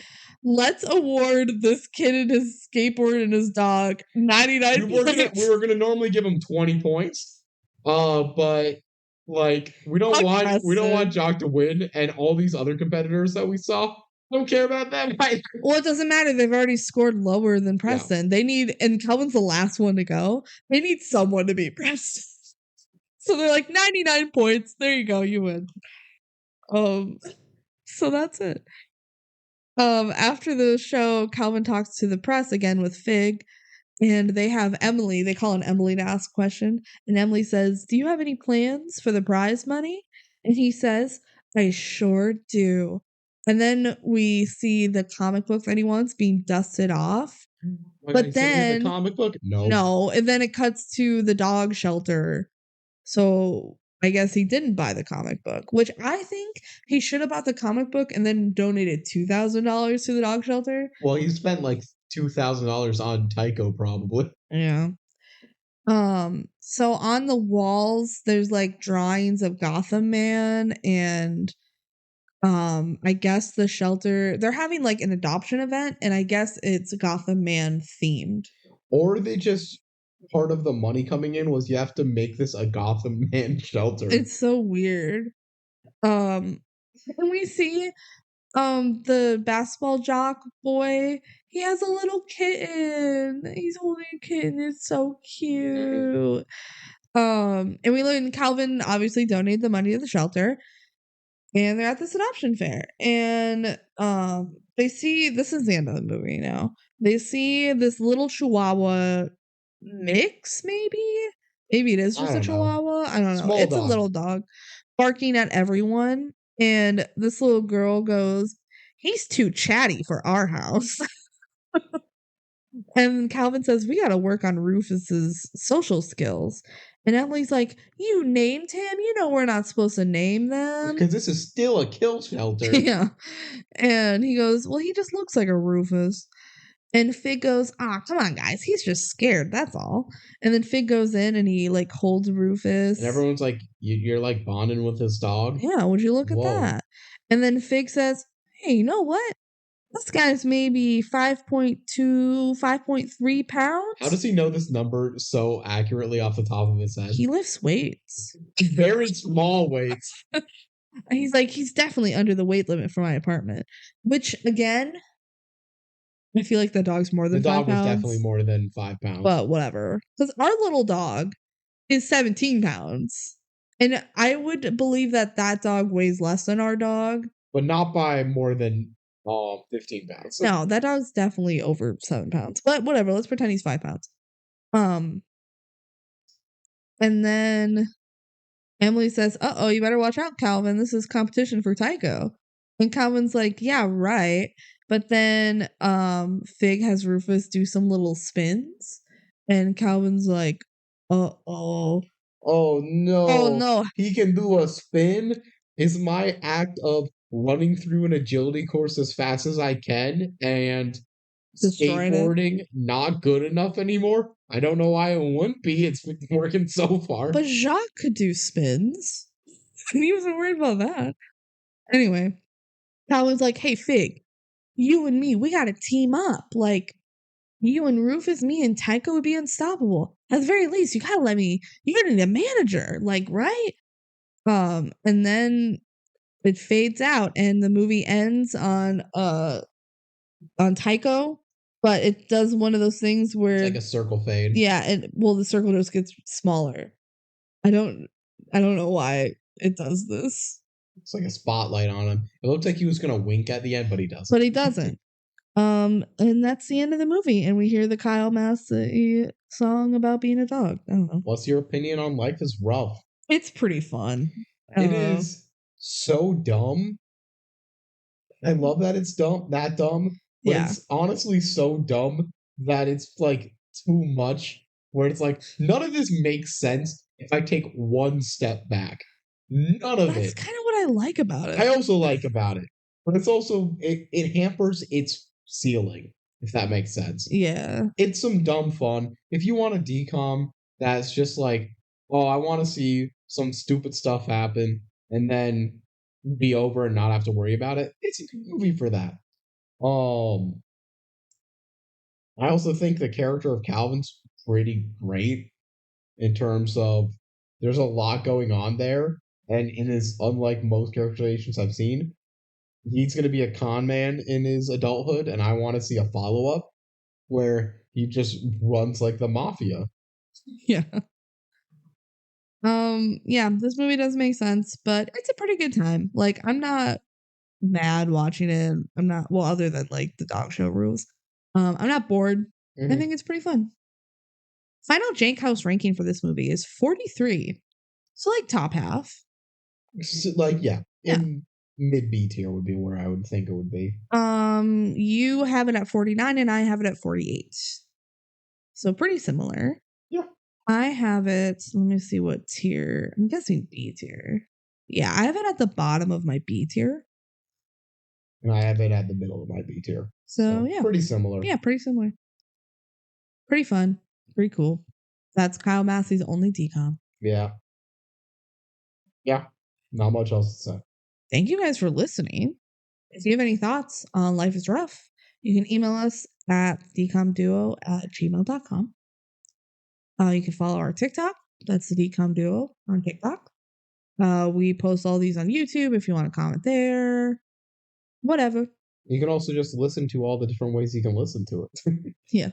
Speaker 2: Let's award this kid and his skateboard and his dog 99 points.
Speaker 1: We were gonna normally give him 20 points. But we don't want Jock to win, and all these other competitors that we saw don't care about them either.
Speaker 2: Well, it doesn't matter. They've already scored lower than Preston. Yeah. And Kelvin's the last one to go. They need someone to beat Preston. So they're like 99 points. There you go, you win. So that's it. After the show, Calvin talks to the press again with Fig, and they have Emily. They call on Emily to ask a question, and Emily says, do you have any plans for the prize money? And he says, I sure do. And then we see the comic book that he wants being dusted off. But then
Speaker 1: the comic book?
Speaker 2: No. And then it cuts to the dog shelter. So I guess he didn't buy the comic book, which I think he should have bought the comic book and then donated $2,000 to the dog shelter.
Speaker 1: Well, he spent $2,000 on Tycho, probably.
Speaker 2: Yeah. So on the walls, there's drawings of Gotham Man, and I guess the shelter, they're having an adoption event, and I guess it's Gotham Man themed.
Speaker 1: Or they just... part of the money coming in was you have to make this a Gotham Man shelter.
Speaker 2: It's so weird. And we see the basketball jock boy. He has a little kitten. He's holding a kitten. It's so cute. And we learn Calvin obviously donated the money to the shelter. And they're at this adoption fair. And they see, this is the end of the movie now. They see this little chihuahua mix, maybe it is just a chihuahua. I don't know. It's a little dog barking at everyone, and this little girl goes, he's too chatty for our house. And Calvin says, we gotta work on Rufus's social skills. And Emily's like, you named him? You know we're not supposed to name them.
Speaker 1: Because this is still a kill shelter.
Speaker 2: Yeah. And he goes, well, he just looks like a Rufus. And Fig goes, come on, guys. He's just scared. That's all. And then Fig goes in and he holds Rufus.
Speaker 1: And everyone's like, you're bonding with his dog?
Speaker 2: Yeah, would you look at that? And then Fig says, hey, you know what? This guy's maybe 5.2, 5.3 pounds.
Speaker 1: How does he know this number so accurately off the top of his head?
Speaker 2: He lifts weights.
Speaker 1: Very small weights.
Speaker 2: He's he's definitely under the weight limit for my apartment. Which, again... I feel like the dog's more than 5 pounds.
Speaker 1: The dog was definitely more than 5 pounds.
Speaker 2: But whatever. Because our little dog is 17 pounds. And I would believe that dog weighs less than our dog.
Speaker 1: But not by more than 15 pounds.
Speaker 2: No, that dog's definitely over 7 pounds. But whatever, let's pretend he's 5 pounds. And then Emily says, "Uh-oh, you better watch out, Calvin. This is competition for Tycho." And Calvin's like, "Yeah, right." But then Fig has Rufus do some little spins, and Calvin's like, "Uh-oh."
Speaker 1: Oh no.
Speaker 2: Oh no.
Speaker 1: He can do a spin. Is my act of running through an agility course as fast as I can and
Speaker 2: Destroying it.
Speaker 1: skateboarding not good enough anymore? I don't know why it wouldn't be. It's been working so far.
Speaker 2: But Jacques could do spins. He wasn't worried about that. Anyway, Calvin's like, "Hey, Fig, you and me, we gotta team up. Like, you and Rufus, me and Tycho would be unstoppable. At the very least, you gotta let me, you're gonna need a manager, like, right?" And then it fades out and the movie ends on Tycho, but it does one of those things where
Speaker 1: It's like a circle fade.
Speaker 2: yeah, and well, the circle just gets smaller. I don't know why it does this.
Speaker 1: It's like a spotlight on him. It looked like he was gonna wink at the end, but he doesn't.
Speaker 2: But he doesn't. And that's the end of the movie, and we hear the Kyle Massey song about being a dog. I don't know.
Speaker 1: What's your opinion on Life is Rough?
Speaker 2: It's pretty fun.
Speaker 1: It is so dumb. I love that it's dumb, that dumb, but
Speaker 2: Yeah.
Speaker 1: it's honestly so dumb that it's like too much. Where it's like none of this makes sense if I take one step back. None of
Speaker 2: That's
Speaker 1: it.
Speaker 2: kind of what I like about it.
Speaker 1: I also like about it, but it's also it hampers its ceiling, if that makes sense.
Speaker 2: Yeah.
Speaker 1: It's some dumb fun. If you want a DCOM that's just like, oh, I want to see some stupid stuff happen and then be over and not have to worry about it, it's a good movie for that. I also think the character of Calvin's pretty great in terms of there's a lot going on there, and in his unlike most characterizations I've seen, he's going to be a con man in his adulthood, and I want to see a follow up where he just runs like the mafia.
Speaker 2: Yeah. Yeah, this movie does make sense, but it's a pretty good time. Like, I'm not mad watching it. I'm not, well, other than like the dog show rules. I'm not bored. I think it's pretty fun. Final Jank House ranking for this movie is 43. So like top half.
Speaker 1: So, like, yeah, in mid B tier would be where I would think it would be.
Speaker 2: You have it at 49 and I have it at 48. So pretty similar.
Speaker 1: Yeah.
Speaker 2: I have it, let me see what tier. I'm guessing B tier. Yeah, I have it at the bottom of my B tier.
Speaker 1: And I have it at the middle of my B tier.
Speaker 2: So yeah.
Speaker 1: Pretty similar.
Speaker 2: Yeah, pretty similar. Pretty fun. Pretty cool. That's Kyle Massey's only DCOM.
Speaker 1: Yeah. Yeah. Not much else to say.
Speaker 2: Thank you guys for listening. If you have any thoughts on Life is Rough, you can email us at decomduo@gmail.com. You can follow our TikTok. That's the DCOM Duo on TikTok. We post all these on YouTube if you want to comment there. Whatever.
Speaker 1: You can also just listen to all the different ways you can listen to it.
Speaker 2: Yeah.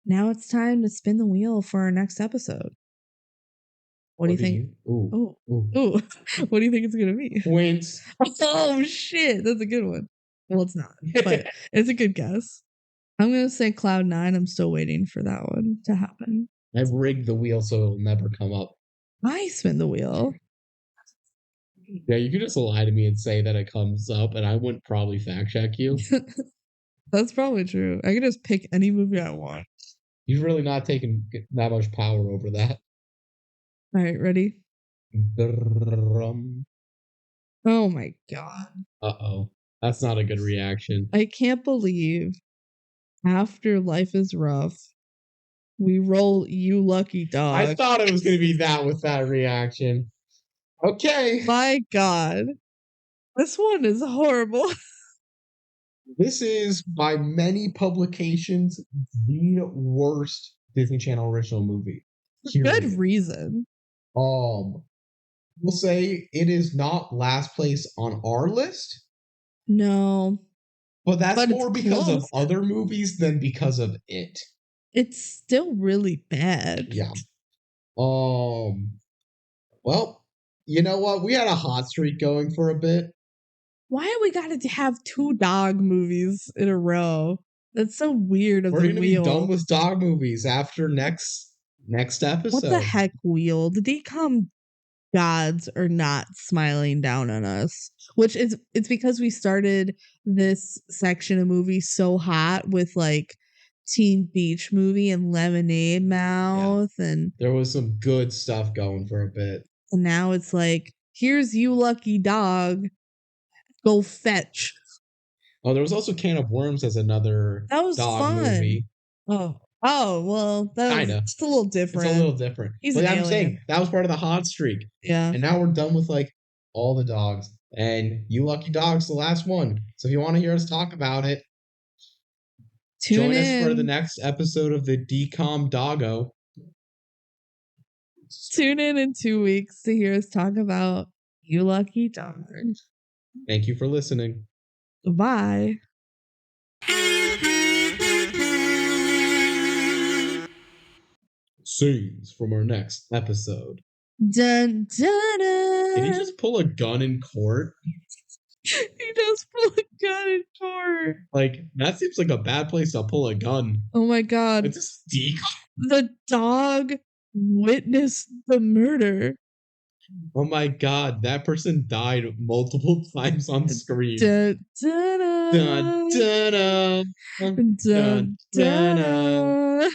Speaker 2: Now it's time to spin the wheel for our next episode. What do you think?
Speaker 1: Ooh.
Speaker 2: What do you think it's going to be?
Speaker 1: Twins.
Speaker 2: Oh, shit. That's a good one. Well, it's not, but it's a good guess. I'm going to say Cloud 9. I'm still waiting for that one to happen.
Speaker 1: I've rigged the wheel so it'll never come up.
Speaker 2: I spin the wheel.
Speaker 1: Yeah, you could just lie to me and say that it comes up, and I wouldn't probably fact check you.
Speaker 2: That's probably true. I could just pick any movie I want.
Speaker 1: You've really not taken that much power over that.
Speaker 2: All right, ready? Oh my god.
Speaker 1: Uh-oh. That's not a good reaction.
Speaker 2: I can't believe after Life is Rough, we roll You Lucky Dog.
Speaker 1: I thought it was going to be that with that reaction. Okay.
Speaker 2: My god. This one is horrible.
Speaker 1: This is, by many publications, the worst Disney Channel original movie.
Speaker 2: Period. Good reason.
Speaker 1: We'll say it is not last place on our list.
Speaker 2: No.
Speaker 1: But that's more because of other movies than because of it.
Speaker 2: It's still really bad.
Speaker 1: Yeah. Well, you know what? We had a hot streak going for a bit.
Speaker 2: Why have we got to have 2 dog movies in a row? That's so weird.
Speaker 1: We're going to be done with dog movies after next episode.
Speaker 2: What the heck, Wheel? The DCOM gods are not smiling down on us. Which it's because we started this section of movies so hot with like Teen Beach Movie and Lemonade Mouth, and
Speaker 1: there was some good stuff going for a bit.
Speaker 2: And now it's like, here's You Lucky Dog. Go fetch.
Speaker 1: Oh, there was also Can of Worms as another
Speaker 2: That was
Speaker 1: dog
Speaker 2: fun.
Speaker 1: movie.
Speaker 2: Oh, well, it's a little different.
Speaker 1: It's a little different.
Speaker 2: He's an
Speaker 1: I'm
Speaker 2: alien.
Speaker 1: saying that was part of the hot streak.
Speaker 2: Yeah.
Speaker 1: And now we're done with like all the dogs. And You Lucky Dog's the last one. So if you want to hear us talk about it, join us for the next episode of the DCOM Doggo.
Speaker 2: Tune in 2 weeks to hear us talk about You Lucky Dog.
Speaker 1: Thank you for listening.
Speaker 2: Bye.
Speaker 1: Scenes from our next episode.
Speaker 2: Dun, dun, dun.
Speaker 1: Did he just pull a gun in court?
Speaker 2: He does pull a gun in court.
Speaker 1: Like, that seems like a bad place to pull a gun.
Speaker 2: Oh my god.
Speaker 1: It's just
Speaker 2: the dog witnessed the murder.
Speaker 1: Oh my god, that person died multiple times on screen.
Speaker 2: Dun, dun, dun.
Speaker 1: Dun, dun, dun.
Speaker 2: Dun, dun, dun.